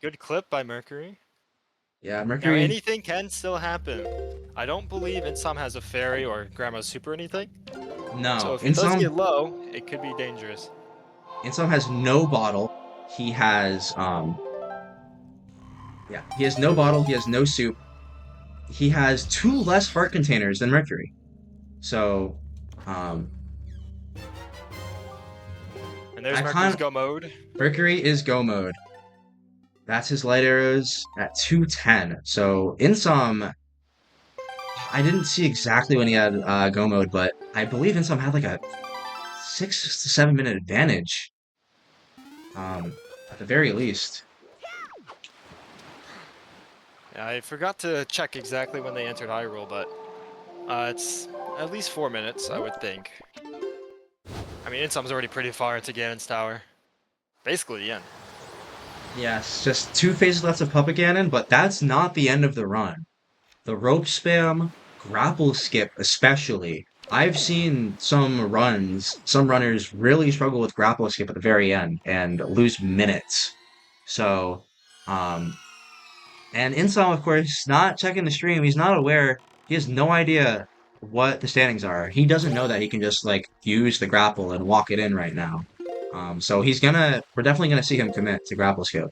Good clip by Mercury. Yeah, Now Mercury. anything can still happen. I don't believe Insom has a fairy or Grandma's super or anything. So No, if it does get low, it could be dangerous. Insom has no bottle. He has yeah, he has no bottle. He has no soup. He has two less heart containers than Mercury. So, um, And there's I Mercury's can't. go mode. Mercury is go mode. That's his light arrows at 210. So Insom, I didn't see exactly when he had go mode, but I believe Insom had like a 6 to 7 minute advantage. At the very least. Yeah, I forgot to check exactly when they entered Hyrule, but it's at least 4 minutes, I would think. I mean, Insom's already pretty far into Ganon's tower. Basically, yeah. Yes, just two phases left of Puppet Ganon, but that's not the end of the run. The rope spam, grapple skip especially. I've seen some runners really struggle with grapple skip at the very end and lose minutes. So, um, and Insom, of course, not checking the stream. He's not aware. He has no idea what the standings are. He doesn't know that he can just like use the grapple and walk it in right now. So we're definitely gonna see him commit to grapple skip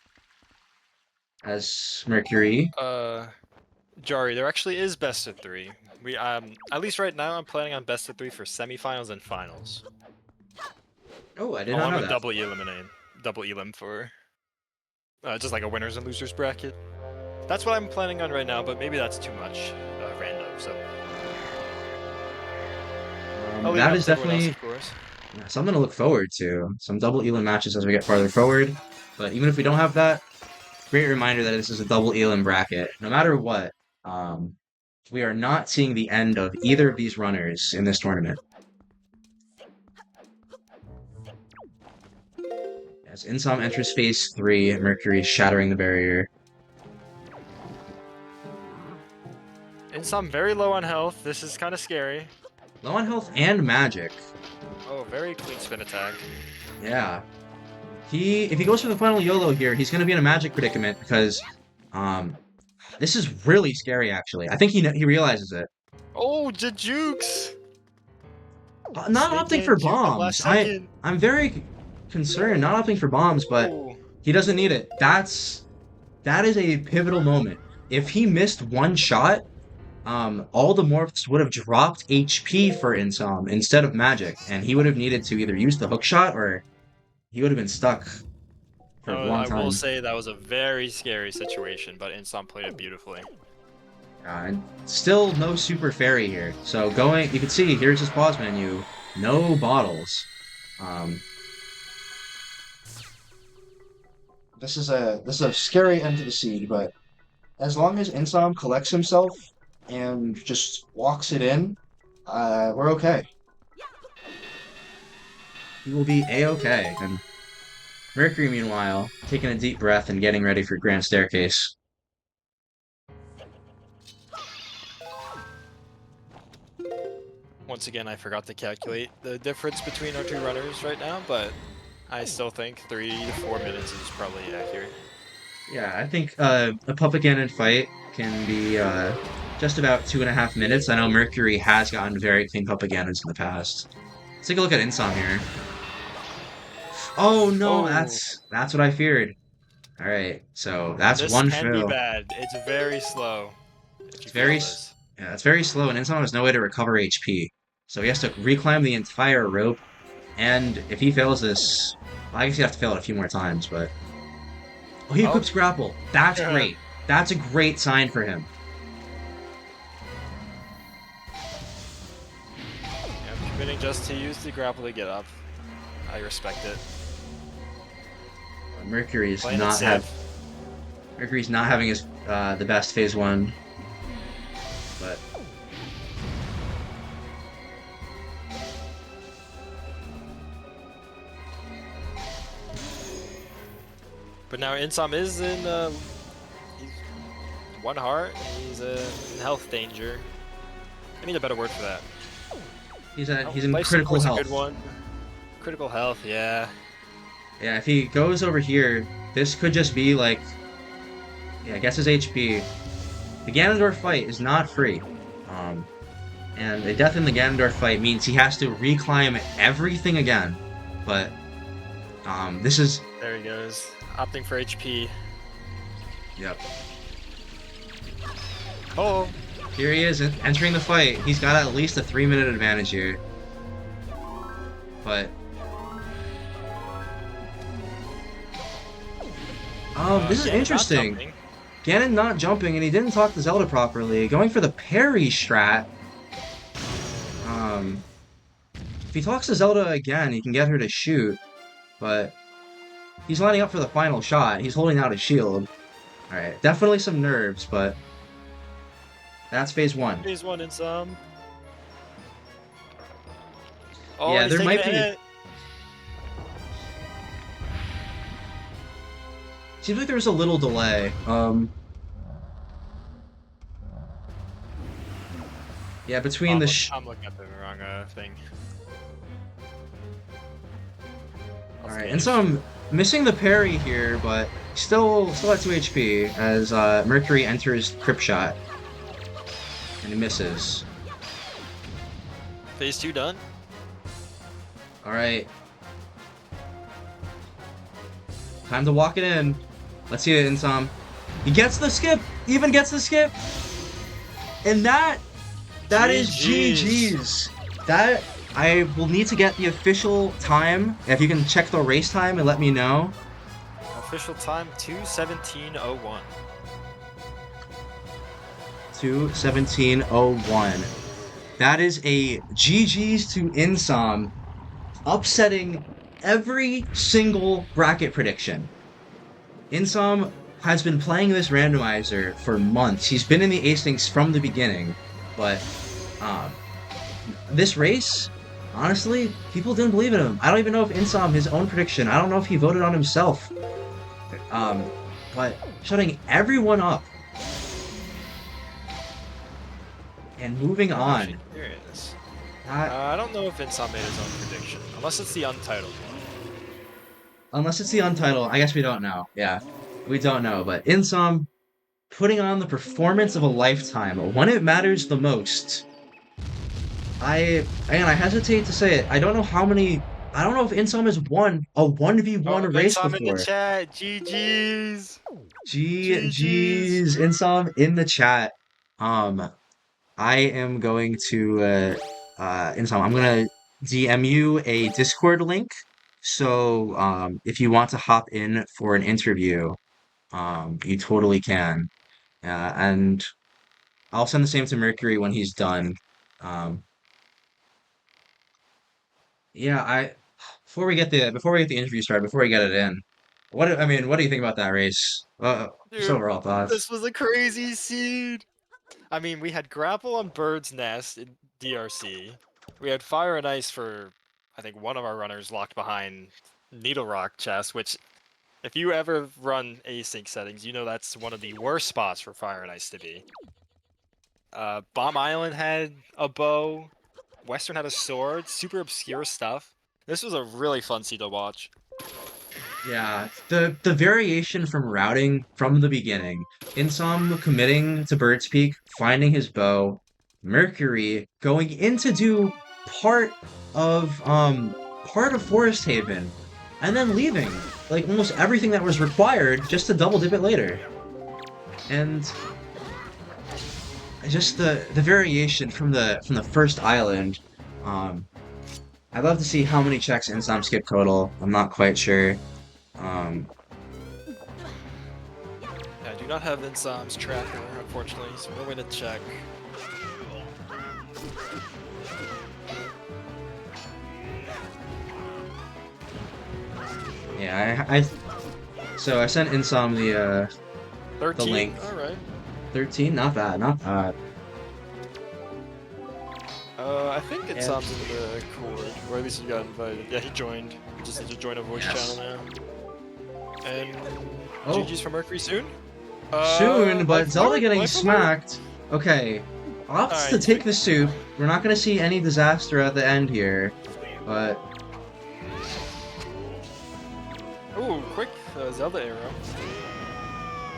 as Mercury. Jari, there actually is best of 3. We at least right now I'm planning on best of 3 for semifinals and finals. Oh, I did not Along know with that. double elim for just like a winners and losers bracket. That's what I'm planning on right now, but maybe that's too much random. So I'll leave it That up is to everyone else, definitely of course. something to look forward to. Some double Elam matches as we get farther forward. But even if we don't have that, great reminder that this is a double Elam bracket. No matter what, um, we are not seeing the end of either of these runners in this tournament. As Insom enters phase 3, Mercury is shattering the barrier. Insom very low on health. This is kind of scary. Low on health and magic. Oh, very clean spin attack. Yeah. If he goes for the final YOLO here, he's going to be in a magic predicament because this is really scary actually. I think he realizes it. Oh, Jajukes! Not opting for Juke at bombs. last second. I'm very concerned not opting for bombs, but Oh. he doesn't need it. That is a pivotal moment. If he missed one shot, all the morphs would have dropped HP for Insom instead of magic, and he would have needed to either use the hook shot or he would have been stuck for a long I will time. say that was a very scary situation, but Insom played it beautifully. And still no super fairy here. So you can see here's his pause menu. No bottles. Um, this is a scary end to the seed, but as long as Insom collects himself and just walks it in, we're okay. He will be a-okay. And Mercury, meanwhile, taking a deep breath and getting ready for Grand Staircase. Once again, I forgot to calculate the difference between our two runners right now, but I still think 3 to 4 minutes is probably accurate. Yeah, I think a Puppet Cannon fight can be just about 2.5 minutes. I know Mercury has gotten very clean Puppet Cannons in the past. Let's take a look at Insom here. Oh no, Oh, that's what I feared. All right, so that's this one can be fail. bad. It's very slow if It's you very fail s- this. yeah, it's very slow, and Insom has no way to recover HP. So he has to reclimb the entire rope, and if he fails this, well, I guess you have to fail it a few more times. But oh, he Oh, equips grapple. That's yeah, great. That's a great sign for him. committing just to use the grapple to get up. I respect it. Mercury's Playing it not have safe. Mercury's not having his the best phase one, but But now Insom is in he's one heart. He's in health danger. I need a better word for that. he's in Life critical support's a health. good one. Critical health, yeah. Yeah, if he goes over here, this could just be like yeah, guess his HP. The Ganondorf fight is not free. Um, and a death in the Ganondorf fight means he has to reclimb everything again. But this is There he goes. Opting for HP. yep. Oh, Here he is entering the fight. He's got at least a 3 minute advantage here. But this is Ganon not interesting. jumping. Ganon not jumping, and he didn't talk to Zelda properly. Going for the parry strat. Um, if he talks to Zelda again, he can get her to shoot. But he's lining up for the final shot. He's holding out his shield. Alright, definitely some nerves, but that's phase one. Phase one in some. Oh, Yeah, and he's there taking might a be. hit. Seems like there's a little delay. Yeah, Oh, between the I'm looking at the wrong thing. I'll Alright, scan and it. so I'm missing the parry here, but still at 2 HP as Mercury enters Crypt Shot and he misses. Phase two done. Alright, time to walk it in. Let's see it in some. He gets the skip! Even gets the skip! And that is GG's. GG's. That I will need to get the official time. If you can check the race time and let me know. Official time 2:17:01. 2:17:01. That is a GG's to Insom, upsetting every single bracket prediction. Insom has been playing this randomizer for months. He's been in the Acings from the beginning, but um, this race, honestly, people didn't believe in him. I don't even know if Insom, his own prediction, I don't know if he voted on himself. Um, but shutting everyone up and moving I'm actually on. curious. That, I don't know if Insom made his own prediction, unless it's the untitled one. unless it's the untitled, I guess we don't know. Yeah, we don't know. But Insom putting on the performance of a lifetime when it matters the most. I hesitate to say it. I don't know how many. I don't know if Insom has won a 1v1 Oh, race Insom in the before. chat. GG's. GG's. GG's Insom in the chat. Um, I am going to Insom. I'm gonna DM you a Discord link. So if you want to hop in for an interview, you totally can. And I'll send the same to Mercury when he's done. Um, yeah, I before we get the interview started, before we get it in, I mean, what do you think about that race? Just Dude, overall thoughts. this was a crazy scene. I mean, we had grapple on Bird's Nest in DRC. We had Fire and Ice for, I think, one of our runners locked behind Needle Rock chest, which, if you ever run async settings, you know that's one of the worst spots for Fire and Ice to be. Bomb Island had a bow. Western had a sword. Super obscure stuff. This was a really fun scene to watch. Yeah, the variation from routing from the beginning, Insom committing to Bird's Peak, finding his bow, Mercury going in to do part part of Forest Haven, and then leaving like almost everything that was required just to double dip it later. And just the variation from the first island, um, I'd love to see how many checks Insom skip total. I'm not quite sure. Um, Yeah, I do not have Insom's tracker, unfortunately, so no way to check. yeah, so I sent Insom the 13? link. Alright. 13, not bad, not bad. I think Yeah. Insom's in the Cord, or at least he got invited. Yeah, he joined. You just need to join a voice channel Yes. now. And Oh, GG's for Mercury soon? soon, but Life Zelda alert? getting Life alert? smacked. Okay, opts to Alright, take the soup. We're not gonna see any disaster at the end here, but ooh, quick Zelda arrow.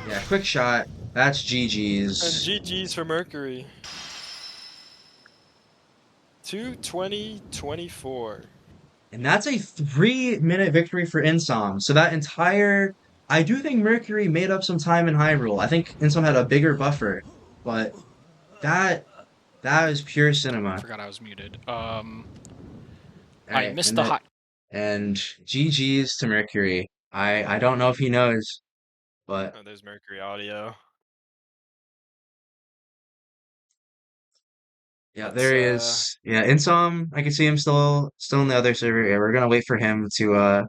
yeah, quick shot. That's And GG's. GG's for Mercury. 2:20:24. And that's a 3-minute victory for Insom. So that entire, I do think Mercury made up some time in Hyrule. I think Insom had a bigger buffer, but that that is pure cinema. Forgot I was muted. All I right, missed the hot. and GG's to Mercury. I don't know if he knows, but Oh, there's Mercury audio. yeah, That's there he is. Yeah, Insom, I can see him still in the other server. Yeah, we're gonna wait for him to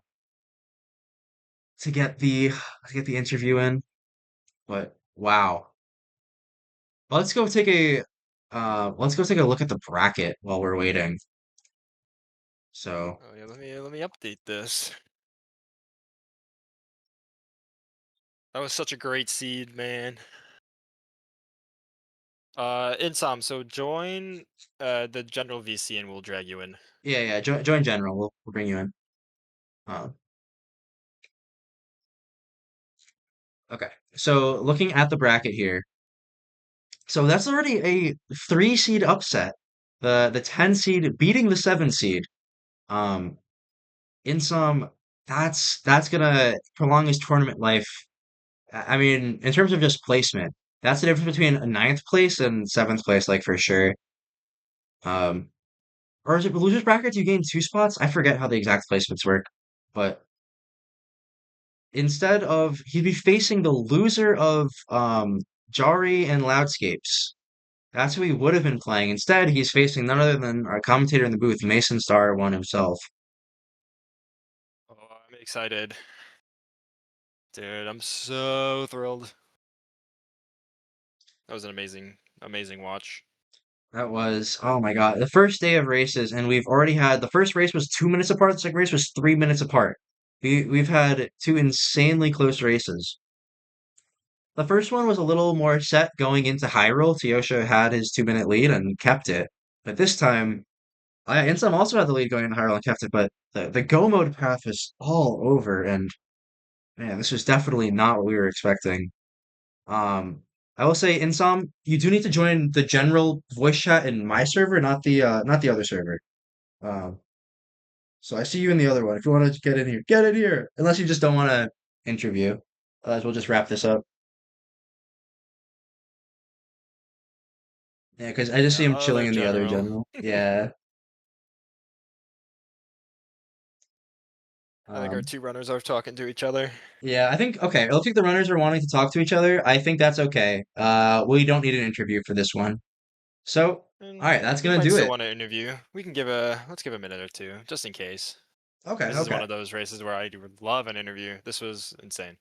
get the interview in. But wow. Let's go take a let's go take a look at the bracket while we're waiting. So oh yeah, let me update this. That was such a great seed, man. Insom, so join the general VC and we'll drag you in. yeah, join general. We'll bring you in. Um, okay. So looking at the bracket here, so that's already a 3 seed upset. The 10 seed beating the 7 seed. Um, in some that's gonna prolong his tournament life. I mean, in terms of just placement, that's the difference between a ninth place and seventh place, like for sure. Um, or is it losers brackets? You gain 2 spots. I forget how the exact placements work, but instead of he'd be facing the loser of Jari and Loudscapes. That's who he would have been playing. Instead, he's facing none other than our commentator in the booth, Mason Star one himself. Oh, I'm excited. Dude, I'm so thrilled. That was an amazing watch. That was, oh my God, the first day of races, and we've already had the first race was 2 minutes apart, the second race was 3 minutes apart. We've had 2 insanely close races. The first one was a little more set going into Hyrule. Teosha had his 2 minute lead and kept it. But this time, Insum also had the lead going into Hyrule and kept it, but the go mode path was all over, and man, this was definitely not what we were expecting. Um, I will say, Insum, you do need to join the general voice chat in my server, not the other server. Um, so I see you in the other one. If you want to get in here, get in here. Unless you just don't want to interview. Otherwise, we'll just wrap this up. Yeah, because I just see Yeah, him chilling other in the other general. general. Yeah. I think our Um, two runners are talking to each other. yeah, I think okay. It looks like the runners are wanting to talk to each other. I think that's okay. We don't need an interview for this one. So, all And right, that's we gonna might do still it. want to interview. Let's give a minute or two, just in case. Okay, This is okay. one of those races where I would love an interview. This was insane.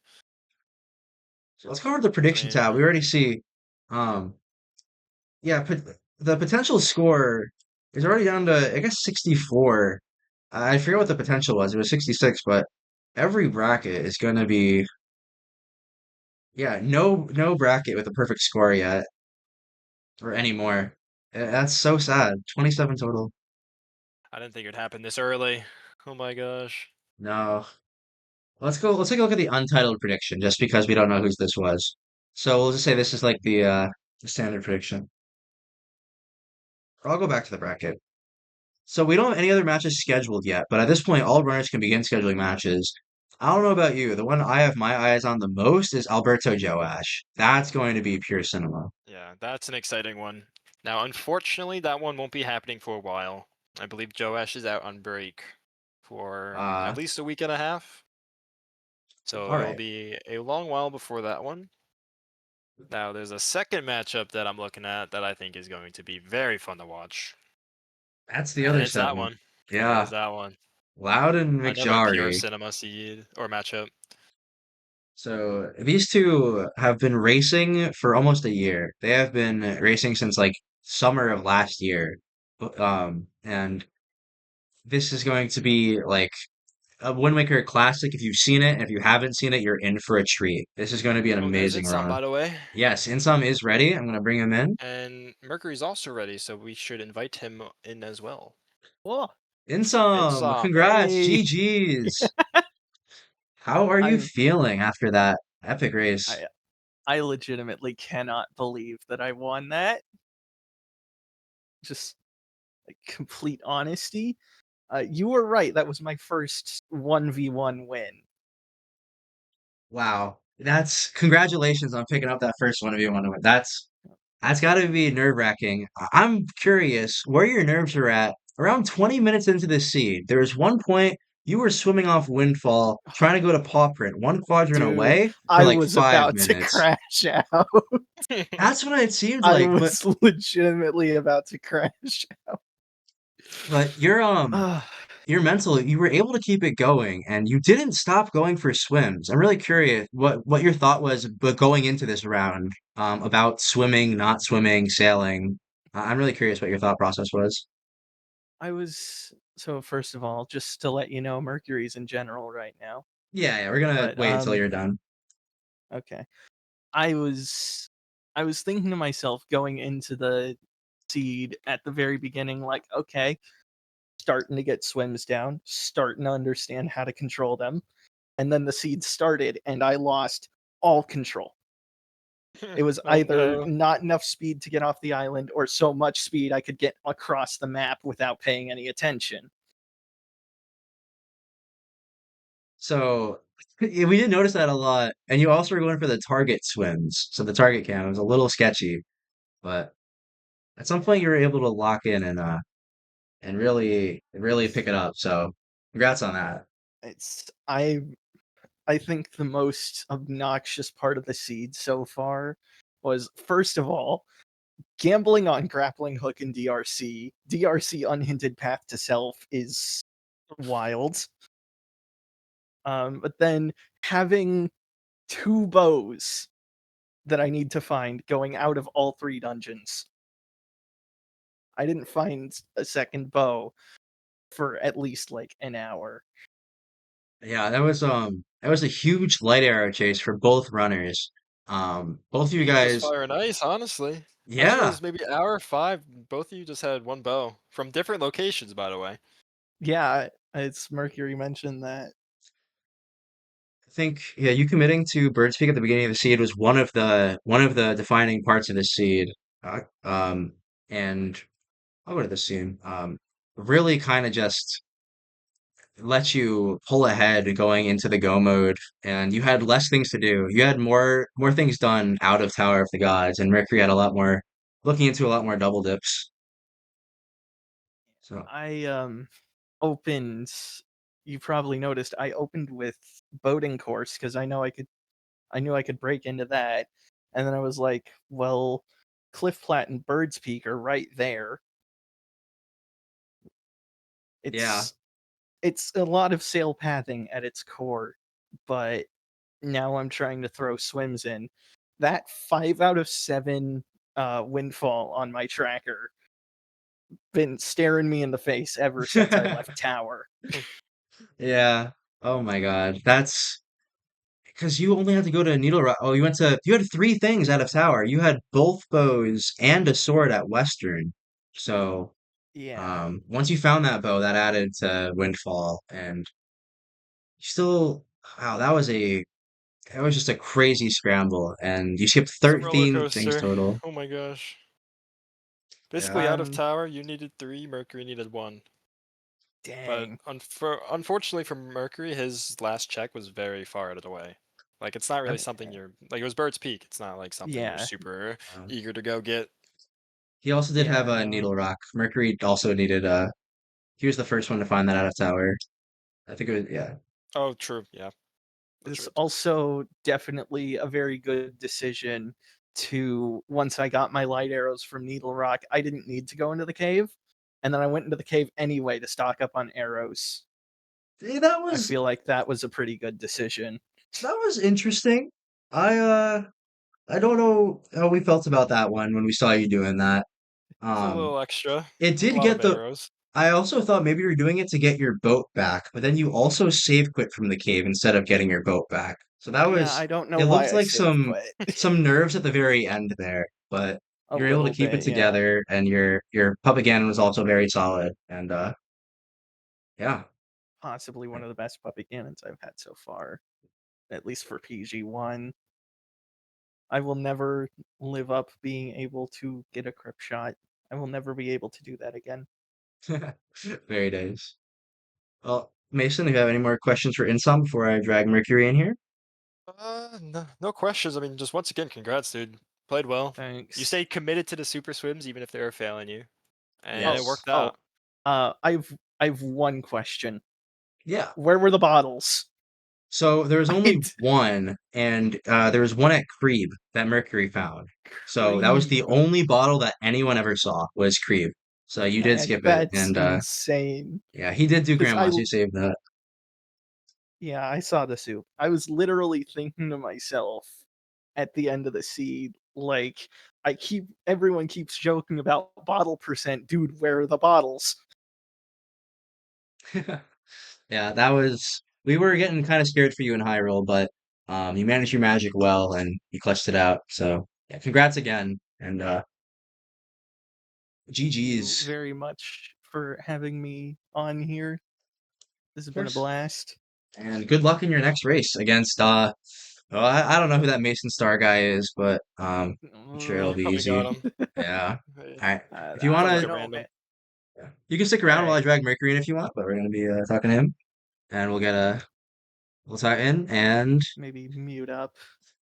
So let's go over the I prediction tab. mean, We already see, um, yeah, the potential score is already down to, I guess, 64. I forget what the potential was. It was 66, but every bracket is going to be, yeah, no bracket with a perfect score yet or anymore. That's so sad. 27 total. I didn't think it would happen this early. Oh my gosh. No. Let's take a look at the untitled prediction just because we don't know whose this was. So we'll just say this is like the standard prediction. Or I'll go back to the bracket. So we don't have any other matches scheduled yet, but at this point, all runners can begin scheduling matches. I don't know about you. The one I have my eyes on the most is Alberto Joash. That's going to be pure cinema. Yeah, that's an exciting one. Now, unfortunately, that one won't be happening for a while. I believe Joash is out on break for at Uh, least a week and a half. So all it'll right. be a long while before that one. Now, there's a second matchup that I'm looking at that I think is going to be very fun to watch. That's the And other it's that seven. one. It is Yeah. that one. Loud and Another pure McJari. cinema seed or matchup. So these two have been racing for almost a year. They have been racing since like summer of last year. And this is going to be like a Wind Waker classic. If you've seen it, and if you haven't seen it, you're in for a treat. This is going to be an Oh, there's amazing Insom, run. by the way. Yes, Insum is ready. I'm going to bring him in. And Mercury's also ready, so we should invite him in as well. Well, Insum, Insom, congrats, hey, GG's. How are you I'm feeling after that epic race? I I legitimately cannot believe that I won that. Just like complete honesty. You were right. That was my first 1v1 win. Wow, that's congratulations on picking up that first one of you want to win. That's got to be nerve-wracking. I'm curious where your nerves are at. Around 20 minutes into this seed, there was one point you were swimming off Windfall, trying to go to Paw Print, one quadrant Dude, away for I like was five about to minutes. crash out. That's what it seemed I like, but was legitimately about to crash but your out. your mental, you were able to keep it going and you didn't stop going for swims. I'm really curious what your thought was but going into this round about swimming, not swimming, sailing. I'm really curious what your thought process was. I was so first of all, just to let you know, Mercury's in general right now. Yeah, we're gonna But wait until you're done. okay. I was I was thinking to myself going into the seed at the very beginning, like, okay, starting to get swims down, starting to understand how to control them. And then the seed started and I lost all control. It was Oh either no. not enough speed to get off the island or so much speed I could get across the map without paying any attention. So yeah, we did notice that a lot. And you also were going for the target swims. So the target cam was a little sketchy, but at some point you were able to lock in and really pick it up. So congrats on that. It's I think the most obnoxious part of the seed so far was first of all gambling on grappling hook and DRC. DRC unhinted path to self is wild. But then having two bows that I need to find going out of all three dungeons. I didn't find a second bow for at least like an hour. Yeah, that was a huge light arrow chase for both runners. Both of you Me and just guys, fire and ice, honestly. I think it yeah, was maybe hour 5. Both of you just had one bow from different locations, by the way. Yeah, it's Mercury mentioned that. I think yeah, you committing to Bird's Peak at the beginning of the seed was one of the defining parts of the seed. Uh, um, and I'll go to this scene. Really kind of just let you pull ahead going into the go mode, and you had less things to do. You had more things done out of Tower of the Gods, and Mercury had a lot more looking into a lot more double dips. So I opened you probably noticed I opened with boating course because I knew I could break into that. And then I was like, well, Cliff Plat and Bird's Peak are right there. yeah, It's it's a lot of sail pathing at its core, but now I'm trying to throw swims in. That 5 out of 7 windfall on my tracker been staring me in the face ever since I left tower. Yeah. Oh my God. That's because you only had to go to Needle Rock. Oh, you had three things out of tower. You had both bows and a sword at Western. So, Yeah. once you found that bow, that added to Windfall, and you still, wow, that was just a crazy scramble, and you skipped It's a roller 13 things coaster. total. Oh my gosh. Basically, Yeah. out of Um tower, you needed 3, Mercury needed 1. But dang. unfortunately for Mercury, his last check was very far out of the way. Like, it's not really I- something you're like. It was Bird's Peak. It's not like something you're Yeah. super um, eager to go get. he also did have Yeah, a no. Needle Rock. Mercury also needed he was the first one to find that out of tower. I think it was, yeah. Oh, true. Yeah, that's It's right. also definitely a very good decision to once I got my light arrows from Needle Rock, I didn't need to go into the cave. And then I went into the cave anyway to stock up on arrows. Eh, I feel like that was a pretty good decision. that was interesting. I don't know how we felt about that one when we saw you doing that. It was a Um, little extra. it A did lot get of the. arrows. I also thought maybe you were doing it to get your boat back, but then you also save quit from the cave instead of getting your boat back. So that Yeah, was. I don't know It why looked I like save quit. some nerves at the very end there, but A you were able to little keep it bit, yeah. together, and your pup again was also very solid. And yeah. Possibly one of the best puppy cannons I've had so far, at least for PG1. I will never live up being able to get a crip shot. I will never be able to do that again. Very nice. Well, Mason, if you have any more questions for Insom before I drag Mercury in here? No, no questions. I mean, just once again, congrats, dude. Played well. You Thanks. stayed committed to the super swims even if they were failing you, and it Oh, Yes. worked oh. out. I've one question. Yeah. Where were the bottles? So there was only I one, and there was one at Crebe that Mercury found. So that was the Creeb. only bottle that anyone ever saw was Crebe. So you did Heck, skip it, that's and insane. yeah, he did do Cause Grandma's. He saved that. yeah, I saw the soup. I was literally thinking to myself at the end of the seed, like, everyone keeps joking about bottle percent. Dude, where are the bottles? Yeah, that was. We were getting kind of scared for you in high roll, but you managed your magic well and you clutched it out. So yeah, congrats again, and Thank you GG's. very much for having me on here. This has Of been a course. blast. And good luck in your next race against well, I don't know who that Mason Star guy is, but I'm sure it'll You Uh, be probably got easy. him. Yeah. Hey, All right. If you I sounds like don't wanna, a know, man. random. yeah, you can stick All around while I right, drag Mercury in if you want, but we're gonna be talking to him, and we'll talk in, and maybe mute up.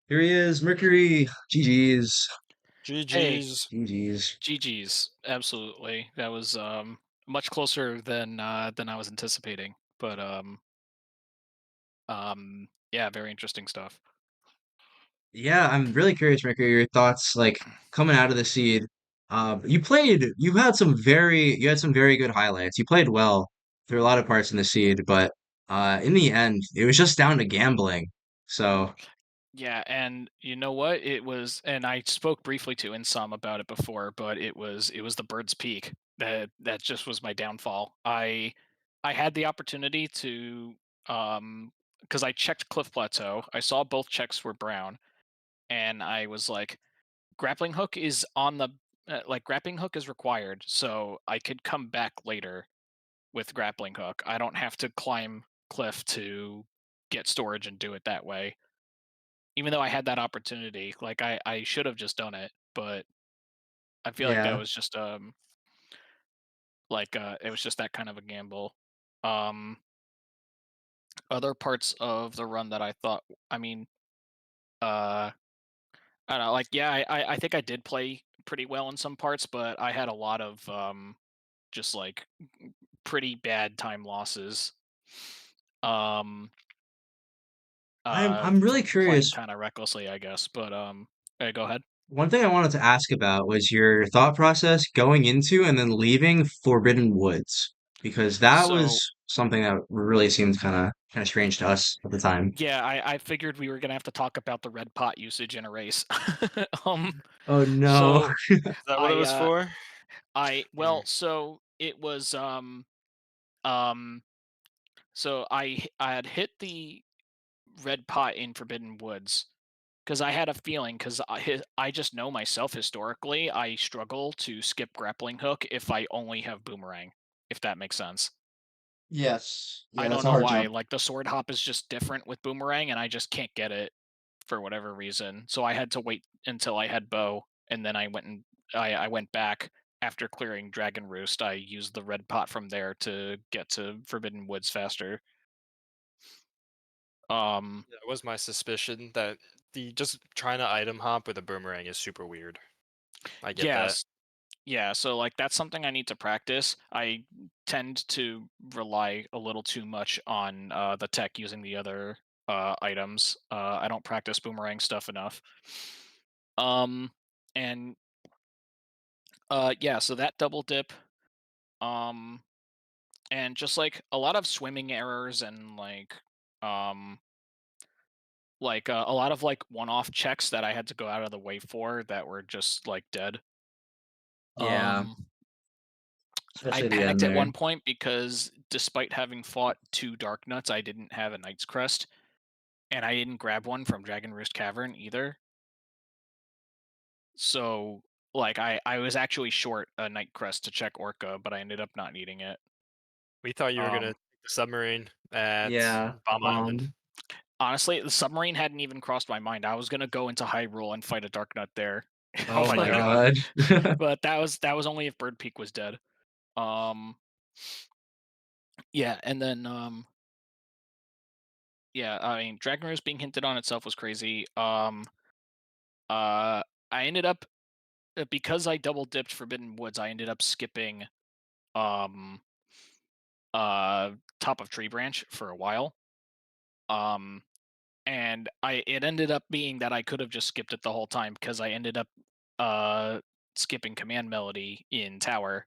here he is, Mercury. GG's. Hey, GG's. GG's. GG's. Absolutely. That was much closer than I was anticipating. But yeah, very interesting stuff. Yeah, I'm really curious, Mercury, your thoughts like coming out of the seed. You had some very good highlights. You played well through a lot of parts in the seed, but in the end, it was just down to gambling. So, Yeah, and you know what? It was, and I spoke briefly to Insom about it before, but it was the Bird's Peak that just was my downfall. I had the opportunity to because I checked Cliff Plateau. I saw both checks were brown, and I was like, grappling hook is on the like grappling hook is required, so I could come back later with grappling hook. I don't have to climb cliff to get storage and do it that way. Even though I had that opportunity, like I should have just done it, but I feel like that yeah. was just it was just that kind of a gamble. Um Other parts of the run that I thought, I mean, uh I don't know, like yeah, I think I did play pretty well in some parts, but I had a lot of just like pretty bad time losses. Um I'm really from playing curious. kind of recklessly, I guess. But go ahead. One thing I wanted to ask about was your thought process going into and then leaving Forbidden Woods, because that So was something that really seemed kind of strange to us at the time. Yeah, I figured we were gonna have to talk about the red pot usage in a race. um, Oh no. so Is that what it I was for? well, so it was um, so I had hit the red pot in Forbidden Woods because I had a feeling because I just know myself historically I struggle to skip grappling hook if I only have boomerang, if that makes sense. Yes. I Yeah, that's don't a know hard why. jump. Like the sword hop is just different with boomerang, and I just can't get it for whatever reason. So I had to wait until I had bow, and then I went back after clearing Dragon Roost. I used the red pot from there to get to Forbidden Woods faster. Um, That was my suspicion that the just trying to item hop with a boomerang is super weird. I get that. yes, yeah. So like that's something I need to practice. I tend to rely a little too much on the tech using the other items. I don't practice boomerang stuff enough. Um, and yeah, so that double dip. Um, and just like a lot of swimming errors and um a lot of like one-off checks that I had to go out of the way for that were just like dead. Yeah, Um, I especially the end panicked at there. one point because despite having fought two Dark Nuts, I didn't have a Knight's Crest, and I didn't grab one from Dragon Roost Cavern either. So like I was actually short a Knight Crest to check Orca, but I ended up not needing it. We thought you were gonna Um, take the submarine at Yeah. Bomb Island. Honestly, the submarine hadn't even crossed my mind. I was gonna go into Hyrule and fight a Dark Nut there. Oh Oh my my but god. God. but that was only if Bird Peak was dead. Um, yeah, and then yeah, I mean, Dragon Rose being hinted on itself was crazy. Uh, I ended up because I double dipped Forbidden Woods. I ended up skipping um uh top of Tree Branch for a while. Um, and it ended up being that I could have just skipped it the whole time because I ended up uh skipping Command Melody in Tower,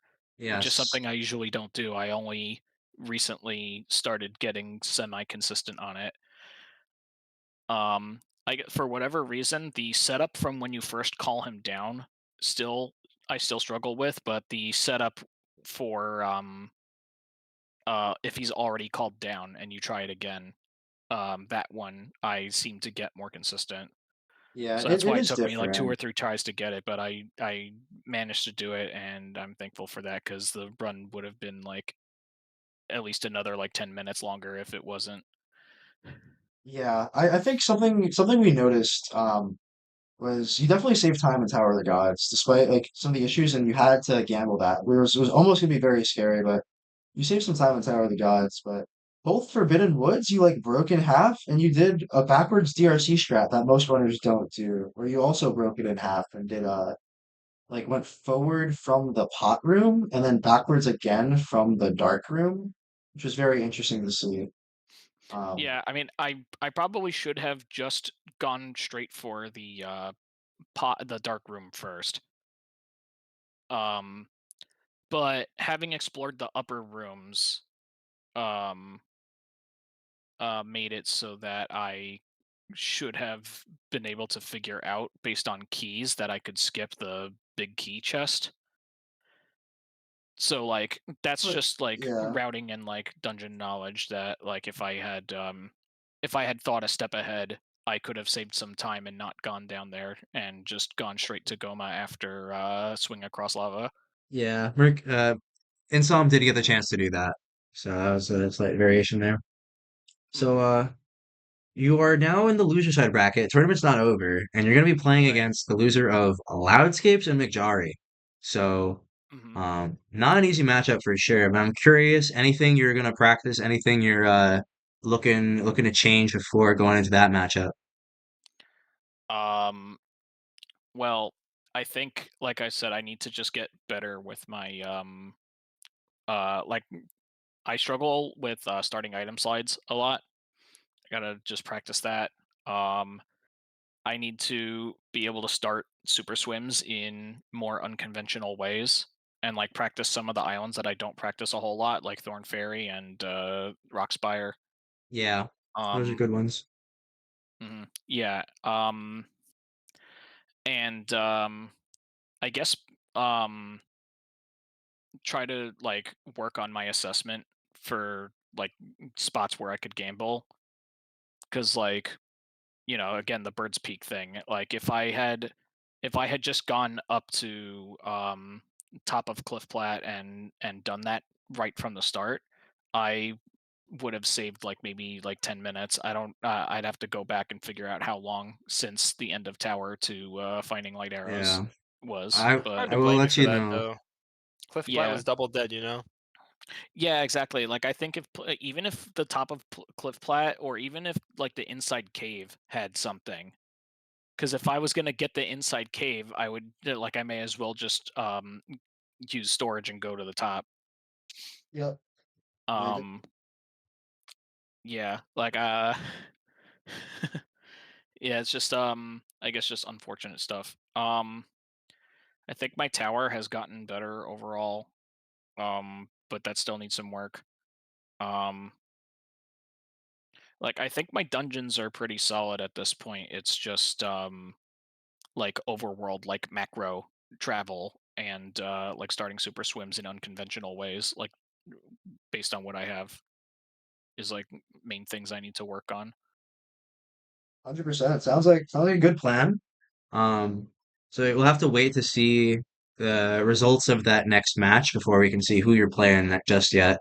which is Yes. something I usually don't do. I only recently started getting semi consistent on it. For whatever reason, the setup from when you first call him down still I still struggle with, but the setup for if he's already called down and you try it again, that one I seem to get more consistent. Yeah, So that's it why it is took me like two or different. three tries to get it, but I managed to do it, and I'm thankful for that because the run would have been like at least another like 10 minutes longer if it wasn't. Yeah, I think something we noticed was you definitely saved time in Tower of the Gods, despite like some of the issues, and you had to gamble that. It was almost gonna be very scary, but you saved some time in Tower of the Gods. But both Forbidden Woods, you like broke in half, and you did a backwards DRC strat that most runners don't do, where you also broke it in half and did like went forward from the pot room and then backwards again from the dark room, which was very interesting to see. Um, Yeah, I mean, I probably should have just gone straight for the dark room first. Um, but having explored the upper rooms, um, made it so that I should have been able to figure out based on keys that I could skip the big key chest. So like that's but just like yeah. routing and like dungeon knowledge that like if I had thought a step ahead, I could have saved some time and not gone down there and just gone straight to Goma after swing across lava. Yeah. Insom did get the chance to do that. So that was a slight variation there. So Hmm. you are now in the loser side bracket. Tournament's not over, and you're gonna be playing Right. against the loser of Loudscapes and McJari. So Hmm. not an easy matchup for sure. But I'm curious, anything you're gonna practice, anything you're looking to change before going into that matchup? Um, well, I think like I said, I need to just get better with my like I struggle with starting item slides a lot. I gotta just practice that. Um, I need to be able to start super swims in more unconventional ways and like practice some of the islands that I don't practice a whole lot, like Thorn Fairy and Rockspire. Yeah, those are Um, good ones. yeah. And I guess um try to like work on my assessment for like spots where I could gamble, because like, again, the bird's peak thing, like if I had just gone up to top of Cliff Plat and done that right from the start, I would have saved like maybe like 10 minutes. I don't I'd have to go back and figure out how long since the end of tower to finding light arrows Yeah, was, I Hard but I to will blame you let for you that know. though. Cliff Flat yeah. was double dead, you know? Yeah, exactly. Like I think even if the top of Cliff Plat, or even if like the inside cave had something, because if I was gonna get the inside cave, I would like I may as well just use storage and go to the top. Yep. Believe it. Um, yeah, like yeah, it's just I guess just unfortunate stuff. I think my tower has gotten better overall, but that still needs some work. Um, like I think my dungeons are pretty solid at this point. It's just like overworld, like macro travel, and like starting super swims in unconventional ways, like based on what I have, is like main things I need to work on. 100%. Sounds like a good plan. Um, so we'll have to wait to see the results of that next match before we can see who you're playing just yet.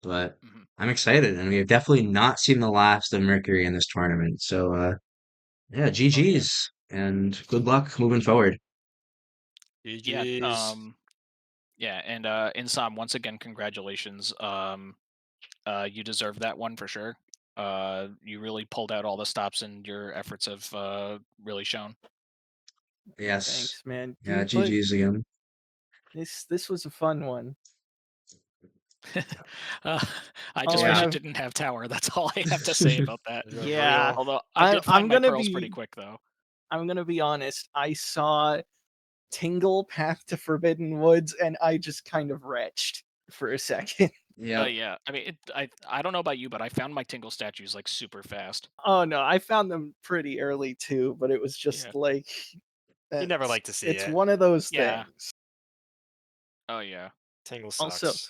But Hmm. I'm excited, and we have definitely not seen the last of Mercury in this tournament. So, yeah, Oh yeah, GG's and good luck moving forward. yeah, GG's. yeah, and Insom, once again, congratulations. You deserve that one for sure. You really pulled out all the stops, and your efforts have really shown. Yes, Thanks, man. yeah, Dude, but GG's again. this was a fun one. uh, I All just I wish Yeah. it have, didn't have tower. That's all I have to say about that. Is it yeah. real? Although I I did find I'm my gonna pearls pretty be quick though. I'm gonna be honest. I saw Tingle Path to Forbidden Woods, and I just kind of retched for a second. Yep. Yeah, I mean, I don't know about you, but I found my Tingle statues like super fast. Oh no, I found them pretty early too, but it was Yeah. just like You never like to see it's it. one of those Yeah. things. Oh yeah. Tingle Also, sucks.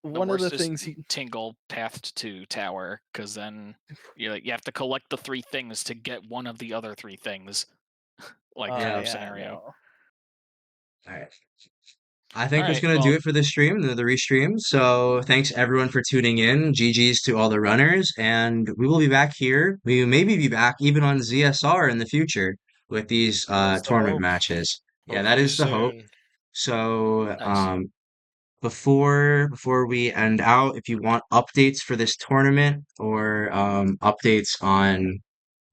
The one of the worst is things you Tingle Pathed to Tower, because then you have to collect the three things to get one of the other three things, like oh kind Yeah. of yeah, scenario. no. All right. I All think that's right. gonna do Well. it for this stream, the restream. So thanks everyone for tuning in. GG's to all the runners, and we will be back here. We will maybe be back even on ZSR in the future with these That's the tournament hope. matches. Yeah, that Hopefully is the hope. soon. So Nice. before we end out, if you want updates for this tournament or updates on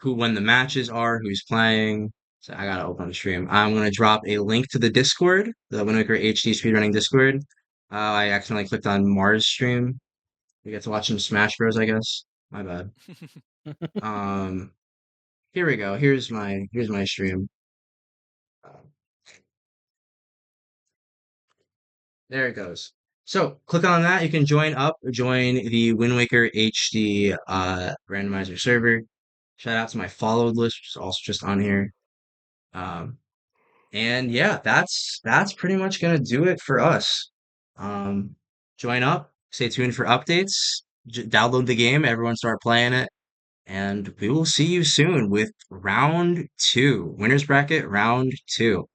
who when the matches are, who's playing. So I gotta open the stream. I'm gonna drop a link to the Discord, the WWHD speedrunning Discord. I accidentally clicked on Mars stream. We get to watch some Smash Bros, I guess. My bad. Um, here we go. Here's my stream. Uh, There it goes. So click on that. You can join the Wind Waker HD randomizer server. Shout out to my followed list, which is also just on here. Um, and yeah, that's pretty much gonna do it for us. Um, join up, stay tuned for updates, download the game, everyone start playing it, and we will see you soon with round two, winners bracket round two.